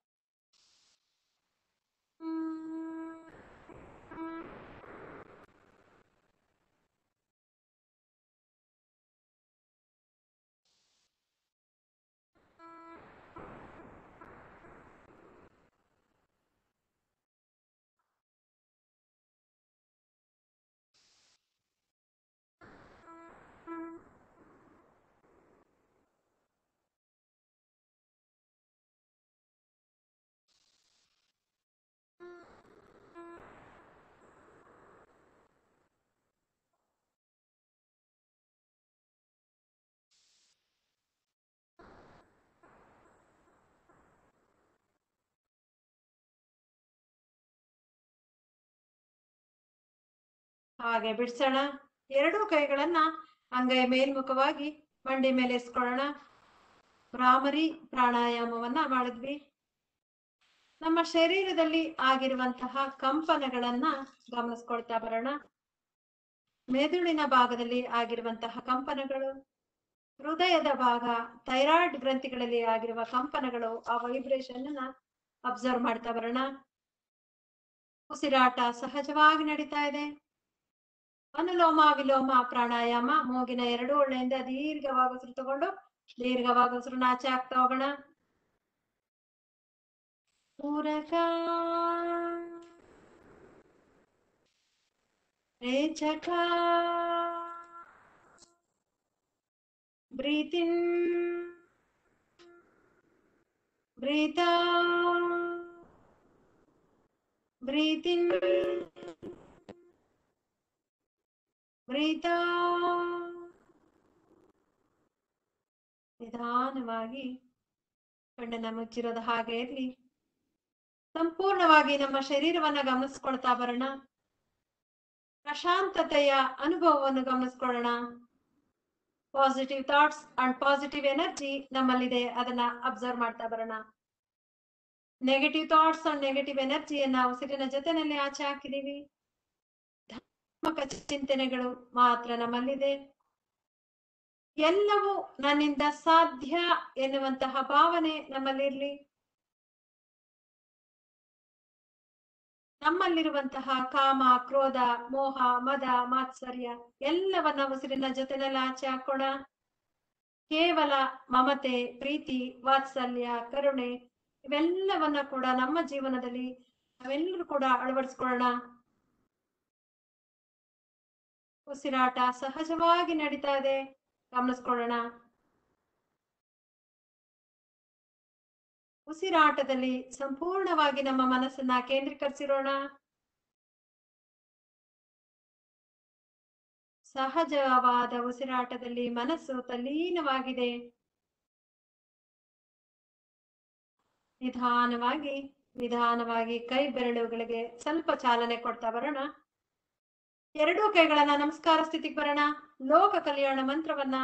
ಹಾಗೆ ಬಿಡ್ಸೋಣ. 2 ಕೈಗಳನ್ನ ಅಂಗೈ ಮೇಲ್ಮುಖವಾಗಿ ಮಂಡಿ ಮೇಲೆ ಇಸ್ಕೊಳ್ಳೋಣ. ಭ್ರಾಮರಿ ಪ್ರಾಣಾಯಾಮವನ್ನ ಮಾಡಿದ್ವಿ. ನಮ್ಮ ಶರೀರದಲ್ಲಿ ಆಗಿರುವಂತಹ ಕಂಪನಗಳನ್ನ ಗಮನಿಸ್ಕೊಳ್ತಾ ಬರೋಣ. ಮೆದುಳಿನ ಭಾಗದಲ್ಲಿ ಆಗಿರುವಂತಹ ಕಂಪನಗಳು, ಹೃದಯದ ಭಾಗ, ಥೈರಾಯ್ಡ್ ಗ್ರಂಥಿಗಳಲ್ಲಿ ಆಗಿರುವ ಕಂಪನಗಳು, ಆ ವೈಬ್ರೇಷನ್ ಅನ್ನ ಅಬ್ಸರ್ವ್ ಮಾಡ್ತಾ ಬರೋಣ. ಉಸಿರಾಟ ಸಹಜವಾಗಿ ನಡೀತಾ ಇದೆ. ಅನುಲೋಮ ವಿಲೋಮ ಪ್ರಾಣಾಯಾಮ. ಮೂಗಿನ 2 ಹೊಳ್ಳೆಯಿಂದ ದೀರ್ಘವಾಗಿ ಉಸಿರು ತಗೊಂಡು ದೀರ್ಘವಾಗಿ ಉಸಿರನ್ನ ಆಚೆ ಹಾಕ್ತಾ ಹೋಗೋಣ. ಪೂರಕ, ರೇಚಕ, ಬ್ರೀತ್ ಇನ್, ಬ್ರೀತ್ ಔಟ್, ಬ್ರೀತ್ ಇನ್, ಬ್ರೀತ್ ಔಟ್. ನಿಧಾನವಾಗಿ ಕಣ್ಣನ್ನ ಮುಚ್ಚಿರೋದು ಹಾಗೆ ಇರ್ಲಿ. ಸಂಪೂರ್ಣವಾಗಿ ನಮ್ಮ ಶರೀರವನ್ನ ಗಮನಿಸ್ಕೊಳ್ತಾ ಬರೋಣ. ಪ್ರಶಾಂತತೆಯ ಅನುಭವವನ್ನು ಗಮನಿಸ್ಕೊಳ್ಳೋಣ. Positive thoughts and positive energy ನಮ್ಮಲ್ಲಿದೆ, ಅದನ್ನ ಅಬ್ಸರ್ವ್ ಮಾಡ್ತಾ ಬರೋಣ. ನೆಗೆಟಿವ್ ಥಾಟ್ಸ್ ಅಂಡ್ ನೆಗೆಟಿವ್ ಎನರ್ಜಿಯನ್ನ ಉಸಿರಿನ ಜೊತೆನಲ್ಲಿ ಆಚೆ ಹಾಕಿದೀವಿ. ಧನಾತ್ಮಕ ಚಿಂತನೆಗಳು ಮಾತ್ರ ನಮ್ಮಲ್ಲಿದೆ. ಎಲ್ಲವೂ ನನ್ನಿಂದ ಸಾಧ್ಯ ಎನ್ನುವಂತಹ ಭಾವನೆ ನಮ್ಮಲ್ಲಿರ್ಲಿ. ನಮ್ಮಲ್ಲಿರುವಂತಹ ಕಾಮ, ಕ್ರೋಧ, ಮೋಹ, ಮದ, ಮಾತ್ಸರ್ಯ ಎಲ್ಲವನ್ನ ಉಸಿರಿನ ಜೊತೆನಲ್ಲಿ ಆಚೆ ಹಾಕೋಣ. ಕೇವಲ ಮಮತೆ, ಪ್ರೀತಿ, ವಾತ್ಸಲ್ಯ, ಕರುಣೆ ಇವೆಲ್ಲವನ್ನ ಕೂಡ ನಮ್ಮ ಜೀವನದಲ್ಲಿ ನಾವೆಲ್ಲರೂ ಕೂಡ ಅಳವಡಿಸ್ಕೊಳ್ಳೋಣ. ಉಸಿರಾಟ ಸಹಜವಾಗಿ ನಡೀತಾ ಇದೆ, ಗಮನಿಸ್ಕೊಳ್ಳೋಣ. ಉಸಿರಾಟದಲ್ಲಿ ಸಂಪೂರ್ಣವಾಗಿ ನಮ್ಮ ಮನಸ್ಸನ್ನ ಕೇಂದ್ರೀಕರಿಸಿರೋಣ. ಸಹಜವಾದ ಉಸಿರಾಟದಲ್ಲಿ ಮನಸ್ಸು ತಲ್ಲೀನವಾಗಿದೆ. ನಿಧಾನವಾಗಿ ನಿಧಾನವಾಗಿ ಕೈ ಬೆರಳುಗಳಿಗೆ ಸ್ವಲ್ಪ ಚಾಲನೆ ಕೊಡ್ತಾ ಬರೋಣ. ಎರಡೂ ಕೈಗಳನ್ನ ನಮಸ್ಕಾರ ಸ್ಥಿತಿಗೆ ಬರೋಣ. ಲೋಕ ಕಲ್ಯಾಣ ಮಂತ್ರವನ್ನ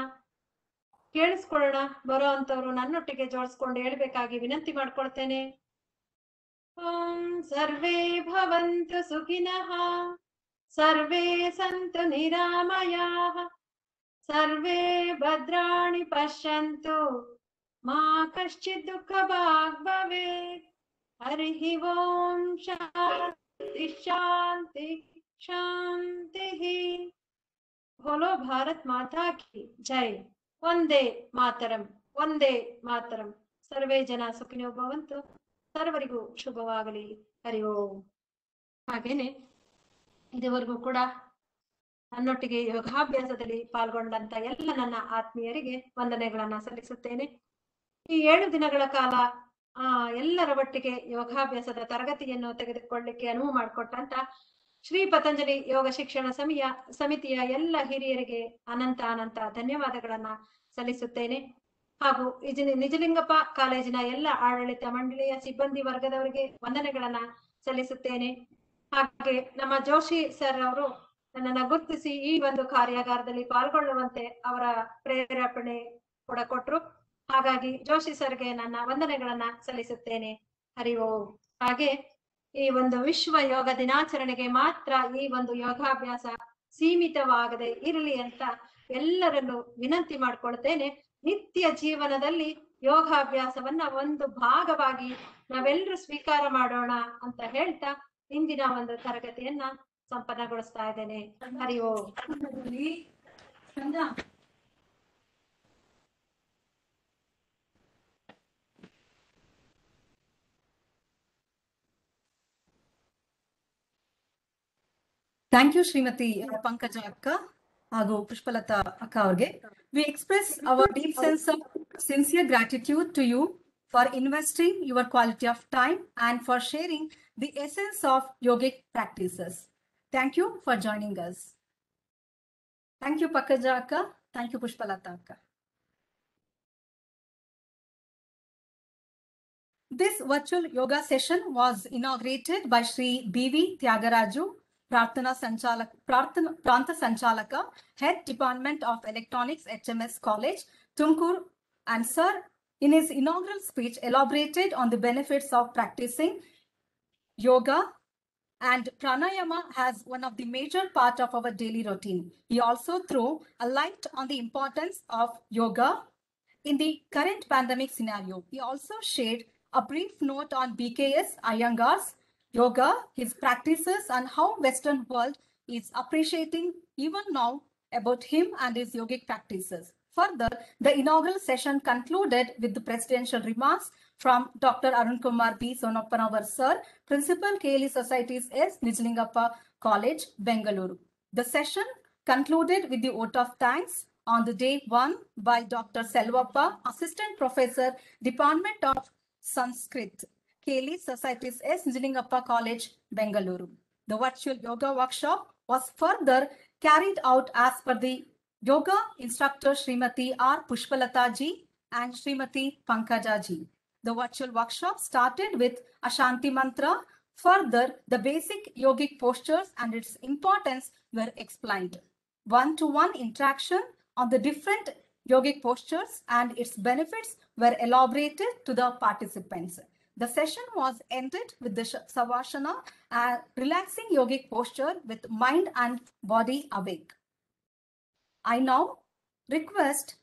ಕೇಳಿಸ್ಕೊಳ್ಳೋಣ. ಬರೋ ಅಂತವ್ರು ನನ್ನೊಟ್ಟಿಗೆ ಜೋಡಿಸ್ಕೊಂಡು ಹೇಳ್ಬೇಕಾಗಿ ವಿನಂತಿ ಮಾಡ್ಕೊಳ್ತೇನೆ. ಓಂ ಸರ್ವೇ ಭವಂತು ಸುಖಿನಃ, ಸರ್ವೇ ಸಂತು ನಿರಾಮಯಾಃ, ಸರ್ವೇ ಭದ್ರಾಣಿ ಪಶ್ಯಂತು, ಮಾ ಕಶ್ಚಿತ್ ದುಃಖ ಭಾಗ್ ಭವೇತ್. ಹರಿ ಓಂ ಶಾಂತಿ ಶಾಂತಿ ಶಾಂತಿ. बोलो भारत माता की जय. वंदे मातरಂ, वंदे ಮಾತರಂ. ಸರ್ವೇ ಜನ ಸುಖಿನೋ ಭವಂತು. ಸರ್ವರಿಗೂ ಶುಭವಾಗಲಿ. ಹರಿ ಓಂ. ಹಾಗೇನೆ ಇದುವರೆಗೂ ಕೂಡ ನನ್ನೊಟ್ಟಿಗೆ ಯೋಗಾಭ್ಯಾಸದಲ್ಲಿ ಪಾಲ್ಗೊಂಡಂತ ಎಲ್ಲ ನನ್ನ ಆತ್ಮೀಯರಿಗೆ ವಂದನೆಗಳನ್ನ ಸಲ್ಲಿಸುತ್ತೇನೆ. ಈ 7 ದಿನಗಳ ಕಾಲ ಎಲ್ಲರ ಒಟ್ಟಿಗೆ ಯೋಗಾಭ್ಯಾಸದ ತರಗತಿಯನ್ನು ತೆಗೆದುಕೊಳ್ಳಲಿಕ್ಕೆ ಅನುವು ಮಾಡಿಕೊಟ್ಟಂತ ಶ್ರೀ ಪತಂಜಲಿ ಯೋಗ ಶಿಕ್ಷಣ ಸಮಿತಿಯ ಎಲ್ಲ ಹಿರಿಯರಿಗೆ ಅನಂತ ಅನಂತ ಧನ್ಯವಾದಗಳನ್ನ ಸಲ್ಲಿಸುತ್ತೇನೆ. ಹಾಗೂ ನಿಜಲಿಂಗಪ್ಪ ಕಾಲೇಜಿನ ಎಲ್ಲ ಆಡಳಿತ ಮಂಡಳಿಯ ಸಿಬ್ಬಂದಿ ವರ್ಗದವರಿಗೆ ವಂದನೆಗಳನ್ನ ಸಲ್ಲಿಸುತ್ತೇನೆ. ಹಾಗೆ ನಮ್ಮ ಜೋಶಿ ಸರ್ ಅವರು ನನ್ನನ್ನು ಗುರುತಿಸಿ ಈ ಒಂದು ಕಾರ್ಯಾಗಾರದಲ್ಲಿ ಪಾಲ್ಗೊಳ್ಳುವಂತೆ ಅವರ ಪ್ರೇರೇಪಣೆ ಕೂಡ ಕೊಟ್ರು. ಹಾಗಾಗಿ ಜೋಶಿ ಸರ್ಗೆ ನನ್ನ ವಂದನೆಗಳನ್ನ ಸಲ್ಲಿಸುತ್ತೇನೆ. ಹರಿ ಓಂ. ಹಾಗೆ ಈ ಒಂದು ವಿಶ್ವ ಯೋಗ ದಿನಾಚರಣೆಗೆ ಮಾತ್ರ ಈ ಒಂದು ಯೋಗಾಭ್ಯಾಸ ಸೀಮಿತವಾಗದೆ ಇರಲಿ ಅಂತ ಎಲ್ಲರನ್ನು ವಿನಂತಿ ಮಾಡ್ಕೊಳ್ತೇನೆ. ನಿತ್ಯ ಜೀವನದಲ್ಲಿ ಯೋಗಾಭ್ಯಾಸವನ್ನ ಒಂದು ಭಾಗವಾಗಿ ನಾವೆಲ್ಲರೂ ಸ್ವೀಕಾರ ಮಾಡೋಣ ಅಂತ ಹೇಳ್ತಾ ಇಂದಿನ ಒಂದು ತರಗತಿಯನ್ನ ಸಂಪನ್ನಗೊಳಿಸ್ತಾ ಇದ್ದೇನೆ. ಹರಿ ಓಂ. Thank you, Srimati Pankaja Akka ಹಾಗೂ ಪುಷ್ಪಲತಾ ಅಕ್ಕ ಅವ್ರಿಗೆ. We express our deep sense of sincere gratitude to you for investing your quality of time and for sharing the essence of yogic practices. Thank you for joining us. Thank you, Pankaja Akka. Thank you, Pushpalata Akka. This virtual yoga session was inaugurated by Sri B.V. Tyagaraju, Pranta Sanchalaka, Head Department of Electronics, HMS College, Tumkur, and Sir, in his inaugural speech, elaborated on the benefits of practicing yoga and pranayama as one of the major part of our daily routine. He also threw a light on the importance of yoga in the current pandemic scenario. He also shared a brief note on BKS Iyengar's yoga, his practices, and how Western world is appreciating even now about him and his yogic practices. Further, the inaugural session concluded with the presidential remarks from Dr. Arun Kumar B. Sonapanavar Sir, Principal KLE Societies S. Nijlingappa College, Bengaluru. The session concluded with the vote of thanks on the day 1 by Dr. Selvappa, Assistant Professor, Department of Sanskrit, KLE Societies S. Nijlingappa College, Bengaluru. The virtual yoga workshop was further carried out as per the yoga instructor Srimati R. Pushpalata ji and Srimati Pankaja ji. The virtual workshop started with Ashanti Mantra. Further, the basic yogic postures and its importance were explained. One-to-one interaction on the different yogic postures and its benefits were elaborated to the participants. The session was ended with the Savasana, a relaxing yogic posture with mind and body awake. I now request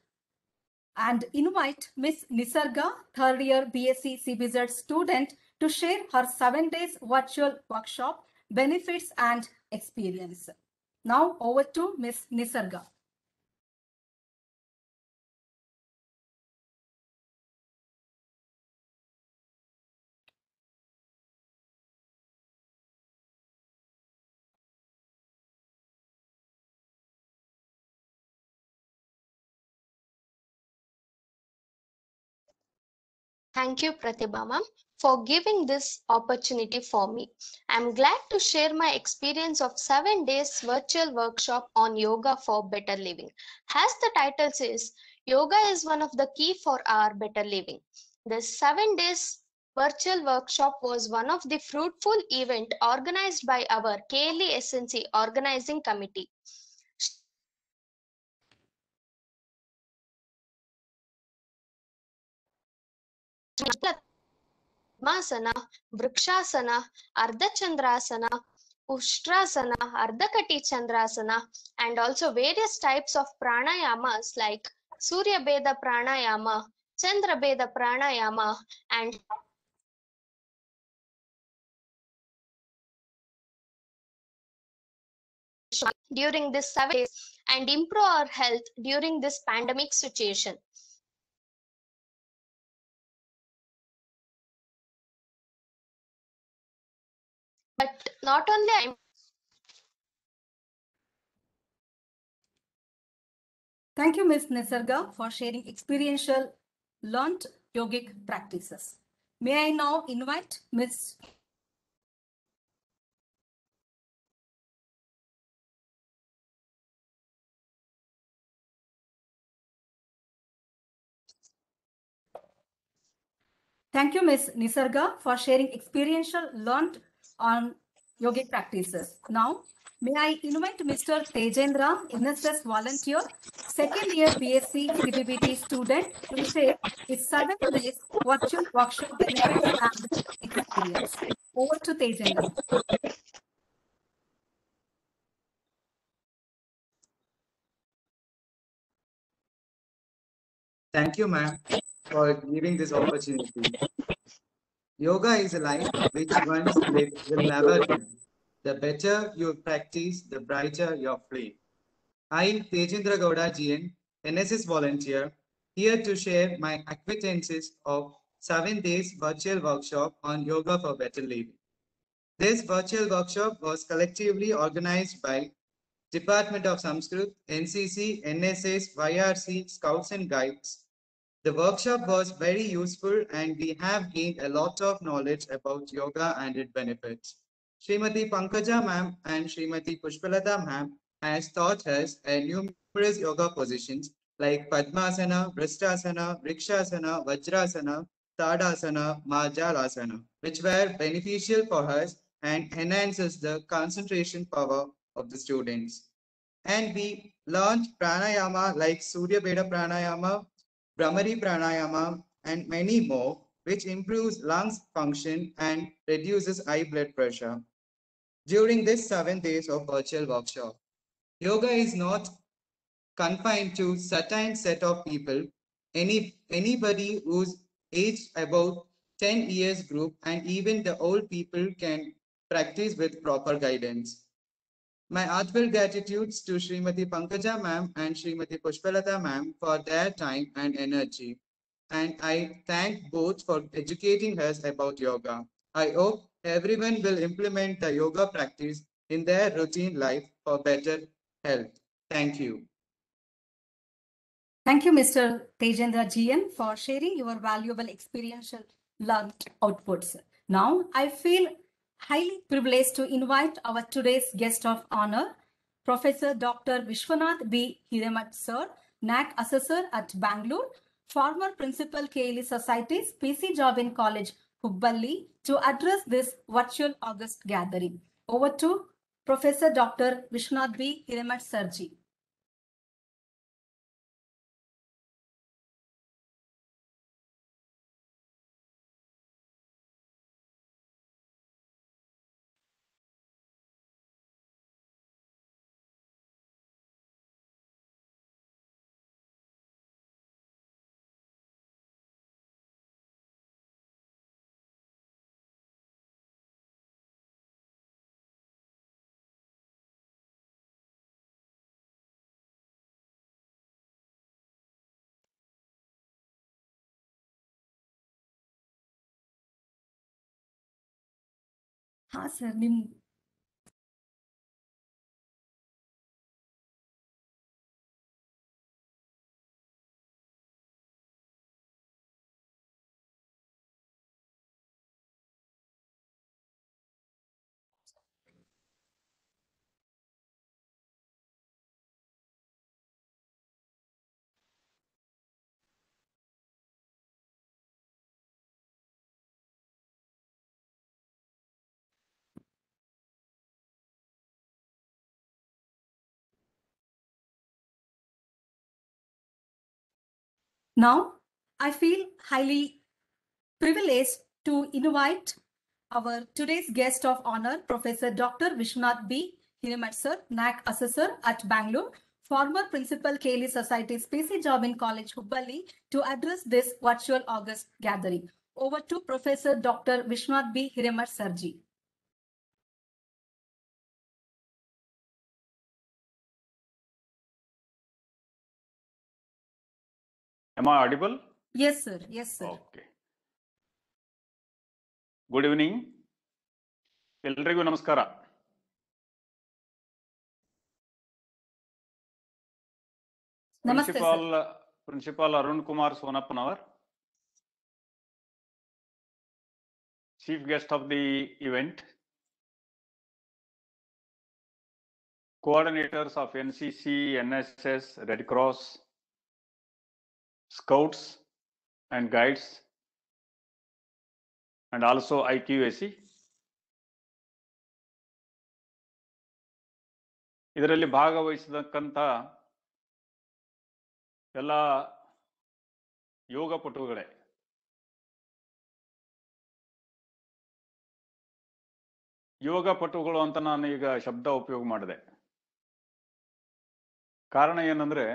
and invite Miss Nisarga, third year BSc CBZ student, to share her 7 days virtual workshop benefits and experience. Now over to Miss Nisarga. Thank you, Pratibha ma'am, for giving this opportunity for me. I'm glad to share my experience of 7 days virtual workshop on yoga for better living. As the title says, yoga is one of the key for our better living. This 7 days virtual workshop was one of the fruitful event organized by our KLE SNC organizing committee. Padmasana, Vrikshasana, Ardhachandrasana, Ushtrasana, Ardhakati Chandrasana, and also various types of pranayamas like Surya Beda Pranayama, Chandra Beda Pranayama, and during this 7 days and improve our health during this pandemic situation. But not only I'm Thank you, Ms. Nisarga, for sharing experiential learned yogic practices. May I now invite Ms. Thank you, Ms. Nisarga, for sharing experiential learned on yogic practices. Now, may I invite Mr. Tejendra, NSS volunteer, second year BSc CBBT student, to share his 7 days virtual workshop benefits and experience. Over to Tejendra. Thank you, ma'am, for giving this opportunity. Yoga is a life which once lived will never live. The better you practice, the brighter your flame. I, Tejendra Gowda GN, NSS volunteer, here to share my acquaintances of 7 days virtual workshop on yoga for better living. This virtual workshop was collectively organized by Department of Sanskrit, NCC, NSS, YRC, Scouts and Guides. The workshop was very useful and we have gained a lot of knowledge about yoga and its benefits. Srimati Pankaja ma'am and Srimati Pushpalata ma'am has taught us numerous yoga positions like Padmasana, Vrishtasana, Vrikshasana, Vajrasana, Tadasana, Majalasana, which were beneficial for us and enhances the concentration power of the students. And we learned pranayama like Surya Beda Pranayama, Brahmari Pranayama, and many more, which improves lungs function and reduces high blood pressure. During this 7 days of virtual workshop, yoga is not confined to certain set of people. Anybody who's aged about 10 years group and even the old people can practice with proper guidance. My heartfelt gratitudes to Srimati Pankaja ma'am and Srimati Pushpalata ma'am for their time and energy. And I thank both for educating us about yoga. I hope everyone will implement the yoga practice in their routine life for better health. Thank you. Thank you, Mr. Tejendra GN, for sharing your valuable experiential learned outputs. Now, I feel highly privileged to invite our today's guest of honor, Professor Dr. Vishwanath B. Hiremat Sir, NAC Assessor at Bangalore, former Principal KLE Societies, PC Jobin College, Hubballi, to address this virtual August gathering. Over to Professor Dr. Vishwanath B. Hiremat Sirji. ಹಾ ಸರ್, ನಿಮ್ Now, I feel highly privileged to invite our today's guest of honor, Professor Dr. Vishwanath B. Hiramat sir, NAC Assessor at Bangalore, former Principal KLE Society's PC Jobbing College, Hubballi, to address this virtual August gathering. Over to Professor Dr. Vishwanath B. Hiramat sir ji. Am I audible? Yes, sir. Yes, sir. Okay. Good evening. ಎಲ್ರಿಗೂ ನಮಸ್ಕಾರ. Namaste, principal Arun Kumar Sonappanavar, chief guest of the event, coordinators of NCC, NSS, Red Cross, Scouts and Guides, and also IQAC. ಇದರಲ್ಲಿ ಭಾಗವಹಿಸಿದಕ್ಕಂತ ಎಲ್ಲ ಯೋಗ ಪಟುಗಳೇ, ಯೋಗ ಪಟುಗಳು ಅಂತ ನಾನು ಈಗ ಶಬ್ದ ಉಪಯೋಗ ಮಾಡಿದೆ. ಕಾರಣ ಏನಂದ್ರೆ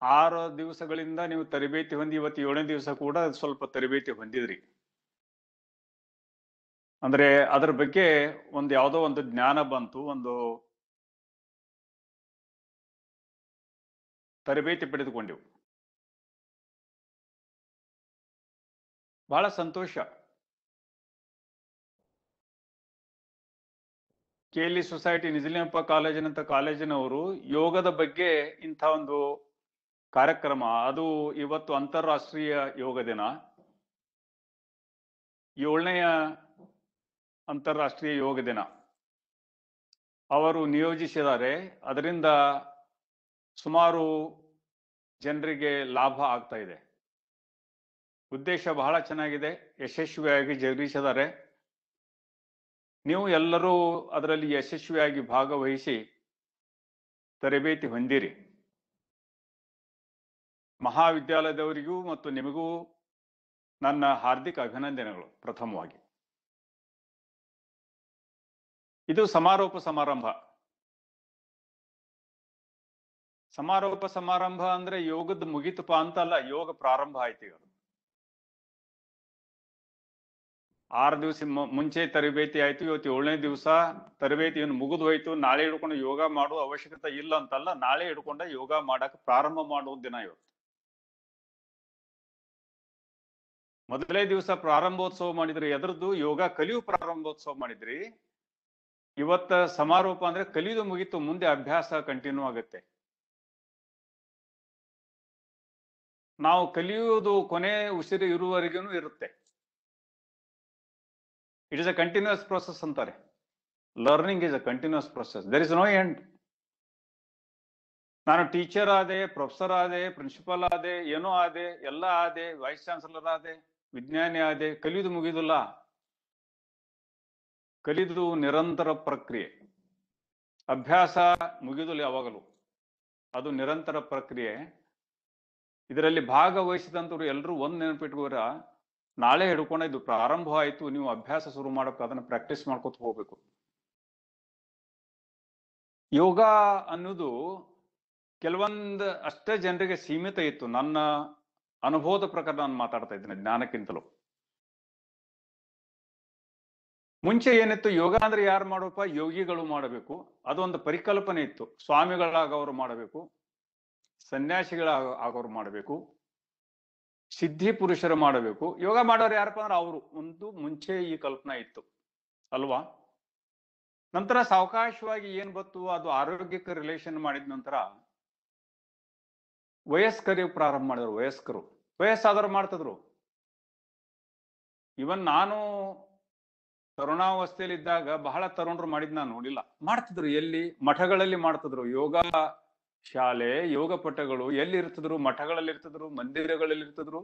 6 ದಿವಸಗಳಿಂದ ನೀವು ತರಬೇತಿ ಹೊಂದಿ ಇವತ್ತು 7ನೇ ದಿವಸ ಕೂಡ ಸ್ವಲ್ಪ ತರಬೇತಿ ಹೊಂದಿದ್ರಿ. ಅಂದ್ರೆ ಅದರ ಬಗ್ಗೆ ಯಾವುದೋ ಒಂದು ಜ್ಞಾನ ಬಂತು, ಒಂದು ತರಬೇತಿ ಪಡೆದುಕೊಂಡೆವು. ಬಹಳ ಸಂತೋಷ. KLE ಸೊಸೈಟಿ ನಿಜಲಿಂಗಪ್ಪ ಕಾಲೇಜಿನಂತ ಕಾಲೇಜಿನವರು ಯೋಗದ ಬಗ್ಗೆ ಇಂಥ ಒಂದು ಕಾರ್ಯಕ್ರಮ, ಅದು ಇವತ್ತು ಅಂತಾರಾಷ್ಟ್ರೀಯ ಯೋಗ ದಿನ, 7ನೇ ಅಂತಾರಾಷ್ಟ್ರೀಯ ಯೋಗ ದಿನ ಅವರು ನಿಯೋಜಿಸಿದ್ದಾರೆ. ಅದರಿಂದ ಸುಮಾರು ಜನರಿಗೆ ಲಾಭ ಆಗ್ತಾ ಇದೆ. ಉದ್ದೇಶ ಬಹಳ ಚೆನ್ನಾಗಿದೆ, ಯಶಸ್ವಿಯಾಗಿ ಜರುಗಿಸಿದ್ದಾರೆ. ನೀವು ಎಲ್ಲರೂ ಅದರಲ್ಲಿ ಯಶಸ್ವಿಯಾಗಿ ಭಾಗವಹಿಸಿ ತರಬೇತಿ ಹೊಂದಿರಿ. ಮಹಾವಿದ್ಯಾಲಯದವರಿಗೂ ಮತ್ತು ನಿಮಗೂ ನನ್ನ ಹಾರ್ದಿಕ ಅಭಿನಂದನೆಗಳು. ಪ್ರಥಮವಾಗಿ ಇದು ಸಮಾರೋಪ ಸಮಾರಂಭ. ಸಮಾರೋಪ ಸಮಾರಂಭ ಅಂದ್ರೆ ಯೋಗದ ಮುಗಿತಪ್ಪ ಅಂತಲ್ಲ, ಯೋಗ ಪ್ರಾರಂಭ ಆಯ್ತು. ಈಗ 6 ದಿವಸ ಮುಂಚೆ ತರಬೇತಿ ಆಯ್ತು, ಇವತ್ತು 7ನೇ ದಿವಸ ತರಬೇತಿಯನ್ನು ಮುಗಿದು ಹೋಯ್ತು. ನಾಳೆ ಹಿಡ್ಕೊಂಡು ಯೋಗ ಮಾಡುವ ಅವಶ್ಯಕತೆ ಇಲ್ಲ ಅಂತಲ್ಲ, ನಾಳೆ ಹಿಡ್ಕೊಂಡ ಯೋಗ ಮಾಡಕ್ ಪ್ರಾರಂಭ ಮಾಡುವ ದಿನ ಇವತ್ತು. ಮೊದಲೇ ದಿವಸ ಪ್ರಾರಂಭೋತ್ಸವ ಮಾಡಿದ್ರಿ, ಎದ್ರದ್ದು ಯೋಗ ಕಲಿಯು ಪ್ರಾರಂಭೋತ್ಸವ ಮಾಡಿದ್ರಿ. ಇವತ್ತ ಸಮಾರೋಪ ಅಂದ್ರೆ ಕಲಿಯುವುದು ಮುಗಿತು, ಮುಂದೆ ಅಭ್ಯಾಸ ಕಂಟಿನ್ಯೂ ಆಗುತ್ತೆ. ನಾವು ಕಲಿಯುವುದು ಕೊನೆ ಉಸಿರು ಇರುವವರೆಗೂ ಇರುತ್ತೆ. It is a continuous process ಅಂತಾರೆ. Learning is a continuous process, there is no end. ನಾನು ಟೀಚರ್ ಆದೆ, ಪ್ರೊಫೆಸರ್ ಆದೆ, ಪ್ರಿನ್ಸಿಪಲ್ ಆದೆ, ಏನೋ ಆದೆ, ಎಲ್ಲ ಆದೆ, ವೈಸ್ ಚಾನ್ಸಲರ್ ಆದೆ, ವಿಜ್ಞಾನಿ ಆದೆ, ಕಲಿಯುವುದು ಮುಗಿದಿಲ್ಲ. ಕಲಿದು ನಿರಂತರ ಪ್ರಕ್ರಿಯೆ. ಅಭ್ಯಾಸ ಮುಗಿದಲು ಯಾವಾಗಲೂ, ಅದು ನಿರಂತರ ಪ್ರಕ್ರಿಯೆ. ಇದರಲ್ಲಿ ಭಾಗವಹಿಸಿದಂತವ್ರು ಎಲ್ಲರೂ ಒಂದ್ ನೆನಪಿಟ್ಕೋರ, ನಾಳೆ ಹಿಡ್ಕೊಂಡ ಇದು ಪ್ರಾರಂಭ ಆಯ್ತು, ನೀವು ಅಭ್ಯಾಸ ಶುರು ಮಾಡಬೇಕು, ಅದನ್ನ ಪ್ರಾಕ್ಟೀಸ್ ಮಾಡ್ಕೊತ ಹೋಗ್ಬೇಕು. ಯೋಗ ಅನ್ನೋದು ಕೆಲವೊಂದು ಅಷ್ಟೇ ಜನರಿಗೆ ಸೀಮಿತ ಇತ್ತು. ನನ್ನ ಅನುಭವದ ಪ್ರಕಾರ ನಾನು ಮಾತಾಡ್ತಾ ಇದ್ದೇನೆ, ಜ್ಞಾನಕ್ಕಿಂತಲೂ. ಮುಂಚೆ ಏನಿತ್ತು, ಯೋಗ ಅಂದ್ರೆ ಯಾರು ಮಾಡೋಪ್ಪ, ಯೋಗಿಗಳು ಮಾಡಬೇಕು, ಅದೊಂದು ಪರಿಕಲ್ಪನೆ ಇತ್ತು. ಸ್ವಾಮಿಗಳಾಗವ್ರು ಮಾಡಬೇಕು, ಸನ್ಯಾಸಿಗಳಾಗೋರು ಮಾಡಬೇಕು, ಸಿದ್ಧಿ ಪುರುಷರು ಮಾಡಬೇಕು. ಯೋಗ ಮಾಡೋರು ಯಾರಪ್ಪ ಅಂದ್ರೆ ಅವರು ಒಂದು ಮುಂಚೆ ಈ ಕಲ್ಪನಾ ಇತ್ತು ಅಲ್ವಾ. ನಂತರ ಸಾವಕಾಶವಾಗಿ ಏನ್ ಬತ್ತು ಅದು ಆರೋಗ್ಯಕ್ಕೆ ರಿಲೇಷನ್ ಮಾಡಿದ ನಂತರ ವಯಸ್ಕರಿಗೆ ಪ್ರಾರಂಭ ಮಾಡಿದ್ರು. ವಯಸ್ಸಾದವ್ರು ಮಾಡ್ತಿದ್ರು. ಇವನ್ ನಾನು ತರುಣಾವಸ್ಥೆಯಲ್ಲಿ ಇದ್ದಾಗ ಬಹಳ ತರುಣರು ಮಾಡಿದ್ ನಾನು ನೋಡಿಲ್ಲ. ಮಾಡ್ತಿದ್ರು, ಎಲ್ಲಿ ಮಠಗಳಲ್ಲಿ ಮಾಡ್ತಿದ್ರು. ಯೋಗ ಶಾಲೆ, ಯೋಗ ಪಟಗಳು ಎಲ್ಲಿ ಇರ್ತಿದ್ರು? ಮಠಗಳಲ್ಲಿ ಇರ್ತಿದ್ರು, ಮಂದಿರಗಳಲ್ಲಿ ಇರ್ತಿದ್ರು.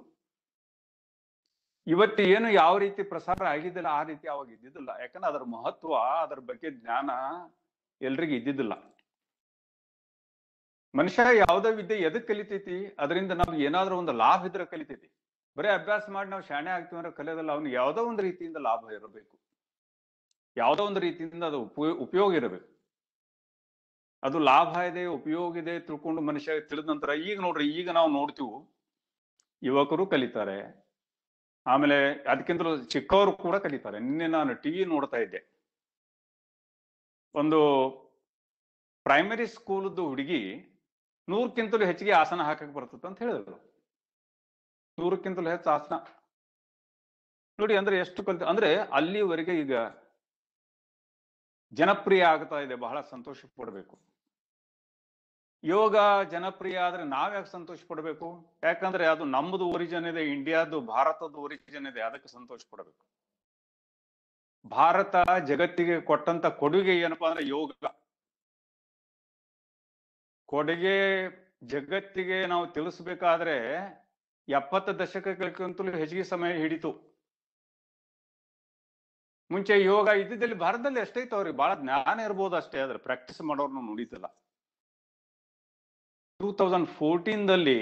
ಇವತ್ತು ಏನು ಯಾವ ರೀತಿ ಪ್ರಸಾರ ಆಗಿದ್ದಿಲ್ಲ ಆ ರೀತಿ ಅವಾಗ ಇದ್ದಿದ್ದಿಲ್ಲ. ಯಾಕಂದ್ರೆ ಅದರ ಮಹತ್ವ, ಅದರ ಬಗ್ಗೆ ಜ್ಞಾನ ಎಲ್ರಿಗೂ ಇದ್ದಿದ್ದಿಲ್ಲ. ಮನುಷ್ಯ ಯಾವ್ದೋ ವಿದ್ಯೆ ಎದಕ್ ಕಲಿತೈತಿ? ಅದರಿಂದ ನಮ್ಗೆ ಏನಾದ್ರೂ ಒಂದು ಲಾಭ ಇದ್ರೆ ಕಲಿತೈತಿ. ಬರೀ ಅಭ್ಯಾಸ ಮಾಡಿ ನಾವು ಶಾಣೆ ಆಗ್ತೀವಿ ಅಂದ್ರೆ ಕಲಿಯೋದಲ್ಲ. ಅವ್ನಿಗೆ ಯಾವ್ದೋ ಒಂದು ರೀತಿಯಿಂದ ಲಾಭ ಇರಬೇಕು, ಯಾವ್ದೋ ಒಂದು ರೀತಿಯಿಂದ ಅದು ಉಪಯೋಗ ಇರಬೇಕು. ಅದು ಲಾಭ ಇದೆ, ಉಪಯೋಗ ಇದೆ ತಿಳ್ಕೊಂಡು ಮನುಷ್ಯ ತಿಳಿದ ನಂತರ ಈಗ ನೋಡ್ರಿ, ಈಗ ನಾವು ನೋಡ್ತೀವಿ ಯುವಕರು ಕಲಿತಾರೆ, ಆಮೇಲೆ ಅದಕ್ಕಿಂತಲೂ ಚಿಕ್ಕವರು ಕೂಡ ಕಲಿತಾರೆ. ನಿನ್ನೆ ನಾನು ಟಿವಿ ನೋಡ್ತಾ ಇದ್ದೆ. ಒಂದು ಪ್ರೈಮರಿ ಸ್ಕೂಲ್ದು ಹುಡುಗಿ 100ಕ್ಕಿಂತಲೂ ಹೆಚ್ಚಿಗೆ ಆಸನ ಹಾಕಕ್ ಬರ್ತದೆ ಅಂತ ಹೇಳಿದ್ರು. 100ಕ್ಕಿಂತಲೂ ಹೆಚ್ಚು ಆಸನ ನೋಡಿ. ಅಂದ್ರೆ ಎಷ್ಟು ಕಲಿತ ಅಂದ್ರೆ ಅಲ್ಲಿವರೆಗೆ ಈಗ ಜನಪ್ರಿಯ ಆಗ್ತಾ ಇದೆ. ಬಹಳ ಸಂತೋಷ ಪಡ್ಬೇಕು. ಯೋಗ ಜನಪ್ರಿಯ ಆದ್ರೆ ನಾವ್ಯಾಕೆ ಸಂತೋಷ ಪಡ್ಬೇಕು? ಯಾಕಂದ್ರೆ ಅದು ನಮ್ಮದು ಒರಿಜಿನ್ ಇದೆ, ಇಂಡಿಯಾದು, ಭಾರತದ ಒರಿಜಿನ್ ಇದೆ. ಅದಕ್ಕೆ ಸಂತೋಷ ಪಡ್ಬೇಕು. ಭಾರತ ಜಗತ್ತಿಗೆ ಕೊಟ್ಟಂತ ಕೊಡುಗೆ ಏನಪ್ಪಾ ಅಂದ್ರೆ ಯೋಗ. ಕೊಡುಗೆ ಜಗತ್ತಿಗೆ ನಾವು ತಿಳಿಸ್ಬೇಕಾದ್ರೆ 70 ದಶಕಗಳಿಗಿಂತಲೂ ಹೆಚ್ಚಿಗೆ ಸಮಯ ಹಿಡಿತು. ಮುಂಚೆ ಯೋಗ ಇದ್ದಿದ್ದಲ್ಲಿ ಭಾರತದಲ್ಲಿ ಎಷ್ಟೈತೆ ಅವ್ರಿಗೆ ಬಹಳ ಜ್ಞಾನ ಇರ್ಬೋದು ಅಷ್ಟೇ, ಆದ್ರೆ ಪ್ರಾಕ್ಟೀಸ್ ಮಾಡೋರ್ನು ನುಡಿತಿಲ್ಲ. 2014ದಲ್ಲಿ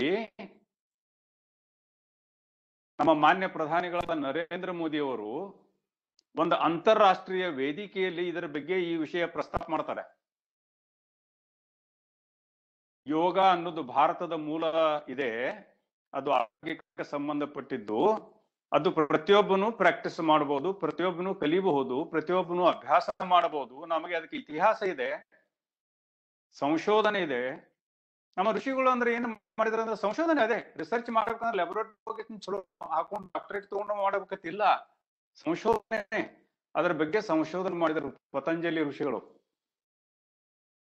ನಮ್ಮ ಮಾನ್ಯ ಪ್ರಧಾನಿಗಳಾದ ನರೇಂದ್ರ ಮೋದಿ ಅವರು ಒಂದು ಅಂತಾರಾಷ್ಟ್ರೀಯ ವೇದಿಕೆಯಲ್ಲಿ ಇದರ ಬಗ್ಗೆ ಈ ವಿಷಯ ಪ್ರಸ್ತಾಪ ಮಾಡ್ತಾರೆ. ಯೋಗ ಅನ್ನೋದು ಭಾರತದ ಮೂಲ ಇದೆ, ಅದು ಆರೋಗ್ಯಕ್ಕೆ ಸಂಬಂಧಪಟ್ಟಿದ್ದು. ಅದು ಪ್ರತಿಯೊಬ್ಬನು ಪ್ರಾಕ್ಟೀಸ್ ಮಾಡಬಹುದು, ಪ್ರತಿಯೊಬ್ಬನು ಕಲಿಬಹುದು, ಪ್ರತಿಯೊಬ್ಬನು ಅಭ್ಯಾಸ ಮಾಡಬಹುದು. ನಮಗೆ ಅದಕ್ಕೆ ಇತಿಹಾಸ ಇದೆ, ಸಂಶೋಧನೆ ಇದೆ. ನಮ್ಮ ಋಷಿಗಳು ಅಂದ್ರೆ ಏನು ಮಾಡಿದ್ರೆ ಅಂದ್ರೆ ಸಂಶೋಧನೆ ಅದೇ. ರಿಸರ್ಚ್ ಮಾಡ್ಬೇಕಂದ್ರೆ ಲ್ಯಾಬೊರೇಟರಿ ಚಲೋ ಹಾಕೊಂಡು ಡಾಕ್ಟರೇಟ್ ತಗೊಂಡು ಮಾಡಬೇಕಂತಿಲ್ಲ. ಸಂಶೋಧನೆ, ಅದರ ಬಗ್ಗೆ ಸಂಶೋಧನೆ ಮಾಡಿದ್ರು ಪತಂಜಲಿ ಋಷಿಗಳು.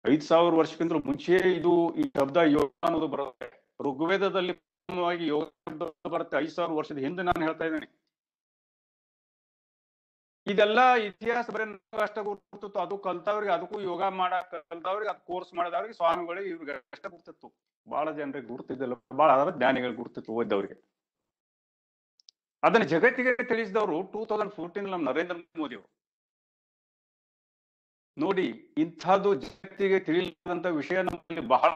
5000 ವರ್ಷಕ್ಕಿಂತ ಮುಂಚೆ ಇದು ಈ ಶಬ್ದ ಯೋಗ ಅನ್ನೋದು ಬರುತ್ತೆ. ಋಗ್ವೇದದಲ್ಲಿ ಯೋಗ ಶಬ್ದ ಬರುತ್ತೆ 5000 ವರ್ಷದ ಹಿಂದೆ. ನಾನು ಹೇಳ್ತಾ ಇದ್ದೇನೆ, ಇದೆಲ್ಲ ಇತಿಹಾಸ ಬರೀ ಅಷ್ಟ ಗುರ್ತಿತ್ತು. ಅದು ಕಲ್ತವ್ರಿಗೆ, ಅದಕ್ಕೂ ಯೋಗ ಕಲ್ತವ್ರಿಗೆ, ಅದು ಕೋರ್ಸ್ ಮಾಡಿದವ್ರಿಗೆ, ಸ್ವಾಮಿಗಳಿಗೆ, ಇವ್ರಿಗೆ ಅಷ್ಟ ಗುರ್ತಿತ್ತು. ಬಹಳ ಜನರಿಗೆ ಗುರ್ತಿದ್ದಿಲ್ಲ, ಬಹಳ ಅದರ ಜ್ಞಾನಿಗಳಿಗೆ ಗುರ್ತಿತ್ತು, ಓದ್ದವ್ರಿಗೆ. ಅದನ್ನ ಜಗತ್ತಿಗೆ ತಿಳಿಸಿದವರು 2014 ನಮ್ಮ ನರೇಂದ್ರ ಮೋದಿ ಅವರು. ನೋಡಿ, ಇಂಥದ್ದು ಜಗತ್ತಿಗೆ ತಿಳಿಯದಂತ ವಿಷಯ ನಮ್ಮಲ್ಲಿ ಬಹಳ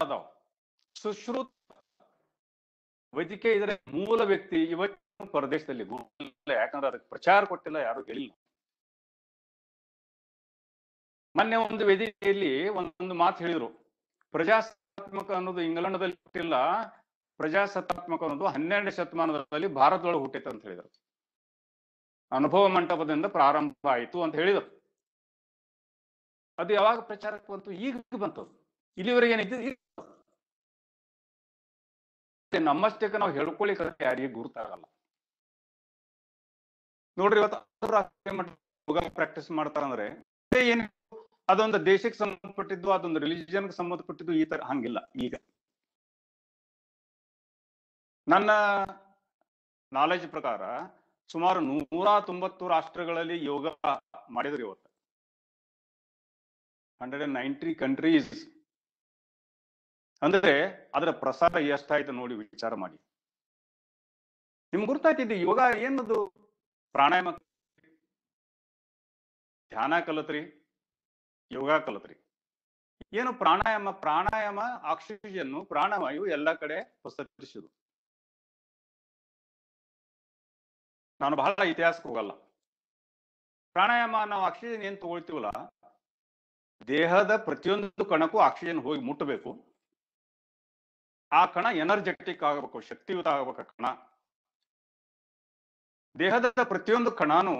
ಅದಾವ. ಸುಶ್ರುತ ವೈದ್ಯಕೀಯ ಇದರ ಮೂಲ ವ್ಯಕ್ತಿ ಇವತ್ತು ಪರದೇಶದಲ್ಲಿ ಗುರುತಿಲ್ಲ. ಯಾಕಂದ್ರೆ ಅದಕ್ಕೆ ಪ್ರಚಾರ ಕೊಟ್ಟಿಲ್ಲ, ಯಾರು ಹೇಳಿಲ್ಲ. ಮೊನ್ನೆ ಒಂದು ವೇದಿಕೆಯಲ್ಲಿ ಒಂದು ಮಾತು ಹೇಳಿದ್ರು. ಪ್ರಜಾಸತ್ತಾತ್ಮಕ ಅನ್ನೋದು ಇಂಗ್ಲೆಂಡ್ದಲ್ಲಿ ಹುಟ್ಟಿಲ್ಲ, ಪ್ರಜಾಸತ್ತಾತ್ಮಕ ಅನ್ನೋದು 12ನೇ ಶತಮಾನದಲ್ಲಿ ಭಾರತದೊಳಗೆ ಹುಟ್ಟಿತ್ತು ಅಂತ ಹೇಳಿದರು. ಅನುಭವ ಮಂಟಪದಿಂದ ಪ್ರಾರಂಭ ಆಯಿತು ಅಂತ ಹೇಳಿದರು. ಅದು ಯಾವಾಗ ಪ್ರಚಾರಕ್ಕೆ ಬಂತು? ಈಗ ಬಂತು. ಇಲ್ಲಿವರೆಗೆ ಏನಿದ್ದು ನಮ್ಮಷ್ಟಕ್ಕೆ ನಾವು ಹೇಳ್ಕೊಳ್ಳಿಕ್ಕೆ ಯಾರಿಗೆ ಗುರುತಾಗಲ್ಲ. ನೋಡ್ರಿ, ಇವತ್ತು ಪ್ರಾಕ್ಟೀಸ್ ಮಾಡ್ತಾರಂದ್ರೆ ಏನು? ಅದೊಂದು ದೇಶಕ್ಕೆ ಸಂಬಂಧಪಟ್ಟಿದ್ದು, ಅದೊಂದು ರಿಲಿಜಿಯನ್ಗೆ ಸಂಬಂಧಪಟ್ಟಿದ್ದು, ಈ ತರ ಹಂಗಿಲ್ಲ. ಈಗ ನನ್ನ ನಾಲೆಜ್ ಪ್ರಕಾರ ಸುಮಾರು 190 ರಾಷ್ಟ್ರಗಳಲ್ಲಿ ಯೋಗ ಮಾಡಿದ್ರು ಇವತ್ತು. 190 ಕಂಟ್ರೀಸ್ ಅಂದ್ರೆ ಅದರ ಪ್ರಸಾರ ಎಷ್ಟಾಯ್ತು ನೋಡಿ, ವಿಚಾರ ಮಾಡಿ. ನಿಮ್ಗೆ ಗುರ್ತಾಯ್ತಿದ್ದು ಯೋಗ ಏನದು? ಪ್ರಾಣಾಯಾಮ, ಧ್ಯಾನ ಕಲತ್ರಿ, ಯೋಗ ಕಲತ್ರಿ. ಏನು ಪ್ರಾಣಾಯಾಮ ಆಕ್ಸಿಜನ್, ಪ್ರಾಣವಾಯು ಎಲ್ಲ ಕಡೆ ಪಸರಿಸುದು. ನಾನು ಬಹಳ ಇತಿಹಾಸಕ್ಕೆ ಹೋಗಲ್ಲ. ಪ್ರಾಣಾಯಾಮ, ನಾವು ಆಕ್ಸಿಜನ್ ಏನ್ ತಗೊಳ್ತೀವಲ್ಲ, ದೇಹದ ಪ್ರತಿಯೊಂದು ಕಣಕ್ಕೂ ಆಕ್ಸಿಜನ್ ಹೋಗಿ ಮುಟ್ಟಬೇಕು. ಆ ಕಣ ಎನರ್ಜೆಟಿಕ್ ಆಗಬೇಕು, ಶಕ್ತಿಯುತ ಆಗಬೇಕು ಕಣ. ದೇಹದ ಪ್ರತಿಯೊಂದು ಕಣಾನು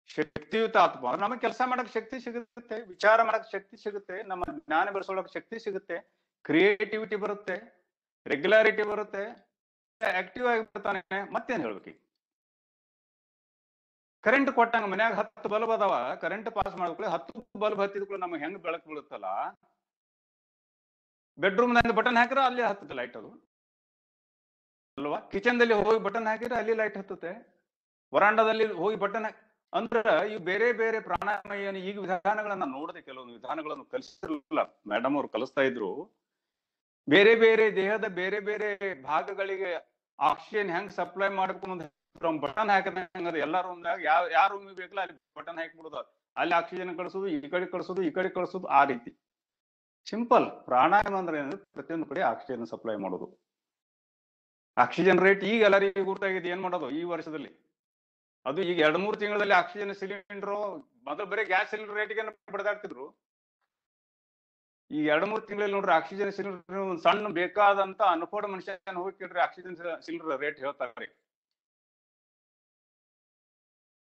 ಶಕ್ತಿಯುತ ಆತ್ಮ. ನಮಗೆ ಕೆಲಸ ಮಾಡಕ್ ಶಕ್ತಿ ಸಿಗುತ್ತೆ, ವಿಚಾರ ಮಾಡಕ್ ಶಕ್ತಿ ಸಿಗುತ್ತೆ, ನಮ್ಮ ಜ್ಞಾನ ಬೆಳೆಸೋಳಕ್ ಶಕ್ತಿ ಸಿಗುತ್ತೆ, ಕ್ರಿಯೇಟಿವಿಟಿ ಬರುತ್ತೆ, ರೆಗ್ಯುಲಾರಿಟಿ ಬರುತ್ತೆ, ಆಕ್ಟಿವ್ ಆಗಿ ಬರ್ತಾನೆ. ಮತ್ತೇನ್ ಹೇಳ್ಬೇಕು? ಕರೆಂಟ್ ಕೊಟ್ಟಂಗ ಮನ್ಯಾಗ 10 ಬಲ್ಬ್ ಅದಾವ, ಕರೆಂಟ್ ಪಾಸ್ ಮಾಡ್ಕೊಳ್ಳಿ 10 ಬಲ್ಬ್ ಹತ್ತಿದ್ಕೊಳ್ಳಿ ನಮ್ಗೆ ಹೆಂಗ್ ಬೆಳಕು ಬೀಳುತ್ತಲ್ಲ, ಬೆಡ್ರೂಮ್ ನಲ್ಲಿ ಬಟನ್ ಹಾಕಿದ್ರೆ ಅಲ್ಲಿ ಹತ್ತುತ್ತೆ ಲೈಟ್ ಅದು ಅಲ್ವಾ? ಕಿಚನ್ ದಲ್ಲಿ ಹೋಗಿ ಬಟನ್ ಹಾಕಿದ್ರೆ ಅಲ್ಲಿ ಲೈಟ್ ಹತ್ತುತ್ತೆ, ವರಾಂಡದಲ್ಲಿ ಹೋಗಿ ಬಟನ್ ಅಂದ್ರ ಇವು ಬೇರೆ ಬೇರೆ ಪ್ರಾಣಾಯಾಮ ಏನು ಈಗ ವಿಧಾನಗಳನ್ನ ನೋಡದೆ, ಕೆಲವೊಂದು ವಿಧಾನಗಳನ್ನು ಕಲಿಸಿರಲಿಲ್ಲ ಮೇಡಮ್ ಅವ್ರು ಕಲಿಸ್ತಾ ಇದ್ರು. ಬೇರೆ ಬೇರೆ ದೇಹದ ಬೇರೆ ಬೇರೆ ಭಾಗಗಳಿಗೆ ಆಕ್ಸಿಜನ್ ಹೆಂಗ್ ಸಪ್ಲೈ ಮಾಡ್ಬೇಕು ಬಟನ್ ಹಾಕಿದಂಗ ಎಲ್ಲ ರೂಮ್ನಾಗ ಯಾವ ರೂಮಿಗೆ ಬೇಕಲ್ಲ ಅಲ್ಲಿ ಬಟನ್ ಹಾಕಿಬಿಡುದು, ಅಲ್ಲಿ ಆಕ್ಸಿಜನ್ ಕಳಿಸೋದು, ಈ ಕಡೆ ಕಳಿಸೋದು, ಈ ಕಡೆ ಕಳಿಸೋದು, ಆ ರೀತಿ ಸಿಂಪಲ್. ಪ್ರಾಣಾಯಾಮ ಅಂದ್ರೆ ಏನಂದ್ರೆ ಪ್ರತಿಯೊಂದು ಕಡೆ ಆಕ್ಸಿಜನ್ ಸಪ್ಲೈ ಮಾಡೋದು. ಆಕ್ಸಿಜನ್ ರೇಟ್ ಈಗ ಎಲ್ಲರಿಗೂ ಗುರ್ತಾಗಿದೆ. ಏನ್ ಮಾಡೋದು ಈ ವರ್ಷದಲ್ಲಿ? ಅದು ಈಗ 2-3 ತಿಂಗಳಲ್ಲಿ ಆಕ್ಸಿಜನ್ ಸಿಲಿಂಡರ್, ಮೊದಲು ಬರೀ ಗ್ಯಾಸ್ ಸಿಲಿಂಡರ್ ರೇಟ್ಗೆ ಬಡದಾಡ್ತಿದ್ರು. ಈಗ 2-3 ತಿಂಗಳಲ್ಲಿ ನೋಡ್ರಿ ಆಕ್ಸಿಜನ್ ಸಿಲಿಂಡರ್ ಒಂದು ಸಣ್ಣ ಬೇಕಾದಂತ ಅನ್ಫೋರ್ಡ್ ಮನುಷ್ಯನ ಹೋಗಿ ಕೇಳ್ರಿ ಆಕ್ಸಿಜನ್ ಸಿಲಿಂಡರ್ ರೇಟ್ ಹೇಳ್ತಾರೆ.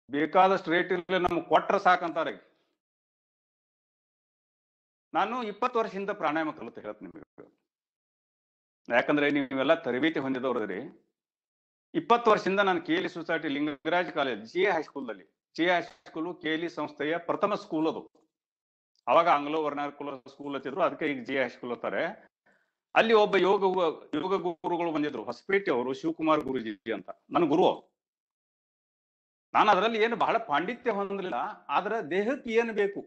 ಬೇಕಾದಷ್ಟು ರೇಟ್ ಇರಲಿ ನಮ್ಗೆ ಕೊಟ್ರ ಸಾಕಂತಾರೆ. ನಾನು 20 ವರ್ಷದಿಂದ ಪ್ರಾಣಾಯಾಮ ಕಲಿತು ಹೇಳ್ತೀನಿ ನಿಮಗೆ, ಯಾಕಂದ್ರೆ ನೀವೆಲ್ಲ ತರಬೇತಿ ಹೊಂದಿದವ್ರಿ. 20 ವರ್ಷದಿಂದ ನಾನು KLE society Lingaraj college J ಹೈಸ್ಕೂಲ್ದಲ್ಲಿ, ಜೆ ಹೈಸ್ಕೂಲ್ KLE ಸಂಸ್ಥೆಯ ಪ್ರಥಮ ಸ್ಕೂಲ್ ಅದು. ಅವಾಗ ಆಂಗ್ಲೋ ವರ್ನಾಕುಲ ಸ್ಕೂಲ್ ಹತ್ತಿದ್ರು, ಅದಕ್ಕೆ ಈಗ ಜೆ ಹೈಸ್ಕೂಲ್ ಅಂತಾರೆ. ಅಲ್ಲಿ ಒಬ್ಬ ಯೋಗ ಗುರುಗಳು ಬಂದಿದ್ರು, ಹೊಸಪೇಟೆ ಅವರು, ಶಿವಕುಮಾರ್ ಗುರುಜಿ ಅಂತ, ನನ್ನ ಗುರು. ನಾನು ಅದರಲ್ಲಿ ಏನು ಬಹಳ ಪಾಂಡಿತ್ಯ ಹೊಂದಲಿಲ್ಲ, ಆದ್ರೆ ದೇಹಕ್ಕೆ ಏನು ಬೇಕು,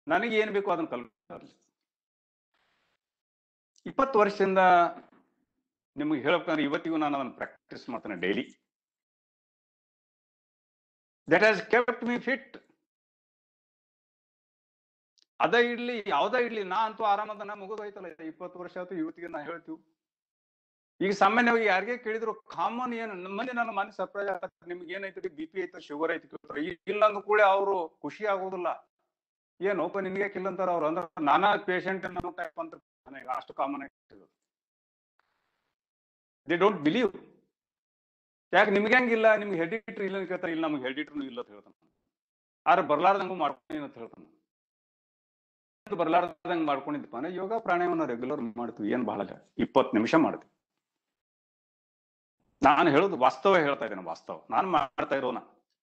ನನಗೆ ಏನ್ ಬೇಕು ಅದನ್ನ ಕಲ್ತ್ರಿ. 20 ವರ್ಷದಿಂದ ನಿಮ್ಗೆ ಹೇಳ್ಬೇಕಂದ್ರೆ ಇವತ್ತಿಗೂ ನಾನು ಅದನ್ನ ಪ್ರಾಕ್ಟೀಸ್ ಮಾಡ್ತೇನೆ daily. That has kept me fit. ಅದ ಇಡ್ಲಿ ಯಾವ್ದ ಇಡ್ಲಿ, ನಾ ಅಂತೂ ಆರಾಮದನ್ನ ಮುಗಿದೋಯ್ತಲ್ಲ. 20 ವರ್ಷ ಆಯ್ತು, ಇವತ್ತಿಗೆ ನಾ ಹೇಳ್ತೀವಿ. ಈಗ ಸಾಮಾನ್ಯವಾಗಿ ಯಾರಿಗೆ ಕೇಳಿದ್ರು ಕಾಮನ್ ಏನು ನಮ್ಮಲ್ಲಿ, ನನ್ನ ಮನೆ ಸರ್ಪ್ರೈಸ್ ಆಗ್ತದೆ, ನಿಮ್ಗೆ ಏನೈತಿ, BP ಐತೆ, ಶುಗರ್ ಐತಿ ಕೇಳ್ತಾರೆ. ಇಲ್ಲ ಅಂದ ಕೂಡ ಅವರು ಖುಷಿ ಆಗೋದಿಲ್ಲ. ಏನೋಪ ನಿನ್ಗೆ ಕಿಲ್ಲಂತಾರ ಅವ್ರು, ಅಂದ್ರೆ ನಾನಾ ಪೇಷಂಟ್ ನನ್ನ ಟೈಪ್ ಅಂತ ಅಷ್ಟು ಕಾಮನ್ ಆಗಿ ದೇ ಡೋಂಟ್ ಬಿಲೀವ್. ಯಾಕೆ ನಿಮ್ಗೆ ಹೆಂಗಿಲ್ಲ, ನಿಮ್ಗೆ ಹೆರಿಡಿಟ್ರಿ ಇಲ್ಲ ಅಂತ ಕೇಳ್ತಾರೆ. ಇಲ್ಲ ನಮ್ಗೆ ಹೆರಿಡಿಟ್ರಿನೂ ಇಲ್ಲ ಅಂತ ಹೇಳ್ತಾನೆ. ಆದ್ರೆ ಬರ್ಲಾರ್ದಂಗೂ ಮಾಡ್ಕೊಂಡು ಅಂತ ಹೇಳ್ತಾನೆ. ಬರ್ಲಾರ್ದಂಗ್ ಮಾಡ್ಕೊಂಡಿದ್ದಪ್ಪ ಅಂದ್ರೆ ಯೋಗ ಪ್ರಾಣಾಯಾಮನ ರೆಗ್ಯುಲರ್ ಮಾಡ್ತೀವಿ. ಏನ್ ಬಹಳ 20 ನಿಮಿಷ ಮಾಡ್ತೀವಿ. ನಾನು ಹೇಳೋದು ವಾಸ್ತವ ಹೇಳ್ತಾ ಇದ್ದೇನೆ, ವಾಸ್ತವ ನಾನು ಮಾಡ್ತಾ ಇರೋನ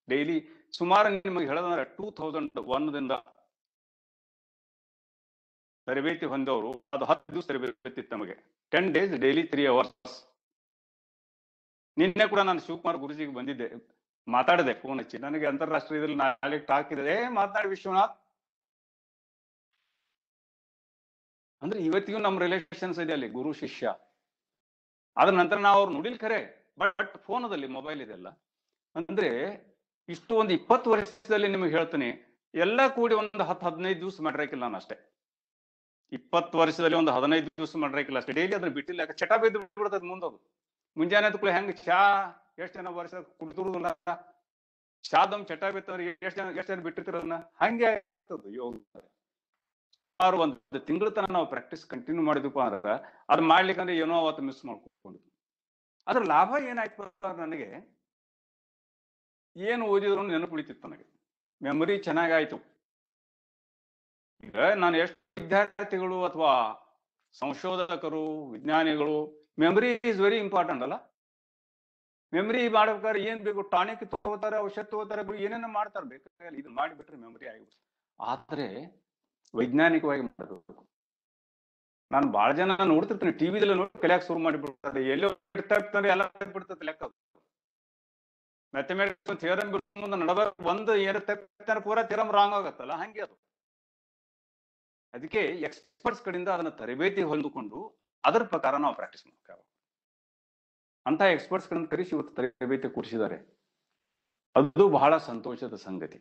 ಡೈಲಿ. ಸುಮಾರು ನಿಮಗೆ ಹೇಳೋದಂದ್ರೆ 2001ದಿಂದ ತರಬೇತಿ ಹೊಂದವರು, ಅದು 10 ದಿವಸ ತರಬೇತಿ ಇತ್ತು ನಮಗೆ. 10 days ಡೈಲಿ 3 hours. ನಿನ್ನೆ ಕೂಡ ನಾನು ಶಿವಕುಮಾರ್ ಗುರುಜಿಗೆ ಬಂದಿದ್ದೆ, ಮಾತಾಡಿದೆ ಫೋನ್ ಹಚ್ಚಿ. ನನಗೆ ಅಂತಾರಾಷ್ಟ್ರೀಯದಲ್ಲಿ ನಾಳೆ ಟಾಕ್ ಇದೆ, ಮಾತನಾಡಿ ವಿಶ್ವನಾಥ್ ಅಂದ್ರೆ ಇವತ್ತಿಗೂ ನಮ್ಮ ರಿಲೇಷನ್ಸ್ ಇದೆ ಅಲ್ಲಿ, ಗುರು ಶಿಷ್ಯ. ಅದ್ರ ನಂತರ ನಾವು ಅವ್ರು ನುಡಿಲ್ ಖರೆ, ಬಟ್ ಫೋನದಲ್ಲಿ ಮೊಬೈಲ್ ಇದೆಲ್ಲ. ಅಂದ್ರೆ ಇಷ್ಟು ಒಂದು 20 ವರ್ಷದಲ್ಲಿ ನಿಮಗೆ ಹೇಳ್ತೀನಿ, ಎಲ್ಲ ಕೂಡಿ ಒಂದು 10-15 ದಿವಸ ಮಾಡ್ರಾಕಿಲ್ಲ ನಾನು ಅಷ್ಟೇ. 20 ವರ್ಷದಲ್ಲಿ ಒಂದು 15 ದಿವಸ ಮಾಡ್ರಾಕಿಲ್ಲ ಅಷ್ಟೇ. ಡೈಲಿ ಅದ್ರ ಬಿಟ್ಟಿಲ್ಲ, ಯಾಕೆ ಚಟ ಬಿದ್ದು ಬಿಡ್ತದ ಮುಂದೋದು. ಮುಂಜಾನೆ ಕೂಡ ಹೆಂಗ್ ಚಾ ಎಷ್ಟು ಜನ ವರ್ಷ ಕುಡ್ದಿರುದಿಲ್ಲ, ಚಾದಮ್ ಚಟ ಬಿತ್ತವ್ರಿ ಎಷ್ಟು ಜನ ಬಿಟ್ಟಿರ್ತಾರ ಅದನ್ನ, ಹಂಗೆ ಆಗ್ತದೆ ಯೋಗ. ಸುಮಾರು 1 ತಿಂಗಳ ತನಕ ನಾವು ಪ್ರಾಕ್ಟೀಸ್ ಕಂಟಿನ್ಯೂ ಮಾಡಿದ್ವಿ ಅಂದ್ರೆ ಅದು ಮಾಡ್ಲಿಕ್ಕಂದ್ರೆ ಏನೋ ಅವತ್ತು ಮಿಸ್ ಮಾಡ್ಕೊಂಡು. ಅದ್ರ ಲಾಭ ಏನಾಯ್ತು ನನಗೆ, ಏನು ಓದಿದ್ರು ನೆನಪು ಉಳಿತಿತ್ತು ನನಗೆ, ಮೆಮೊರಿ ಚೆನ್ನಾಗಾಯ್ತು. ಈಗ ನಾನು ಎಷ್ಟು ವಿದ್ಯಾರ್ಥಿಗಳು ಅಥವಾ ಸಂಶೋಧಕರು, ವಿಜ್ಞಾನಿಗಳು, ಮೆಮೊರಿ ಈಸ್ ವೆರಿ ಇಂಪಾರ್ಟೆಂಟ್ ಅಲ್ಲ. ಮೆಮೊರಿ ಮಾಡ್ಬೇಕಾದ್ರೆ ಏನ್ ಬೇಕು, ಟಾನಿಕ್ ತಗೋತಾರೆ, ಔಷಧ ತಗೋತಾರೆ, ಏನೇನೋ ಮಾಡ್ತಾರೆ, ಬೇಕಾಗಿಲ್ಲ ಇದು ಮಾಡಿಬಿಟ್ರೆ ಮೆಮೊರಿ ಆಗಿಬಿಡ್ತು. ಆದ್ರೆ ವೈಜ್ಞಾನಿಕವಾಗಿ ಮಾಡಬೇಕು. ನಾನು ಬಹಳ ಜನ ನೋಡ್ತಿರ್ತೀನಿ, ಟಿವಿದಲ್ಲಿ ನೋಡಿ ಕಲಿಯಾಕ ಶುರು ಮಾಡಿಬಿಡ್ತಾರೆ. ಎಲ್ಲೋ ಇರ್ತಾ ಇರ್ತಾರೆ, ಎಲ್ಲ ಬಿಡ್ತದೆ ಲೆಕ್ಕ. ಮ್ಯಾಥಮೆಟಿಕ್ಸ್ ಥಿಯರಮ್ ಮುಂದೆ ನಡಬ ಒಂದು ಏನಿರ್ತಾರೆ ಪೂರಾ ಥಿಯರಮ್ ರಾಂಗ್ ಆಗತ್ತಲ್ಲ, ಹಂಗೆ ಅದು. ಅದಕ್ಕೆ ಎಕ್ಸ್ಪರ್ಟ್ಸ್ ಕಡೆಯಿಂದ ಅದನ್ನ ತರಬೇತಿ ಹೊಂದಿಕೊಂಡು ಅದರ ಪ್ರಕಾರ ನಾವು ಪ್ರಾಕ್ಟೀಸ್ ಮಾಡ್ತೇವೆ. ಅಂತ ಎಕ್ಸ್ಪರ್ಟ್ಸ್ ಗಳನ್ನ ಕರೆಸಿ ಇವತ್ತು ತರಬೇತಿ ಕೊಡಿಸಿದ್ದಾರೆ. ಅದು ಬಹಳ ಸಂತೋಷದ ಸಂಗತಿ.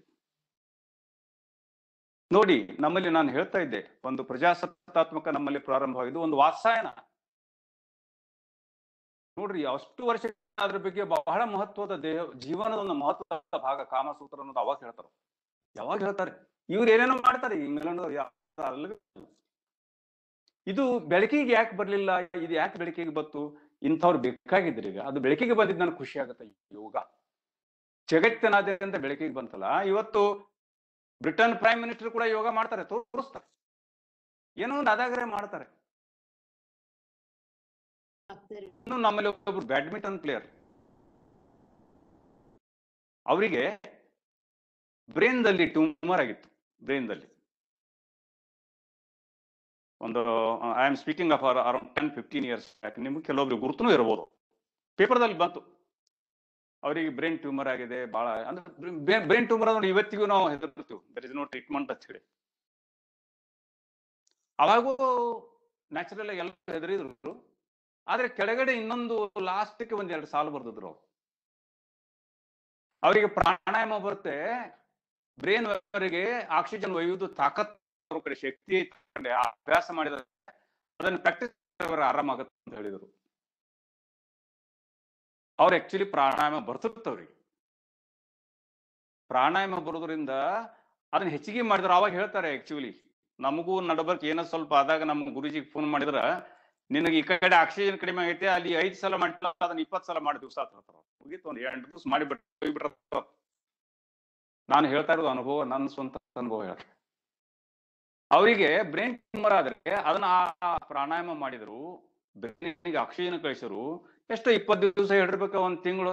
ನೋಡಿ, ನಮ್ಮಲ್ಲಿ ನಾನು ಹೇಳ್ತಾ ಇದ್ದೆ, ಒಂದು ಪ್ರಜಾಸತ್ತಾತ್ಮಕ ನಮ್ಮಲ್ಲಿ ಪ್ರಾರಂಭವಾಗಿದ್ದು, ಒಂದು ವಾತ್ಸಾಯನ ನೋಡ್ರಿ. ಅಷ್ಟು ವರ್ಷ ಅದ್ರ ಬಗ್ಗೆ ಬಹಳ ಮಹತ್ವದ ಜೀವನದ ಒಂದು ಮಹತ್ವದ ಭಾಗ ಕಾಮಸೂತ್ರ ಅನ್ನೋದು ಅವಾಗ ಹೇಳ್ತಾರೆ. ಯಾವಾಗ ಹೇಳ್ತಾರೆ? ಇವ್ರು ಏನೇನೋ ಮಾಡ್ತಾರೆ ಇಂಗ್ಲೆಂಡ್. ಇದು ಬೆಳಕಿಗೆ ಯಾಕೆ ಬರ್ಲಿಲ್ಲ, ಇದು ಯಾಕೆ ಬೆಳಕಿಗೆ ಬಂತು? ಇಂಥವ್ರು ಬೇಕಾಗಿದ್ರಿ. ಈಗ ಅದು ಬೆಳಕಿಗೆ ಬಂದಿದ್ದು ನನಗೆ ಖುಷಿ ಆಗುತ್ತೆ. ಯೋಗ ಜಗತ್ತಿನಾದ್ಯಂತ ಬೆಳಕಿಗೆ ಬಂತಲ್ಲ. ಇವತ್ತು ಬ್ರಿಟನ್ ಪ್ರೈಮ್ ಮಿನಿಸ್ಟರ್ ಕೂಡ ಯೋಗ ಮಾಡ್ತಾರೆ, ತೋರಿಸ್ತಾರೆ. ಏನೋ ಒಂದು ಅದಾಗರೆ ಮಾಡ್ತಾರೆ. ಇನ್ನು ನಮ್ಮಲ್ಲಿ ಒಬ್ಬರು ಬ್ಯಾಡ್ಮಿಂಟನ್ ಪ್ಲೇಯರ್, ಅವರಿಗೆ ಬ್ರೈನ್ ದಲ್ಲಿ ಟ್ಯೂಮರ್ ಆಗಿತ್ತು. ಬ್ರೈನ್ ದಲ್ಲಿ ಒಂದು I am speaking of around 10-15 years back. ನಿಮ್ಗೆ ಕೆಲವೊಬ್ರು ಗುರುತೂ ಇರಬಹುದು, ಪೇಪರ್ದಲ್ಲಿ ಬಂತು ಅವರಿಗೆ ಬ್ರೈನ್ ಟ್ಯೂಮರ್ ಆಗಿದೆ. ಬಹಳ ಅಂದ್ರೆ ಬ್ರೈನ್ ಟ್ಯೂಮರ್ ಅಂದ್ರೆ ಇವತ್ತಿಗೂ ನಾವು ಹೆದರ್ತೀವಿ, ದರ್ ಇಸ್ ನೋ ಟ್ರೀಟ್ಮೆಂಟ್ ಅಂತ ಹೇಳಿ. ಅವಾಗೂ ನ್ಯಾಚುರಲ್ ಎಲ್ಲ ಹೆದರಿದ್ರು. ಆದ್ರೆ ಕೆಳಗಡೆ ಇನ್ನೊಂದು ಲಾಸ್ಟ್ಗೆ 1-2 ಸಾಲು ಬರ್ದಿದ್ರು. ಅವರಿಗೆ ಪ್ರಾಣಾಯಾಮ ಬರುತ್ತೆ, ಬ್ರೈನ್ ಅವರಿಗೆ ಆಕ್ಸಿಜನ್ ಒಯ್ಯುವುದು ತಾಕತ್ ಕಡೆ ಶಕ್ತಿ ಅಭ್ಯಾಸ ಮಾಡಿದ್ರೆ ಅದನ್ನು ಪ್ರಾಕ್ಟೀಸ್ ಆರಾಮಾಗತ್ತೆ ಅಂತ ಹೇಳಿದರು. ಅವ್ರು ಆಕ್ಚುಲಿ ಪ್ರಾಣಾಯಾಮ ಬರ್ತಿತ್ತು. ಅವ್ರಿಗೆ ಪ್ರಾಣಾಯಾಮ ಬರೋದ್ರಿಂದ ಅದನ್ನ ಹೆಚ್ಚಿಗೆ ಮಾಡಿದ್ರು. ಅವಾಗ ಹೇಳ್ತಾರೆ, ಆಕ್ಚುಲಿ ನಮಗೂ ನಡಬರ್ಕ್ ಏನೋ ಸ್ವಲ್ಪ ಆದಾಗ ನಮ್ಮ ಗುರುಜಿಗೆ ಫೋನ್ ಮಾಡಿದ್ರ, ನಿನಗೆ ಈ ಕಡೆ ಆಕ್ಸಿಜನ್ ಕಡಿಮೆ ಆಗೈತೆ, ಅಲ್ಲಿ 5 ಸಲ ಮಾಡಿಲ್ಲ ಅದನ್ನ 20 ಸಲ ಮಾಡಿ ದಿವಸ ಮುಗೀತು, ಒಂದು 8 ದಿವಸ ಮಾಡಿಬಿಟ್ರ. ನಾನು ಹೇಳ್ತಾ ಇರೋದು ಅನುಭವ, ನನ್ನ ಸ್ವಂತ ಅನುಭವ ಹೇಳ್ತಾರೆ. ಅವರಿಗೆ ಬ್ರೈನ್ ಟ್ಯೂಮರ್ ಆದ್ರೆ ಅದನ್ನ ಪ್ರಾಣಾಯಾಮ ಮಾಡಿದ್ರು, ಬ್ರೈನ್ಗೆ ಆಕ್ಸಿಜನ್ ಕಳಿಸಿದ್ರು. ಎಷ್ಟು 20 ದಿವಸ ಹೇಳಿರ್ಬೇಕು, 1 ತಿಂಗಳು.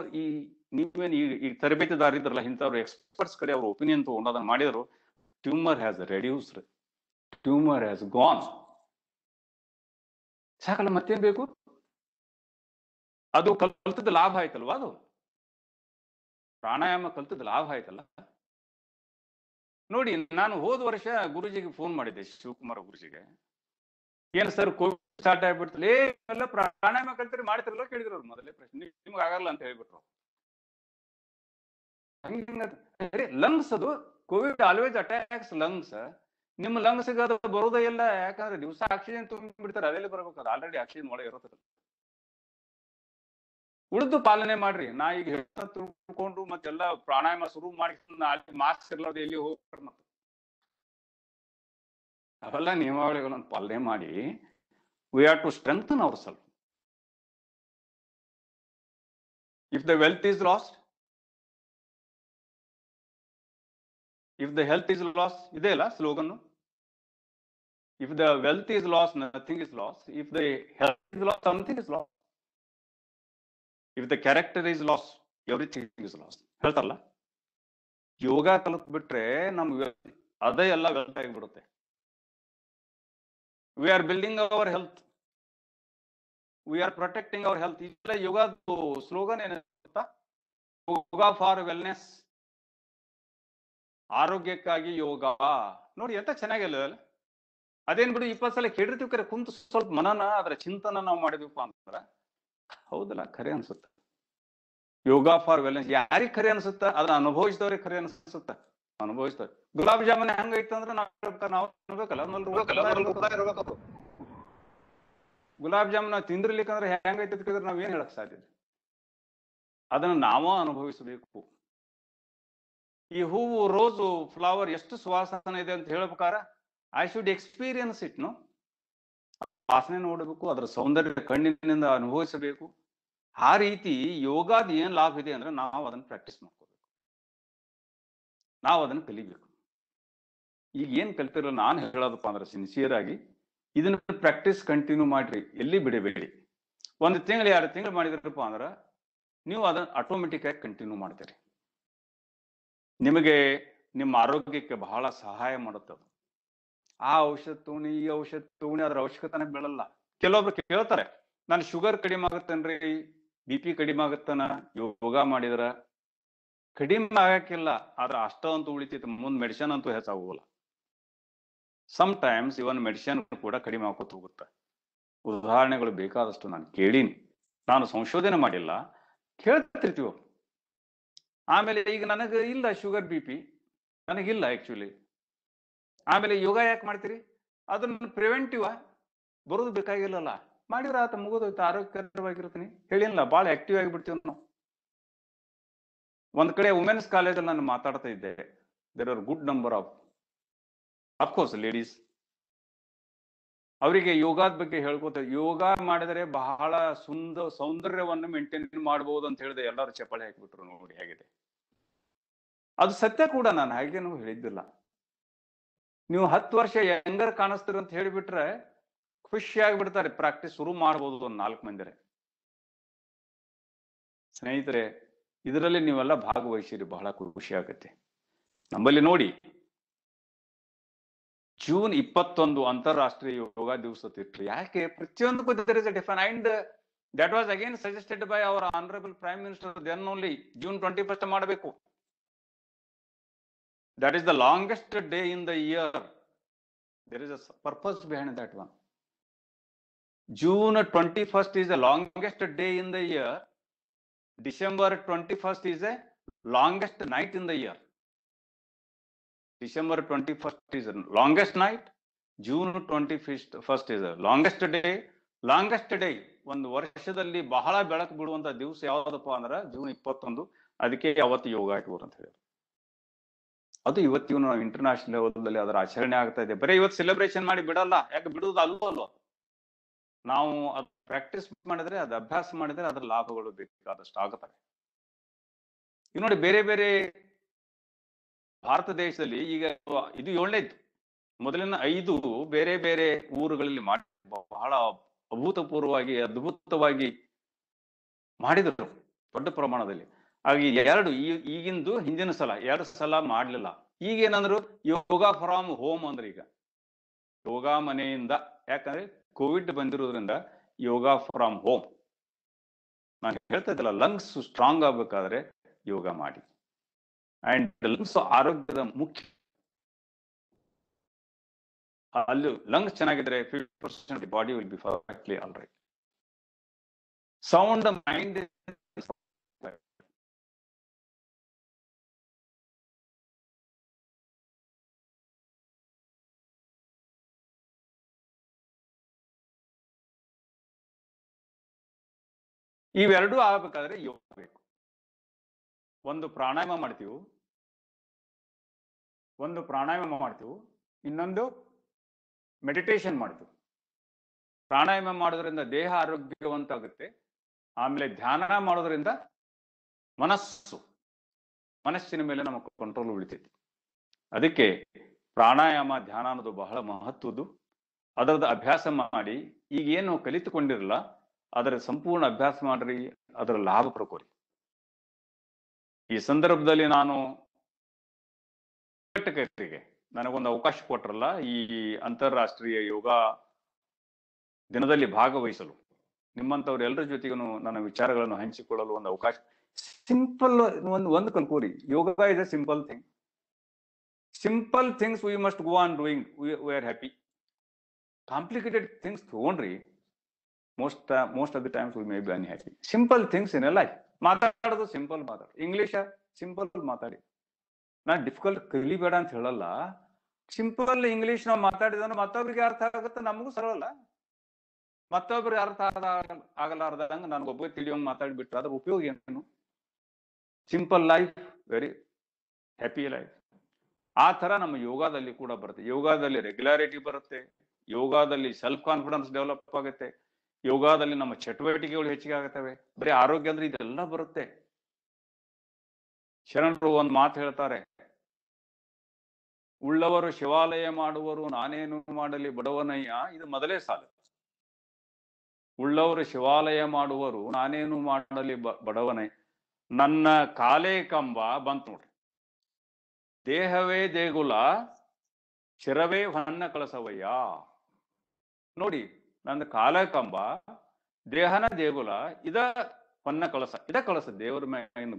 ನೀವೇನು ಈ ತರಬೇತಿದಾರ ಇದ್ರಲ್ಲ, ಇಂಥವ್ರು ಎಕ್ಸ್ಪರ್ಟ್ಸ್ ಕಡೆ ಅವ್ರ ಒಪಿನಿಯನ್ ತಗೊಂಡು ಅದನ್ನ ಮಾಡಿದ್ರು. Tumour has reduced, tumour has gone. ಸಾಕಲ್ಲ, ಮತ್ತೇನ್ ಬೇಕು? ಅದು ಕಲ್ತದ ಲಾಭ ಆಯ್ತಲ್ವಾ? ಅದು ಪ್ರಾಣಾಯಾಮ ಕಲ್ತದ ಲಾಭ ಆಯ್ತಲ್ಲ. ನೋಡಿ, ನಾನು ಹೋದ ವರ್ಷ ಗುರುಜಿಗೆ ಫೋನ್ ಮಾಡಿದ್ದೆ, ಶಿವಕುಮಾರ್ ಗುರುಜಿಗೆ. ಏನ್ ಸರ್ ಕೋವಿಡ್ ಸ್ಟಾರ್ಟ್ ಆಗ್ಬಿಡ್ತಲ್ಲ, ಎಲ್ಲ ಪ್ರಾಣಾಯಾಮ ಕಲ್ತಿರಿ ಮಾಡ್ತಿರಲ್ಲ ಕೇಳಿದ್ರು ಅವ್ರು. ಮೊದಲೇ ಪ್ರಶ್ನೆ, ನಿಮ್ಗೆ ಆಗಲ್ಲ ಅಂತ ಹೇಳ್ಬಿಟ್ರು. ಲಂಗ್ಸ್, ಅದು ಕೋವಿಡ್ ಆಲ್ವೇಸ್ ಅಟ್ಯಾಕ್ಸ್ ಲಂಗ್ಸ್. ನಿಮ್ಮ ಲಂಗ್ಸ್ಗೆ ಅದು ಬರೋದೇ ಇಲ್ಲ, ಯಾಕಂದ್ರೆ ದಿವಸ ಆಕ್ಸಿಜನ್ ತುಂಬಿಡ್ತಾರೆ, ಅದೆಲ್ಲ ಬರ್ಬೇಕು. ಅದು ಆಲ್ರೆಡಿ ಆಕ್ಸಿಜನ್ ಒಳಗೆ ಇರುತ್ತೆ. ಉಳಿದು ಪಾಲನೆ ಮಾಡ್ರಿ. ನಾ ಈಗ ತಿಳ್ಕೊಂಡು ಮತ್ತೆಲ್ಲ ಪ್ರಾಣಾಯಾಮ ಶುರು ಮಾಡಿ ಮಾಸ್ಕ್ ಇರ್ಲಾರ್ದು ಎಲ್ಲಿ ಹೋಗ್ತಾರೆ. ಮತ್ತೆ ಅವೆಲ್ಲ ನಿಯಮಾವಳಿಗಳನ್ನು ಪಾಲನೆ ಮಾಡಿ we have to strengthen ourselves. If the wealth is lost, if the health is lost, ಇದೆ ಅಲ್ಲ slogan. If the wealth is lost, nothing is lost. If the health is lost, something is lost. If the character is lost, everything is lost. ಹೇಳ್ತಾರಲ್ಲ, ಯೋಗ ಕಲಿತ್ಬಿಟ್ರೆ ನಮ್ಗೆ ಅದೇ ಎಲ್ಲ ವೆಲ್ತ್ ಆಗಿಬಿಡುತ್ತೆ. We are building our health. We are protecting our health. ಇದೆಲ್ಲ ಯೋಗದ ಸ್ಲೋಗನ್ ಏನಿರುತ್ತ, ಯೋಗ ಫಾರ್ ವೆಲ್ನೆಸ್, ಆರೋಗ್ಯಕ್ಕಾಗಿ ಯೋಗ. ನೋಡಿ ಎಂತ ಚೆನ್ನಾಗಿಲ್ಲ. ಅದೇನ್ ಬಿಡು, 20 ಸಲ ಕೇಳಿರ್ತೀವಿ, ಕರೆ ಕುಂತು ಸ್ವಲ್ಪ ಮನನ ಅದರ ಚಿಂತನ ನಾವು ಮಾಡಿದ್ವಿಪ್ಪ ಅಂತಂದ್ರ ಹೌದಲ್ಲ, ಖರೆ ಅನ್ಸುತ್ತ. ಯೋಗ ಫಾರ್ ವೆಲ್ನೆಸ್ ಯಾರಿಗೆ ಖರೆ ಅನ್ಸುತ್ತ? ಅದನ್ನ ಅನುಭವಿಸಿದವ್ರಿಗೆ ಖರೆ ಅನ್ಸುತ್ತ. ಅನುಭವಿಸ್ತಾರೆ. ಗುಲಾಬ್ ಜಾಮೂನ್ ಹೆಂಗೈತಂದ್ರೆ ನಾವು ಅನ್ಬೇಕಲ್ಲ, ಗುಲಾಬ್ ಜಾಮೂನ್ ನಾವು ತಿಂದಿರ್ಲಿಕ್ಕಂದ್ರೆ ಹೆಂಗೈತೆ ನಾವ್ ಏನ್ ಹೇಳಕ್ ಸಾಧ್ಯ? ಅದನ್ನ ನಾವ ಅನುಭವಿಸಬೇಕು. ಈ ಹೂವು, ರೋಸು, ಫ್ಲವರ್ ಎಷ್ಟು ಸುವಾಸನೆ ಇದೆ ಅಂತ ಹೇಳ್ಬೇಕಾರ ಐ ಶುಡ್ ಎಕ್ಸ್ಪೀರಿಯನ್ಸ್ ಇಟ್. ವಾಸನೆ ನೋಡಬೇಕು, ಅದರ ಸೌಂದರ್ಯ ಕಣ್ಣಿನಿಂದ ಅನುಭವಿಸಬೇಕು. ಆ ರೀತಿ ಯೋಗಾದ ಏನ್ ಲಾಭ ಇದೆ ಅಂದ್ರೆ ನಾವು ಅದನ್ನ ಪ್ರಾಕ್ಟೀಸ್ ಮಾಡ್ಕೋಬೇಕು, ನಾವು ಅದನ್ನ ಕಲಿಬೇಕು. ಈಗ ಏನ್ ಕಲ್ತಿರಲ್ಲ, ನಾನು ಹೇಳೋದಪ್ಪ ಅಂದ್ರೆ ಸಿನ್ಸಿಯರ್ ಆಗಿ ಇದನ್ನ ಪ್ರಾಕ್ಟೀಸ್ ಕಂಟಿನ್ಯೂ ಮಾಡ್ರಿ, ಎಲ್ಲಿ ಬಿಡಬೇಡಿ. 1 ತಿಂಗಳು 2 ತಿಂಗಳು ಮಾಡಿದ್ರಪ್ಪ ಅಂದ್ರೆ ನೀವು ಅದನ್ನ ಆಟೋಮೆಟಿಕ್ ಆಗಿ ಕಂಟಿನ್ಯೂ ಮಾಡ್ತೀರಿ. ನಿಮಗೆ ನಿಮ್ಮ ಆರೋಗ್ಯಕ್ಕೆ ಬಹಳ ಸಹಾಯ ಮಾಡುತ್ತೆ. ಆ ಔಷಧ ತೋಣಿ, ಈ ಔಷಧ ತೋಣಿ, ಅದ್ರ ಅವಶ್ಯಕತೆನೇ ಬೀಳಲ್ಲ. ಕೆಲವೊಬ್ರು ಕೇಳ್ತಾರೆ, ನಾನು ಶುಗರ್ ಕಡಿಮೆ ಆಗುತ್ತೇನ್ರಿ, BP ಕಡಿಮೆ ಆಗುತ್ತಾನ ಯೋಗ ಮಾಡಿದ್ರ? ಕಡಿಮೆ ಆಗಕ್ಕಿಲ್ಲ, ಆದ್ರೆ ಅಷ್ಟಂತೂ ಉಳಿತೈತೆ, ಮುಂದ್ ಮೆಡಿಸಿನ್ ಅಂತೂ ಹೆಚ್ಚಾಗೋಲ್ಲ. ಸಮ್ ಟೈಮ್ಸ್ ಇವನ್ ಮೆಡಿಸಿನ್ ಕೂಡ ಕಡಿಮೆ ಆಗೋತ್ ಹೋಗುತ್ತೆ. ಉದಾಹರಣೆಗಳು ಬೇಕಾದಷ್ಟು ನಾನು ಕೇಳೀನಿ, ನಾನು ಸಂಶೋಧನೆ ಮಾಡಿಲ್ಲ, ಕೇಳ್ತಿರ್ತೀವ. ಆಮೇಲೆ ಈಗ ನನಗೆ ಇಲ್ಲ ಶುಗರ್ BP, ನನಗಿಲ್ಲ ಆಕ್ಚುಲಿ. ಆಮೇಲೆ ಯೋಗ ಯಾಕೆ ಮಾಡ್ತೀರಿ? ಅದನ್ನ ಪ್ರಿವೆಂಟಿವ್ ಬರೋದು ಬೇಕಾಗಿಲ್ಲಲ್ಲ, ಮಾಡಿದ್ರ ಆತ ಮುಗಿದೋಯ್ತು, ಆರೋಗ್ಯಕರವಾಗಿರ್ತೀನಿ. ಹೇಳಿಲ್ಲ, ಭಾಳ ಆಕ್ಟಿವ್ ಆಗಿಬಿಡ್ತೀವಿ ನಾವು. ಒಂದ್ ಕಡೆ ವುಮೆನ್ಸ್ ಕಾಲೇಜಲ್ಲಿ ನಾನು ಮಾತಾಡ್ತಾ ಇದ್ದೆ. There are good number of of course ladies. ಅವರಿಗೆ ಯೋಗದ ಬಗ್ಗೆ ಹೇಳ್ಕೊತಾರೆ. ಯೋಗ ಮಾಡಿದರೆ ಬಹಳ ಸೌಂದರ್ಯವನ್ನು ಮೇಂಟೈನ್ ಮಾಡಬಹುದು ಅಂತ ಹೇಳಿದೆ. ಎಲ್ಲರೂ ಚಪ್ಪಾಳೆ ಹಾಕಿಬಿಟ್ರು. ನೋಡಿ ಹೇಗಿದೆ, ಅದು ಸತ್ಯ ಕೂಡ. ನಾನು ಹಾಗೇನು ಹೇಳಿದ್ದಿಲ್ಲ. ನೀವು 10 ವರ್ಷ ಯಂಗರ್ ಕಾಣಿಸ್ತೀರ ಅಂತ ಹೇಳಿಬಿಟ್ರೆ ಖುಷಿಯಾಗಿ ಬಿಡ್ತಾರೆ. ಪ್ರಾಕ್ಟೀಸ್ ಶುರು ಮಾಡ್ಬೋದು ಒಂದು 4 ಮಂದಿರೆ. ಸ್ನೇಹಿತರೆ, ಇದರಲ್ಲಿ ನೀವೆಲ್ಲ ಭಾಗವಹಿಸಿರಿ, ಬಹಳ ಖುಷಿ ಆಗುತ್ತೆ. ನಮ್ಮಲ್ಲಿ ನೋಡಿ, ಜೂನ್ 21 ಅಂತಾರಾಷ್ಟ್ರೀಯ ಯೋಗ ದಿವಸ ಇಟ್ರಿ. ಯಾಕೆ? ಪ್ರತಿಯೊಂದಕ್ಕೂ there is a different, and that was again suggested by our honorable prime minister. Then only June 21st ಮಾಡಬೇಕು. That is the longest day in the year. There is a purpose behind that one. June 21st is the longest day in the year. December 21st is the longest night in the year. December 21st is the longest night. June 21st is the longest day. Longest day, ಒಂದು ವರ್ಷದಲ್ಲಿ ಬಹಳ ಬೆಳಕು ಬಿಡುವಂತ ದಿವಸ ಯಾವ್ದಪ್ಪ ಅಂದ್ರೆ ಜೂನ್ 21. ಅದಕ್ಕೆ ಅವತ್ತು ಯೋಗ ಇಟ್ಕೋರು ಅಂತ ಹೇಳಿ. ಅದು ಇವತ್ತಿಗೂ ನಾವು ಇಂಟರ್ನ್ಯಾಷನಲ್ ಲೆವೆಲ್ ಅದರ ಆಚರಣೆ ಆಗ್ತಾ ಇದೆ. ಬರೀ ಇವತ್ತು ಸೆಲೆಬ್ರೇಷನ್ ಮಾಡಿ ಬಿಡಲ್ಲ. ಯಾಕೆ ಬಿಡುವುದು ಅಲ್ವೋ, ನಾವು ಅದು ಪ್ರಾಕ್ಟೀಸ್ ಮಾಡಿದ್ರೆ, ಅದು ಅಭ್ಯಾಸ ಮಾಡಿದ್ರೆ ಅದರ ಲಾಭಗಳು ಬೇಕಾದಷ್ಟು ಆಗುತ್ತವೆ. ಈಗ ನೋಡಿ, ಬೇರೆ ಬೇರೆ ಭಾರತ ದೇಶದಲ್ಲಿ ಈಗ ಇದು 7ನೇದು. ಮೊದಲಿನ 5 ಬೇರೆ ಬೇರೆ ಊರುಗಳಲ್ಲಿ ಮಾಡಿ ಬಹಳ ಅಭೂತಪೂರ್ವವಾಗಿ ಅದ್ಭುತವಾಗಿ ಮಾಡಿದರು ದೊಡ್ಡ ಪ್ರಮಾಣದಲ್ಲಿ. ಹಾಗೆ 2 ಈಗಿಂದು ಹಿಂದಿನ ಸಲ 2 ಸಲ ಮಾಡ್ಲಿಲ್ಲ. ಈಗೇನಂದ್ರು ಯೋಗ ಫ್ರಾಮ್ ಹೋಮ್ ಅಂದ್ರೆ, ಈಗ ಯೋಗ ಮನೆಯಿಂದ. ಯಾಕಂದ್ರೆ ಕೋವಿಡ್ ಬಂದಿರೋದ್ರಿಂದ ಯೋಗ ಫ್ರಾಮ್ ಹೋಮ್. ನಾನು ಹೇಳ್ತಾ ಇದ್ದಲ್ಲ, ಲಂಗ್ಸ್ ಸ್ಟ್ರಾಂಗ್ ಆಗ್ಬೇಕಾದ್ರೆ ಯೋಗ ಮಾಡಿ. ಅಂಡ್ ಲಂಗ್ಸ್ ಆರೋಗ್ಯದ ಮುಖ್ಯ. ಅಲ್ಲಿ ಲಂಗ್ಸ್ ಚೆನ್ನಾಗಿದ್ರೆ 50% body will be perfectly all right. Sound mind. ಇವೆರಡೂ ಆಗ್ಬೇಕಾದ್ರೆ ಯೋಗ ಬೇಕು. ಒಂದು ಪ್ರಾಣಾಯಾಮ ಮಾಡ್ತೀವಿ, ಇನ್ನೊಂದು ಮೆಡಿಟೇಷನ್ ಮಾಡ್ತೀವಿ. ಪ್ರಾಣಾಯಾಮ ಮಾಡೋದ್ರಿಂದ ದೇಹ ಆರೋಗ್ಯವಂತ ಆಗುತ್ತೆ. ಆಮೇಲೆ ಧ್ಯಾನ ಮಾಡೋದ್ರಿಂದ ಮನಸ್ಸಿನ ಮೇಲೆ ನಮಗೆ ಕಂಟ್ರೋಲ್ ಉಳಿತೈತಿ. ಅದಕ್ಕೆ ಪ್ರಾಣಾಯಾಮ ಧ್ಯಾನ ಅನ್ನೋದು ಬಹಳ ಮಹತ್ವದ್ದು. ಅದರದ ಅಭ್ಯಾಸ ಮಾಡಿ. ಈಗೇನು ಕಲಿತುಕೊಂಡಿರಲ್ಲ ಅದರ ಸಂಪೂರ್ಣ ಅಭ್ಯಾಸ ಮಾಡ್ರಿ, ಅದರ ಲಾಭ ಪಡ್ಕೋರಿ. ಈ ಸಂದರ್ಭದಲ್ಲಿ ನಾನು ನನಗೊಂದು ಅವಕಾಶ ಕೊಟ್ರಲ್ಲ ಈ ಅಂತಾರಾಷ್ಟ್ರೀಯ ಯೋಗ ದಿನದಲ್ಲಿ ಭಾಗವಹಿಸಲು, ನಿಮ್ಮಂಥವ್ರು ಎಲ್ಲರ ಜೊತೆಗೂ ನನ್ನ ವಿಚಾರಗಳನ್ನು ಹಂಚಿಕೊಳ್ಳಲು ಒಂದು ಅವಕಾಶ. ಸಿಂಪಲ್ ಒಂದು ಕಲ್ಕೋರಿ. Yoga is a simple thing. Simple things we must go on doing, we are happy. Complicated things ತಗೊಂಡ್ರಿ, most of the times we may be unhappy. Simple things in a life. ಮಾತಾಡೋದು ಸಿಂಪಲ್ ಮಾತಾಡಿ. ಇಂಗ್ಲಿಷ್ ಸಿಂಪಲ್ ಮಾತಾಡಿ. ನಾನು ಡಿಫಿಕಲ್ಟ್ ಕಲಿಬೇಡ ಅಂತ ಹೇಳಲ್ಲ. ಸಿಂಪಲ್ ಇಂಗ್ಲಿಷ್ ನಾವು ಮಾತಾಡಿದ್ರೆ ಮತ್ತೊಬ್ರಿಗೆ ಅರ್ಥ ಆಗುತ್ತೆ, ನಮಗೂ ಸರಳಲ್ಲ. ಮತ್ತೊಬ್ರಿಗೆ ಅರ್ಥ ಆಗಲಾರ್ದಂಗ ನನಗೊಬ್ಬ ತಿಳಿಯೋಂಗ್ ಮಾತಾಡ್ಬಿಟ್ರೆ ಅದ್ರ ಉಪಯೋಗ ಏನು? Simple life, very happy life. ಆ ತರ ನಮ್ಮ ಯೋಗದಲ್ಲಿ ಕೂಡ ಬರುತ್ತೆ. ಯೋಗದಲ್ಲಿ ರೆಗ್ಯುಲಾರಿಟಿ ಬರುತ್ತೆ. ಯೋಗದಲ್ಲಿ ಸೆಲ್ಫ್ ಕಾನ್ಫಿಡೆನ್ಸ್ ಡೆವಲಪ್ ಆಗುತ್ತೆ. ಯೋಗದಲ್ಲಿ ನಮ್ಮ ಚಟುವಟಿಕೆಗಳು ಹೆಚ್ಚಿಗೆ ಆಗುತ್ತವೆ. ಬರೀ ಆರೋಗ್ಯ ಅಂದ್ರೆ ಇದೆಲ್ಲ ಬರುತ್ತೆ. ಶರಣರು ಒಂದು ಮಾತು ಹೇಳ್ತಾರೆ, ಉಳ್ಳವರು ಶಿವಾಲಯ ಮಾಡುವರು, ನಾನೇನು ಮಾಡಲಿ ಬಡವನಯ್ಯ. ಇದು ಮೊದಲೇ ಸಾಲು. ಉಳ್ಳವರು ಶಿವಾಲಯ ಮಾಡುವರು, ನಾನೇನು ಮಾಡಲಿ ಬಡವನಯ್ಯ. ನನ್ನ ಕಾಲೇ ಕಂಬ ಬಂತು ನೋಡ್ರಿ. ದೇಹವೇ ದೇಗುಲ, ಶಿರವೇ ಹೊನ್ನ ಕಳಸವಯ್ಯ. ನೋಡಿ, ನನ್ನ ಕಾಲ ಕಂಬ, ದೇಹನ ದೇಗುಲ, ಇದ ಹೊನ್ನ ಕಳಸ, ಇದ ಕಳಸ ದೇವರ ಮೇಲೆ.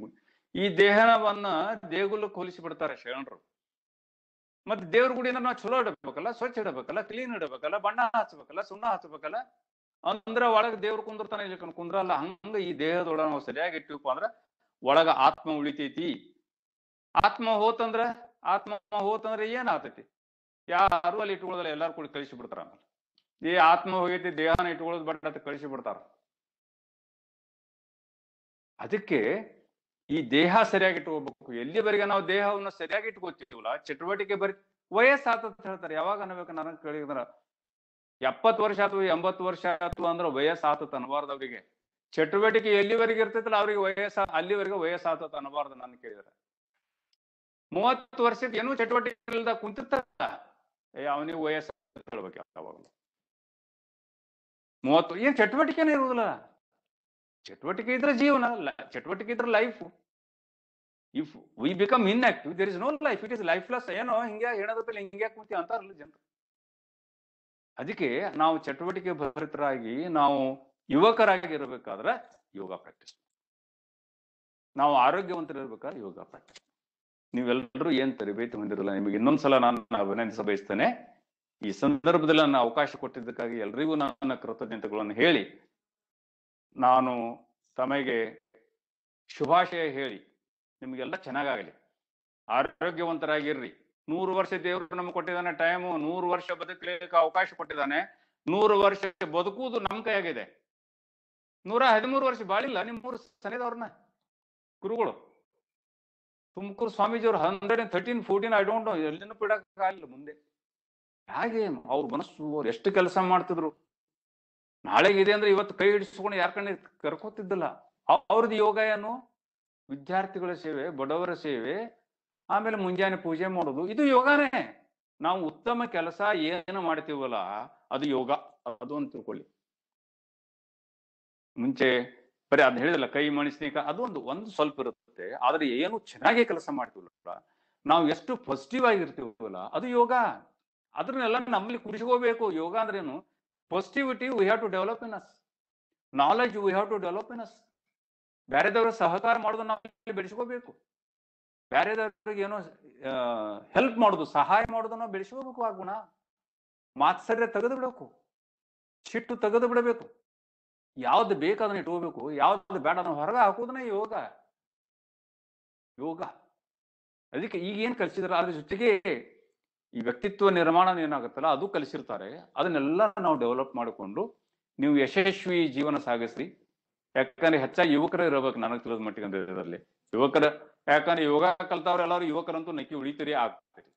ಈ ದೇಹವನ್ನ ದೇಗುಲಕ್ಕೆ ಹೋಲಿಸಿ ಬಿಡ್ತಾರೆ ಶರಣರು. ಮತ್ತೆ ದೇವ್ರ ಗುಡಿನ ನಾವು ಚಲೋ ಇಡಬೇಕಲ್ಲ, ಸ್ವಚ್ಛ ಇಡಬೇಕಲ್ಲ, ಕ್ಲೀನ್ ಇಡಬೇಕಲ್ಲ, ಬಣ್ಣ ಹಚ್ಬೇಕಲ್ಲ, ಸುಣ್ಣ ಹಚ್ಬೇಕಲ್ಲ. ಅಂದ್ರ ಒಳಗ ದೇವ್ರು ಕುಂದಿರ್ತಾನೆ, ಇಲ್ಲಿ ಕುಂದ್ರಲ್ಲ. ಹಂಗ ಈ ದೇಹದೊಳಗ ನಾವು ಸರಿಯಾಗಿ ಇಟ್ಟಿವಪ್ಪ ಅಂದ್ರ ಒಳಗ ಆತ್ಮ ಉಳಿತೈತಿ. ಆತ್ಮ ಹೋತಂದ್ರೆ ಏನ್ ಆತೈತಿ? ಯಾರು ಅಲ್ಲಿ ಇಟ್ಕೊಳ್ಳೋದಲ್ಲ, ಎಲ್ಲಾರು ಕೂಡ ಕಳಿಸಿ ಬಿಡ್ತಾರ. ಆಮೇಲೆ ಈ ಆತ್ಮ ಹೋಗೈತಿ, ದೇಹನ ಇಟ್ಕೊಳ್ಳೋದು ಬಟ್ ಅಂತ ಕಳಿಸಿ ಬಿಡ್ತಾರ. ಅದಕ್ಕೆ ಈ ದೇಹ ಸರಿಯಾಗಿ ಇಟ್ಕೋಬೇಕು. ಎಲ್ಲಿವರೆಗೆ ನಾವು ದೇಹವನ್ನು ಸರಿಯಾಗಿ ಇಟ್ಕೋತೀವಲ್ಲ, ಚಟುವಟಿಕೆ ಬರೀ ವಯಸ್ಸಾತ ಹೇಳ್ತಾರೆ. ಯಾವಾಗ ಅನ್ಬೇಕು? ನನಗೆ ಕೇಳಿದ್ರ 70 ವರ್ಷ ಆತು, 80 ವರ್ಷ ಆತು ಅಂದ್ರೆ ವಯಸ್ಸಾತತ್ ಅನ್ಬಾರ್ದು. ಅವ್ರಿಗೆ ಚಟುವಟಿಕೆ ಎಲ್ಲಿವರೆಗೆ ಇರ್ತೈತಲ್ಲ ಅವ್ರಿಗೆ ಅಲ್ಲಿವರೆಗೆ ವಯಸ್ಸಾತತ್ ಅನ್ಬಾರ್ದು. ನಾನು ಕೇಳಿದ್ರೆ 30 ವರ್ಷಕ್ಕೆ ಏನೂ ಚಟುವಟಿಕೆ ಇಲ್ದ ಕುಂತಿರ್ತಾರ, ಅವನಿಗೆ ವಯಸ್ಸು ಹೇಳ್ಬೇಕು ಯಾವಾಗಲೂ. 30 ಏನ್ ಚಟುವಟಿಕೆನೇ ಇರುವುದಿಲ್ಲ. ಚಟುವಟಿಕೆ ಇದ್ರೆ ಜೀವನ, ಚಟುವಟಿಕೆ ಇದ್ರೆ life. If we become inactive there is no life, it is lifeless. ಏನೋ ಹಿಂಗೆ ಹೇಳೋದ್ರಲ್ಲಿ ಹಿಂಗೆ ಕೂತಿ ಅಂತಾರಲ್ಲ ಜನರು. ಅದಕ್ಕೆ ನಾವು ಚಟುವಟಿಕೆ ಭರಿತರಾಗಿ ನಾವು ಯುವಕರಾಗಿರ್ಬೇಕಾದ್ರೆ ಯೋಗ ಪ್ರಾಕ್ಟೀಸ್, ನಾವು ಆರೋಗ್ಯವಂತರಿರ್ಬೇಕಾದ್ರೆ ಯೋಗ ಪ್ರಾಕ್ಟೀಸ್. ನೀವೆಲ್ಲರೂ ಏನ್ ತರಬೇತಿ ಹೊಂದಿರಲ್ಲ, ನಿಮಗೆ ಇನ್ನೊಂದ್ಸಲ ನಾನು ಅಭಿನಂದಿಸ ಬಯಸ್ತೇನೆ. ಈ ಸಂದರ್ಭದಲ್ಲಿ ನನ್ನ ಅವಕಾಶ ಕೊಟ್ಟಿದ್ದಕ್ಕಾಗಿ ಎಲ್ರಿಗೂ ನನ್ನ ಕೃತಜ್ಞತೆಗಳನ್ನು ಹೇಳಿ, ನಾನು ತಮಗೆ ಶುಭಾಶಯ ಹೇಳಿ ನಿಮಗೆಲ್ಲ ಚೆನ್ನಾಗಾಗಲಿ, ಆರೋಗ್ಯವಂತರಾಗಿರ್ರಿ. 100 ವರ್ಷ ದೇವರು ನಮ್ಗೆ ಕೊಟ್ಟಿದ್ದಾನೆ ಟೈಮು, 100 ವರ್ಷ ಬದುಕಲಿಕ್ಕೆ ಅವಕಾಶ ಕೊಟ್ಟಿದ್ದಾನೆ. 100 ವರ್ಷ ಬದುಕುವುದು ನಮ್ ಕೈಯಾಗಿದೆ. 113 ವರ್ಷ ಬಾಳಿಲ್ಲ ನಿಮ್ಮೂರು ಸನಿದವ್ರನ್ನ ಗುರುಗಳು. ತುಮಕೂರು ಸ್ವಾಮೀಜಿಯವರು 113, 14 ಐ ಡೋಂಟ್ ನೋ, ಎಲ್ಲಿನೂ ಬಿಡಕ್ಕಾಗಲಿಲ್ಲ ಮುಂದೆ. ಹಾಗೆ ಅವ್ರ ಮನಸ್ಸು, ಅವ್ರು ಎಷ್ಟು ಕೆಲಸ ಮಾಡ್ತಿದ್ರು. ನಾಳೆಗಿದೆ ಅಂದ್ರೆ ಇವತ್ತು ಕೈ ಹಿಡಿಸ್ಕೊಂಡು ಯಾರ ಕಣ್ಣೆ ಕರ್ಕೋತಿದ್ದಿಲ್ಲ. ಅವ್ರದ್ದು ಯೋಗ ಏನು? ವಿದ್ಯಾರ್ಥಿಗಳ ಸೇವೆ, ಬಡವರ ಸೇವೆ, ಆಮೇಲೆ ಮುಂಜಾನೆ ಪೂಜೆ ಮಾಡೋದು, ಇದು ಯೋಗಾನೇ. ನಾವು ಉತ್ತಮ ಕೆಲಸ ಏನು ಮಾಡ್ತೀವಲ್ಲ ಅದು ಯೋಗ, ಅದು ಅಂತ ತಿಳ್ಕೊಳ್ಳಿ. ಮುಂಚೆ ಬರೀ ಅದ್ ಹೇಳಿದಲ್ಲ ಕೈ ಮಣಿಸ್ನಿಕ, ಅದು ಒಂದು ಸ್ವಲ್ಪ ಇರುತ್ತೆ. ಆದ್ರೆ ಏನು ಚೆನ್ನಾಗಿ ಕೆಲಸ ಮಾಡ್ತೀವಲ್ಲ, ನಾವು ಎಷ್ಟು ಪಾಸಿಟಿವ್ ಆಗಿರ್ತೀವಲ್ಲ ಅದು ಯೋಗ. ಅದನ್ನೆಲ್ಲ ನಮ್ಮಲ್ಲಿ ಕುಡಿಸ್ಕೋಬೇಕು. ಯೋಗ ಅಂದ್ರೇನು? Positivity we have to develop in us, knowledge we have to develop in us. ಬೇರೆದವ್ರ ಸಹಕಾರ ಮಾಡೋದು ನಾವು ಬೆಳೆಸ್ಕೋಬೇಕು. ಬೇರೆದವ್ರಿಗೆ ಏನೋ ಹೆಲ್ಪ್ ಮಾಡೋದು, ಸಹಾಯ ಮಾಡೋದು ನಾವು ಬೆಳೆಸ್ಕೋಬೇಕು. ಆ ಗುಣ, ಮಾತ್ಸರ್ಯ ತೆಗೆದು ಬಿಡಬೇಕು, ಸಿಟ್ಟು ತೆಗೆದು ಬಿಡಬೇಕು. ಯಾವ್ದು ಬೇಕು ಅದನ್ನ ಇಟ್ಕೋಬೇಕು, ಯಾವ್ದು ಬೇಡ ಅದನ್ನ ಹೊರಗೆ ಹಾಕೋದನ್ನ ಯೋಗ. ಯೋಗ ಅದಕ್ಕೆ ಈಗ ಏನ್ ಕಲಿಸಿದಾರೆ, ಅದ್ರ ಜೊತೆಗೆ ಈ ವ್ಯಕ್ತಿತ್ವ ನಿರ್ಮಾಣ ಏನಾಗುತ್ತಲ್ಲ ಅದು ಕಲಿಸಿರ್ತಾರೆ. ಅದನ್ನೆಲ್ಲ ನಾವು ಡೆವಲಪ್ ಮಾಡಿಕೊಂಡು ನೀವು ಯಶಸ್ವಿ ಜೀವನ ಸಾಗಿಸ್ರಿ. ಯಾಕಂದ್ರೆ ಹೆಚ್ಚಾಗಿ ಯುವಕರೇ ಇರಬೇಕು ನನಗೆ ತಿಳಿದ ಮಟ್ಟಿಗೆ. ಅಂದ್ರೆ ಇದರಲ್ಲಿ ಯುವಕರ, ಯಾಕಂದ್ರೆ ಯೋಗ ಕಲ್ತವ್ರು ಎಲ್ಲರೂ ಯುವಕರಂತೂ ನಕ್ಕಿ ಉಳಿತೀರಿ, ಆಗ್ತೀರಿ.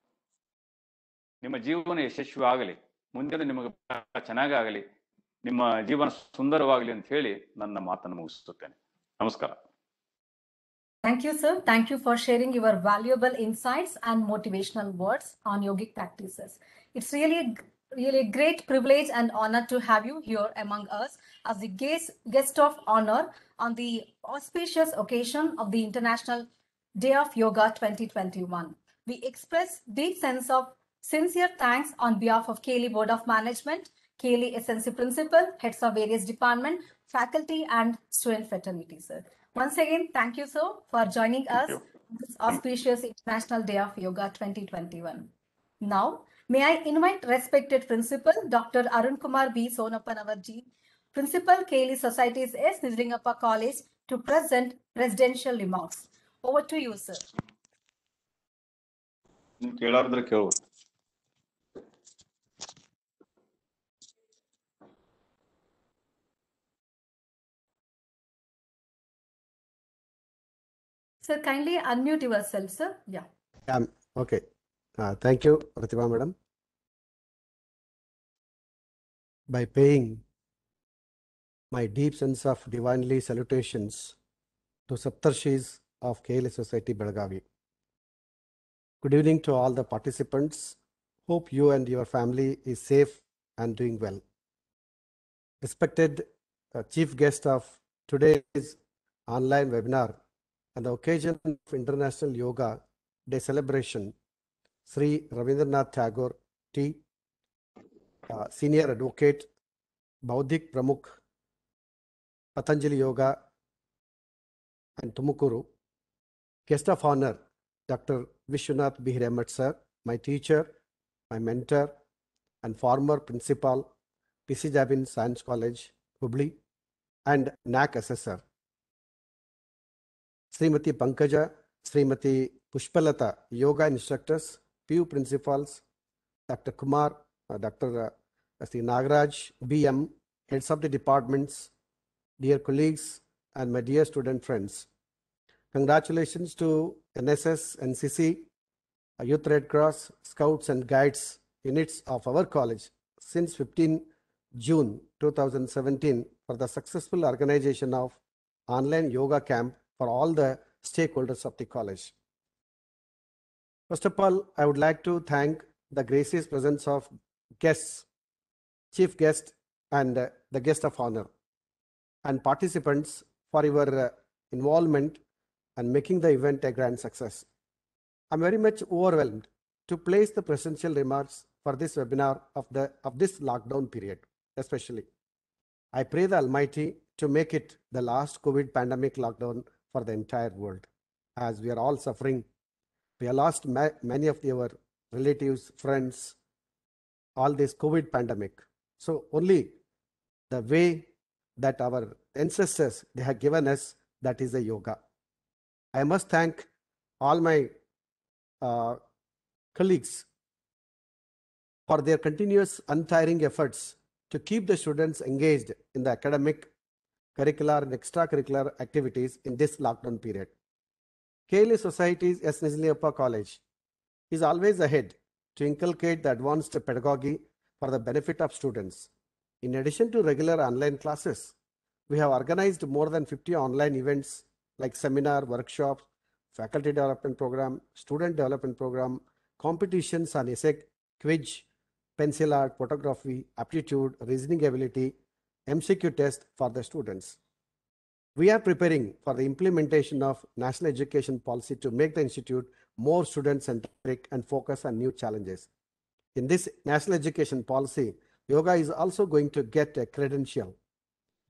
ನಿಮ್ಮ ಜೀವನ ಯಶಸ್ವಿ ಆಗಲಿ, ಮುಂದೆ ನಿಮಗೆ ಚೆನ್ನಾಗಾಗಲಿ, ನಿಮ್ಮ ಜೀವನ ಸುಂದರವಾಗಲಿ ಅಂತ ಹೇಳಿ ನನ್ನ ಮಾತನ್ನು ಮುಗಿಸುತ್ತೇನೆ. ನಮಸ್ಕಾರ. Thank you, sir. Thank you for sharing your valuable insights and motivational words on yogic practices. It's really a great privilege and honor to have you here among us as the guest of honor on the auspicious occasion of the International Day of Yoga 2021. We express deep sense of sincere thanks on behalf of KLE Board of Management, KLE SNC Principal, heads of various departments, faculty and student fraternity, sir. Once again, thank you, sir, for joining us on this auspicious International Day of Yoga 2021. Now, may I invite respected Principal Dr. Arun Kumar B. Sonapanavarji, Principal KLE Societies S. Nizlingappa College, to present presidential remarks. Over to you, sir. Sir, kindly unmute yourself, sir. Yeah. Okay. Thank you, Pratibha Madam. By paying my deep sense of divinely salutations to Saptarshis of KLE Society, Belagavi. Good evening to all the participants. Hope you and your family is safe and doing well. Respected chief guest of today's online webinar, on the occasion of International Yoga Day celebration, Sri Ravindranath Tagore T, Senior Advocate, Bauddhik Pramukh, Patanjali Yoga and Tumukuru. Guest of honor, Dr. Vishwanath B. Hiremat sir, my teacher, my mentor and former principal, PC Jabin Science College, Hubli, and NAC assessor. Srimati Pankaja, Srimati Pushpalata, yoga instructors, PU principals, Dr. Kumar, Dr. Sri Nagaraj, BM, heads of the departments, dear colleagues, and my dear student friends. Congratulations to NSS, NCC, Youth Red Cross, Scouts and Guides units of our college since 15 June 2017 for the successful organization of online yoga camp for all the stakeholders of the college. First of all, I would like to thank the gracious presence of guests, chief guest and the guest of honor and participants for your involvement and making the event a grand success. I'm very much overwhelmed to place the presidential remarks for this webinar of this lockdown period, especially. I pray the Almighty to make it the last COVID pandemic lockdown for the entire world. As we are all suffering, we have lost many of our relatives, friends, all this COVID pandemic. So only the way that our ancestors, they have given us, that is the yoga. I must thank all my colleagues for their continuous untiring efforts to keep the students engaged in the academic, curricular and extracurricular activities in this lockdown period. KLA Society's S. Nizamiyappa College is always ahead to inculcate the advanced pedagogy for the benefit of students. In addition to regular online classes, we have organized more than 50 online events like seminar, workshops, faculty development program, student development program, competitions on essay, quiz, pencil art, photography, aptitude, reasoning ability, MCQ test for the students. We are preparing for the implementation of National Education Policy to make the institute more student-centric and focus on new challenges. In this National Education Policy, yoga is also going to get a credential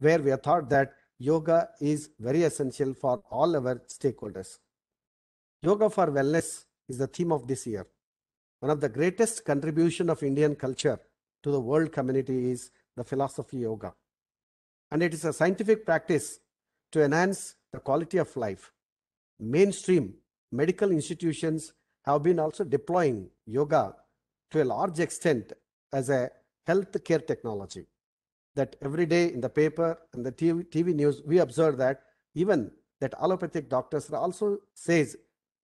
where we have thought that yoga is very essential for all our stakeholders. Yoga for Wellness is the theme of this year. One of the greatest contribution of Indian culture to the world community is the philosophy yoga. And it is a scientific practice to enhance the quality of life. Mainstream medical institutions have been also deploying yoga to a large extent as a health care technology. That every day in the paper and the TV news, we observe that even that allopathic doctors also says,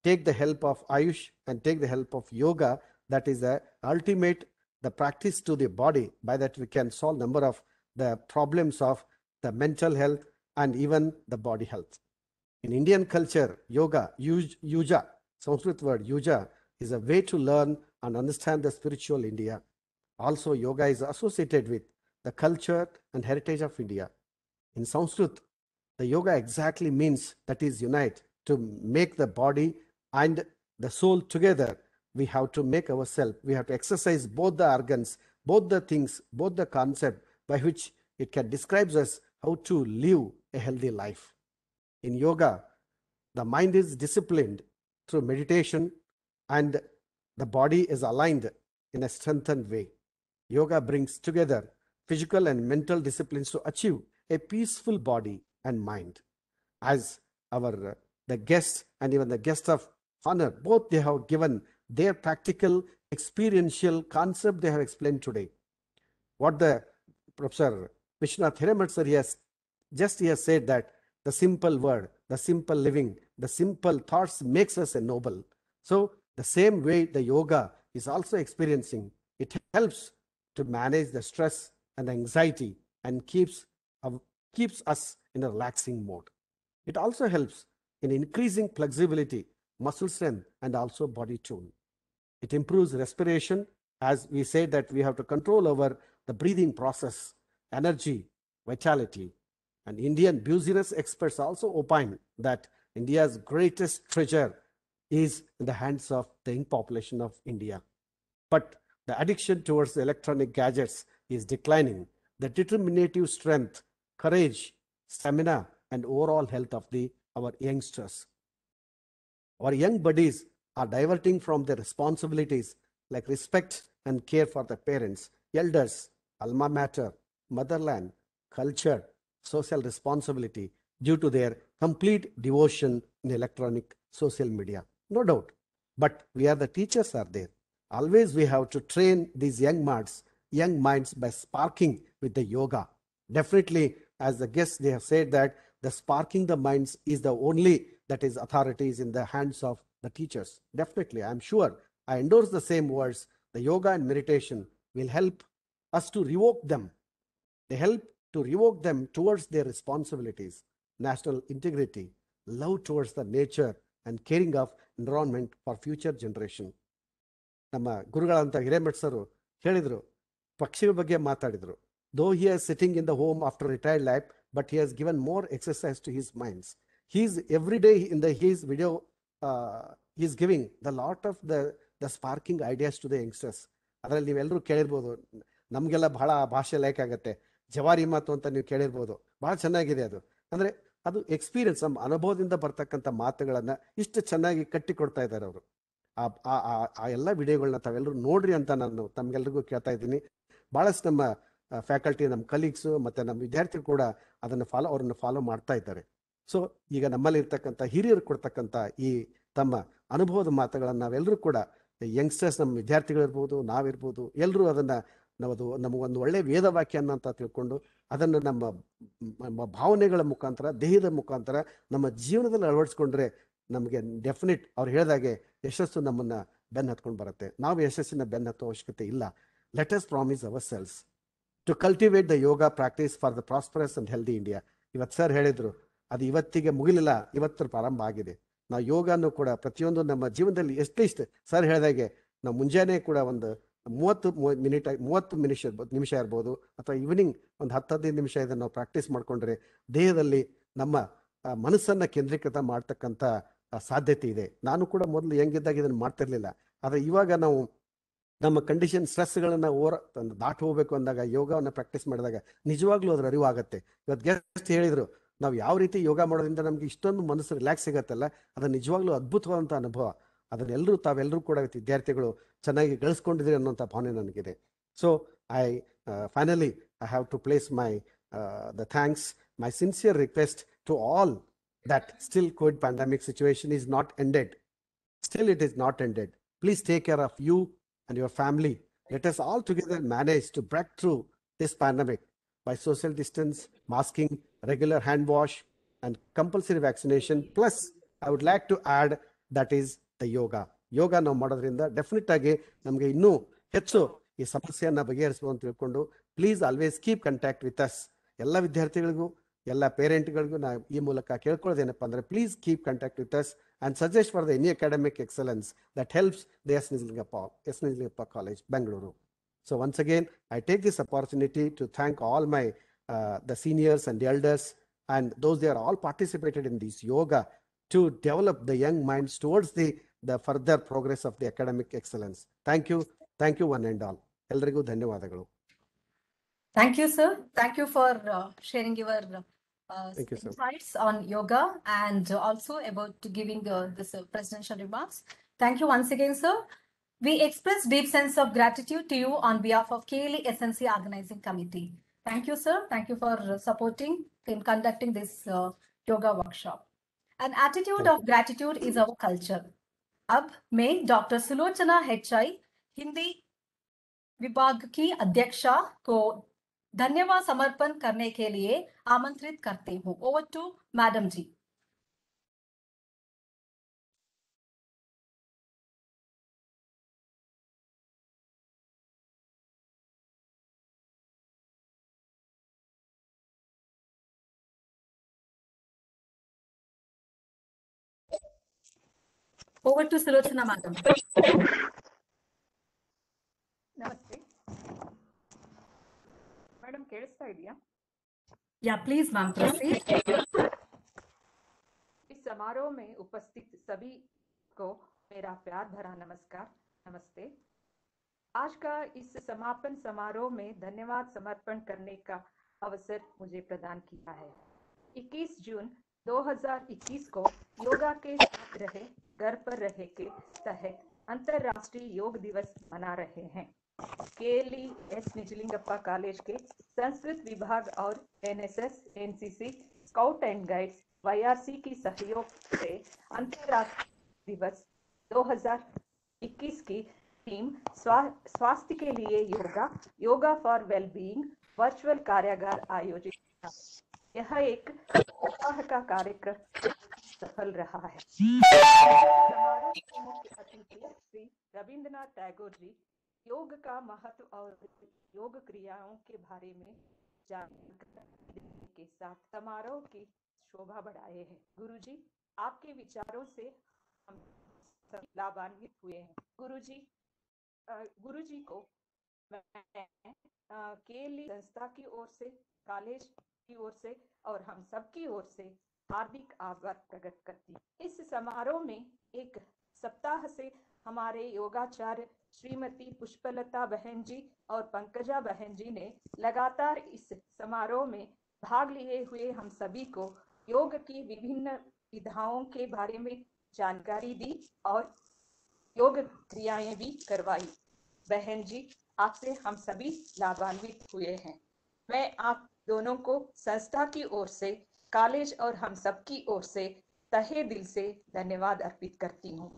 take the help of Ayush and take the help of yoga. That is the ultimate, the practice to the body. By that we can solve number of the problems of the mental health and even the body health. In Indian culture, yoga, yuja, Sanskrit word yuja, is a way to learn and understand the spiritual India. Also, yoga is associated with the culture and heritage of India. In Sanskrit, the yoga exactly means that is unite, to make the body and the soul together. We have to make ourselves, we have to exercise both the organs, both the things, both the concept by which it can describe us how to live a healthy life. In yoga, the mind is disciplined through meditation and the body is aligned in a strengthened way. Yoga brings together physical and mental disciplines to achieve a peaceful body and mind. As our the guests and even the guest of honor, both they have given their practical, experiential concept they have explained today. What the Professor Vishwanath Hiremath sir he has said that the simple word, the simple living, the simple thoughts makes us a noble. So the same way the yoga is also experiencing, it helps to manage the stress and anxiety and keeps us in a relaxing mode. It also helps in increasing flexibility, muscle strength, and also body tone. It improves respiration, as we say that we have to control over the breathing process, energy, vitality. And Indian business experts also opine that India's greatest treasure is in the hands of the young population of India. But the addiction towards the electronic gadgets is declining. The determinative strength, courage, stamina, and overall health of our youngsters. Our young buddies are diverting from their responsibilities like respect and care for the parents, elders, alma mater, motherland, culture, social responsibility due to their complete devotion in electronic social media. No doubt. But we are the teachers are there. Always we have to train these young minds by sparking with the yoga. Definitely, as the guests, they have said that the sparking the minds is the only that is authorities in the hands of the teachers. Definitely, I'm sure I endorse the same words. The yoga and meditation will help us to revoke them. They help to revoke them towards their responsibilities, national integrity, love towards the nature, and caring of environment for future generation. ನಮ್ಮ ಗುರುಗಳಂತ ಹಿರೇಮಠ್ ಸರ್ ಹೇಳಿದ್ರು, ಪಕ್ಷಿಗಳ ಬಗ್ಗೆ ಮಾತಾಡಿದ್ರು. though he is sitting in the home after retired life, but he has given more exercise to his minds. He's every day in his video, he's giving the lot of the sparking ideas to the youngsters. ಅದರಲ್ಲಿ ನೀವೆಲ್ಲರೂ ಕೇಳಿರ್ಬೋದು, ನಮಗೆಲ್ಲ ಬಹಳ ಭಾಷೆ ಲೈಕ್ ಆಗುತ್ತೆ. ಜವಾರಿ ಮಾತು ಅಂತ ನೀವು ಕೇಳಿರ್ಬೋದು, ಬಹಳ ಚೆನ್ನಾಗಿದೆ ಅದು. ಅಂದರೆ ಅದು ಎಕ್ಸ್ಪೀರಿಯನ್ಸ್, ನಮ್ಮ ಅನುಭವದಿಂದ ಬರ್ತಕ್ಕಂಥ ಮಾತುಗಳನ್ನ ಇಷ್ಟು ಚೆನ್ನಾಗಿ ಕಟ್ಟಿಕೊಡ್ತಾ ಇದ್ದಾರೆ ಅವರು. ಆ ಎಲ್ಲ ವಿಡಿಯೋಗಳನ್ನ ತಾವೆಲ್ಲರೂ ನೋಡ್ರಿ ಅಂತ ನಾನು ತಮ್ಗೆಲ್ರಿಗೂ ಕೇಳ್ತಾ ಇದ್ದೀನಿ. ಬಹಳಷ್ಟು ನಮ್ಮ ಫ್ಯಾಕಲ್ಟಿ, ನಮ್ಮ ಕಲೀಗ್ಸು ಮತ್ತು ನಮ್ಮ ವಿದ್ಯಾರ್ಥಿಗಳು ಕೂಡ ಅವ್ರನ್ನ ಫಾಲೋ ಮಾಡ್ತಾ ಇದ್ದಾರೆ. ಸೊ ಈಗ ನಮ್ಮಲ್ಲಿ ಇರ್ತಕ್ಕಂಥ ಹಿರಿಯರು ಕೊಡ್ತಕ್ಕಂಥ ಈ ತಮ್ಮ ಅನುಭವದ ಮಾತುಗಳನ್ನು ನಾವೆಲ್ಲರೂ ಕೂಡ, ಯಂಗ್ಸ್ಟರ್ಸ್, ನಮ್ಮ ವಿದ್ಯಾರ್ಥಿಗಳಿರ್ಬೋದು, ನಾವಿರ್ಬೋದು, ಎಲ್ಲರೂ ಅದನ್ನು ನಮಗೊಂದು ಒಳ್ಳೆಯ ವೇದವಾಕ್ಯ ಅಂತ ತಿಳ್ಕೊಂಡು ಅದನ್ನು ನಮ್ಮ ಭಾವನೆಗಳ ಮುಖಾಂತರ, ದೇಹದ ಮುಖಾಂತರ ನಮ್ಮ ಜೀವನದಲ್ಲಿ ಅಳವಡಿಸ್ಕೊಂಡ್ರೆ ನಮಗೆ ಡೆಫಿನೆಟ್ ಅವ್ರು ಹೇಳಿದಾಗೆ ಯಶಸ್ಸು ನಮ್ಮನ್ನು ಬೆನ್ನು ಹತ್ಕೊಂಡು ಬರುತ್ತೆ. ನಾವು ಯಶಸ್ಸಿನ ಬೆನ್ನು ಹತ್ತೋ ಅವಶ್ಯಕತೆ ಇಲ್ಲ. Let us promise ourselves to cultivate the yoga practice for the prosperous and healthy India. ಇವತ್ತು ಸರ್ ಹೇಳಿದ್ರು, ಅದು ಇವತ್ತಿಗೆ ಮುಗಿಲಿಲ್ಲ, ಇವತ್ತು ಪ್ರಾರಂಭ ಆಗಿದೆ. ನಾವು ಯೋಗನೂ ಕೂಡ ಪ್ರತಿಯೊಂದು ನಮ್ಮ ಜೀವನದಲ್ಲಿ ಎಟ್ಲೀಸ್ಟ್ ಸರ್ ಹೇಳಿದಾಗೆ ನಾವು ಮುಂಜಾನೆ ಕೂಡ ಒಂದು 30 ನಿಮಿಷ ಇರ್ಬೋದು, ಅಥವಾ ಈವ್ನಿಂಗ್ ಒಂದು 10-15 ನಿಮಿಷ ಇದನ್ನು ನಾವು ಪ್ರಾಕ್ಟೀಸ್ ಮಾಡಿಕೊಂಡ್ರೆ ದೇಹದಲ್ಲಿ ನಮ್ಮ ಮನಸ್ಸನ್ನು ಕೇಂದ್ರೀಕೃತ ಮಾಡ್ತಕ್ಕಂಥ ಸಾಧ್ಯತೆ ಇದೆ. ನಾನು ಕೂಡ ಮೊದಲು ಹೆಂಗಿದ್ದಾಗ ಇದನ್ನು ಮಾಡ್ತಿರ್ಲಿಲ್ಲ. ಆದರೆ ಇವಾಗ ನಾವು ನಮ್ಮ ಕಂಡೀಷನ್ ಸ್ಟ್ರೆಸ್ಗಳನ್ನು ದಾಟಿ ಹೋಗಬೇಕು ಅಂದಾಗ ಯೋಗವನ್ನು ಪ್ರಾಕ್ಟೀಸ್ ಮಾಡಿದಾಗ ನಿಜವಾಗ್ಲೂ ಅದರ ಅರಿವು ಆಗುತ್ತೆ. ಇವತ್ತು ಗೆಸ್ಟ್ ಹೇಳಿದರು, ನಾವು ಯಾವ ರೀತಿ ಯೋಗ ಮಾಡೋದ್ರಿಂದ ನಮಗೆ ಇಷ್ಟೊಂದು ಮನಸ್ಸು ರಿಲ್ಯಾಕ್ಸ್ ಸಿಗತ್ತಲ್ಲ, ಅದು ನಿಜವಾಗ್ಲೂ ಅದ್ಭುತವಾದಂಥ ಅನುಭವ. ಅದನ್ನೆಲ್ಲರೂ ತಾವೆಲ್ಲರೂ ಕೂಡ ವಿದ್ಯಾರ್ಥಿಗಳು ಚೆನ್ನಾಗಿ ಗಳಿಸ್ಕೊಂಡಿದ್ದೀರಿ ಅನ್ನೋಂಥ ಭಾವನೆ ನನಗಿದೆ. So finally I have to place the thanks, my sincere request to all that still COVID pandemic situation is not ended. Still it is not ended. Please take care of you and your family. Let us all together manage to break through this pandemic by social distance, masking, regular hand wash, and compulsory vaccination. Plus, I would like to add that is the yoga. ಯೋಗ ನಾವು ಮಾಡೋದ್ರಿಂದ ಡೆಫಿನೆಟ್ ಆಗಿ ನಮಗೆ ಇನ್ನೂ ಹೆಚ್ಚು ಈ ಸಮಸ್ಯೆಯನ್ನು ಬಗೆಹರಿಸಬಹುದು ಅಂತ ತಿಳ್ಕೊಂಡು please always keep contact with us. ಎಲ್ಲ ವಿದ್ಯಾರ್ಥಿಗಳಿಗೂ, ಎಲ್ಲ ಪೇರೆಂಟ್ಗಳಿಗೂ ನಾವು ಈ ಮೂಲಕ ಕೇಳ್ಕೊಳ್ಳೋದೇನಪ್ಪ ಅಂದರೆ, please keep contact with us and suggest for any academic excellence that helps the S. Nijalingappa College, Bangalore. So once again, I take this opportunity to thank all the seniors and the elders and those they are all participated in this yoga to develop the young minds towards the further progress of the academic excellence. Thank you one and all. Eldrigu dhanyavadagalu. Thank you, sir. Thank you for sharing your Thank you, sir. insights on yoga and also about giving this presidential remarks. Thank you once again, sir. We express deep sense of gratitude to you on behalf of KLE SNC Organizing Committee. Thank you, sir. Thank you for supporting in conducting this yoga workshop. An attitude of gratitude is our culture. अब मैं डॉक्टर सुलोचना HI हिंदी विभाग की अध्यक्षा को धन्यवाद समर्पण करने के लिए आमंत्रित करते हूँ. Over to madam ji. Over to Sulochana madam. ನಮಸ್ತೆ ಮೇಡಮ್, ಕೇಳಿಸ್ತಾ ಇದೆಯಾ? Yeah, please ma'am, proceed. इस समारोह में उपस्थित सभी को मेरा प्यार भरा नमस्कार, नमस्ते। आज का इस समापन समारोह में धन्यवाद समर्पण करने का अवसर मुझे प्रदान किया है। 21 जून 2021 को योगा के साथ रहे, घर पर रहे के तहत अंतरराष्ट्रीय योग दिवस मना रहे हैं। KLE S. निजलिंगप्पा कॉलेज के संस्कृत विभाग और NSS, NCC, scout and guides, YRC की सहयोग से अंतरराष्ट्रीय दिवस 2021 की थीम स्वास्थ्य के लिए योगा फॉर वेलबीइंग वर्चुअल कार्यागार आयोजित किया। यह एक सप्ताह का कार्यक्रम सफल रहा है। समारोह के मुख्य अतिथि श्री रविंद्रनाथ टैगोर जी योग का महत्व और योग क्रियाओं के बारे में जानकारी देने के साथ समारोह की शोभा बढ़ाए हैं। गुरुजी, आपके विचारों से हम लाभान्वित हुए हैं। गुरुजी को मैं केली संस्था की ओर से, कॉलेज की ओर से और हम सब की ओर से हार्दिक आभार प्रकट करती हूँ। इस समारोह में एक सप्ताह से हमारे योगाचार्य श्रीमती पुष्पलता बहन जी और पंकजा बहन जी ने लगातार इस समारोह में भाग लिए हुए हम सभी को योग की विभिन्न विधाओं के बारे में जानकारी दी और योग क्रियाएं भी करवाई। बहन जी, आपसे हम सभी लाभान्वित हुए हैं। मैं आप दोनों को संस्था की ओर से, कॉलेज और हम सब की ओर से तहे दिल से धन्यवाद अर्पित करती हूँ।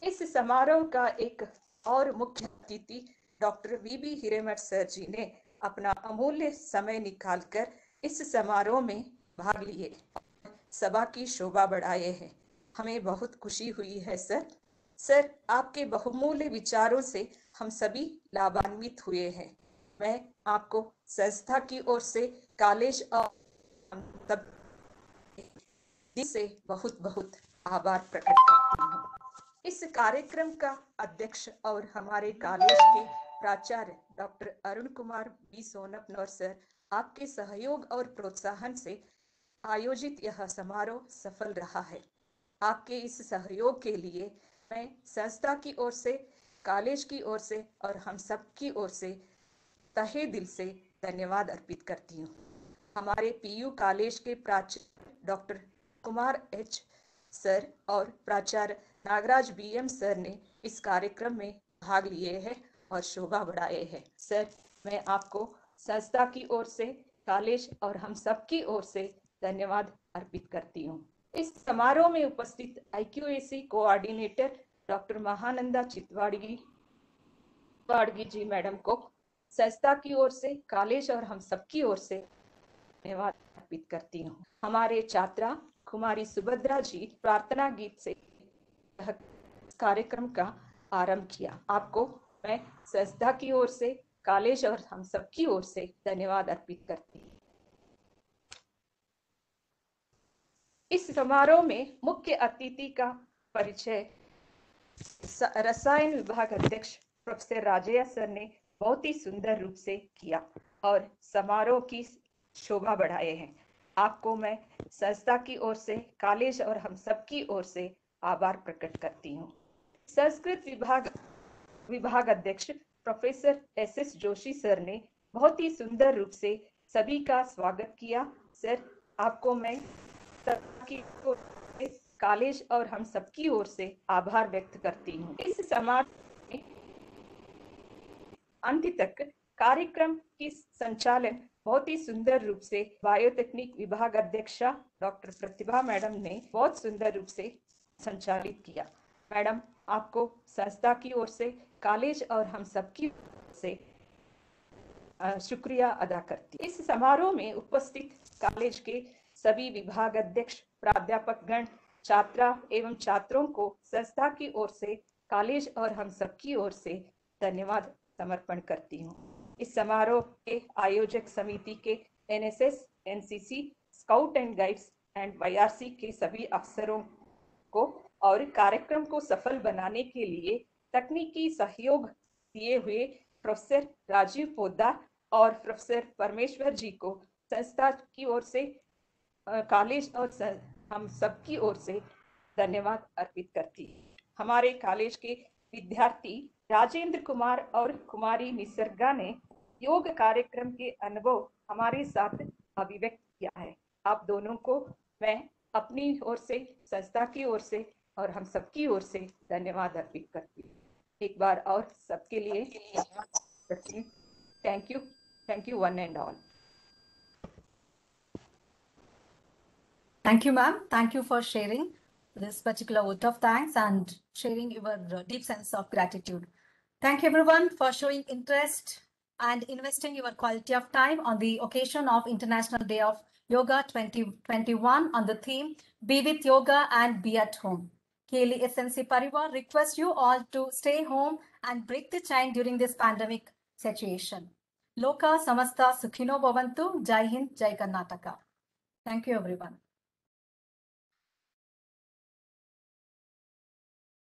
इस समारोह का एक और मुख्य अतिथि डॉक्टर वीबी हिरेमठ सर जी ने अपना अमूल्य समय निकालकर इस समारोह में भाग लिए, सभा की शोभा बढ़ाए हैं। हमें बहुत खुशी हुई है सर। सर, आपके बहुमूल्य विचारों से हम सभी लाभान्वित हुए हैं। मैं आपको संस्था की ओर से, कॉलेज और तब से बहुत बहुत आभार प्रकट करती हूँ। इस कार्यक्रम का अध्यक्ष और हमारे कॉलेज के प्राचार्य doctor Arun Kumar B Sonappanavar sir, आपके सहयोग और प्रोत्साहन से आयोजित यह समारोह सफल रहा है। आपके इस सहयोग के लिए मैं संस्था की ओर से, कॉलेज की ओर से और हम सब की ओर से तहे दिल से धन्यवाद अर्पित करती हूँ। हमारे पीयू कॉलेज के प्राचार्य डॉक्टर कुमार एच सर और प्राचार्य नागराज बीएम सर ने इस कार्यक्रम में भाग लिए हैं और शोभा बढ़ाए हैं। सर, मैं आपको संस्था की ओर से, कॉलेज और हम सब की ओर से धन्यवाद अर्पित करती हूँ। इस समारोह में उपस्थित IQAC कोऑर्डिनेटर डॉक्टर महानंदा चितवाड़गी जी मैडम को संस्था की ओर से, कॉलेज और हम सब की ओर से धन्यवाद अर्पित करती हूँ। हमारे छात्रा कुमारी सुभद्रा जी प्रार्थना गीत से कार्यक्रम का आरंभ किया। आपको मैं संस्था की ओर से, कॉलेज और हम सब की ओर से धन्यवाद अर्पित करती हूँ। इस समारोह में मुख्य अतिथि का परिचय रसायन विभाग अध्यक्ष प्रोफेसर राजैया सर ने बहुत ही सुंदर रूप से किया और समारोह की शोभा बढ़ाए हैं। आपको मैं संस्था की ओर से, कॉलेज और हम सब की ओर से आभार प्रकट करती हूँ। संस्कृत विभाग अध्यक्ष प्रोफेसर SS जोशी सर ने बहुत ही सुंदर रूप से सभी का स्वागत किया। सर, आपको मैं कॉलेज और हम सब की ओर से आभार व्यक्त करती हूँ। इस समारोह में अंत तक कार्यक्रम की संचालन बहुत ही सुंदर रूप से बायोटेक्निक विभाग अध्यक्षा डॉक्टर प्रतिभा मैडम ने बहुत सुंदर रूप से संचालित किया। मैडम, आपको संस्था की ओर से, कॉलेज और हम सब की ओर से शुक्रिया अदा करती। इस समारोह में उपस्थित कॉलेज के सभी विभाग अध्यक्ष, प्राध्यापक गण, छात्रा एवं छात्रों को संस्था की ओर से, कॉलेज और हम सब की ओर से धन्यवाद समर्पण करती हूँ। इस समारोह के आयोजक समिति के NSS, NCC, scout and guides and YRC के सभी अफसरों को और कार्यक्रम को सफल बनाने के लिए तकनीकी सहयोग दिए हुए प्रोफेसर राजीव पोद्दार और प्रोफेसर परमेश्वर जी को संस्था की ओर से, कॉलेज और हम सब की ओर से धन्यवाद अर्पित करती है। हमारे कॉलेज के विद्यार्थी राजेंद्र कुमार और कुमारी निसर्गा ने योग कार्यक्रम के अनुभव हमारे साथ अभिव्यक्त किया है। आप दोनों को मैं अपनी ओर से, संस्था की ओर से और हम सबकी ओर से धन्यवाद अर्पित करती हूँ। एक बार और सबके लिए thank you one and all. Thank you, ma'am. Thank you for sharing this particular vote of thanks and sharing your deep sense of gratitude. Thank you, everyone, for showing interest and investing your quality of time on the occasion of International Day of Yoga 2021 on the theme Be with Yoga and Be at Home. KLE SNC Parivar requests you all to stay home and break the chain during this pandemic situation. Loka Samasta Sukhino Bhavantu. Jai Hind, Jai Karnataka. Thank you, everyone.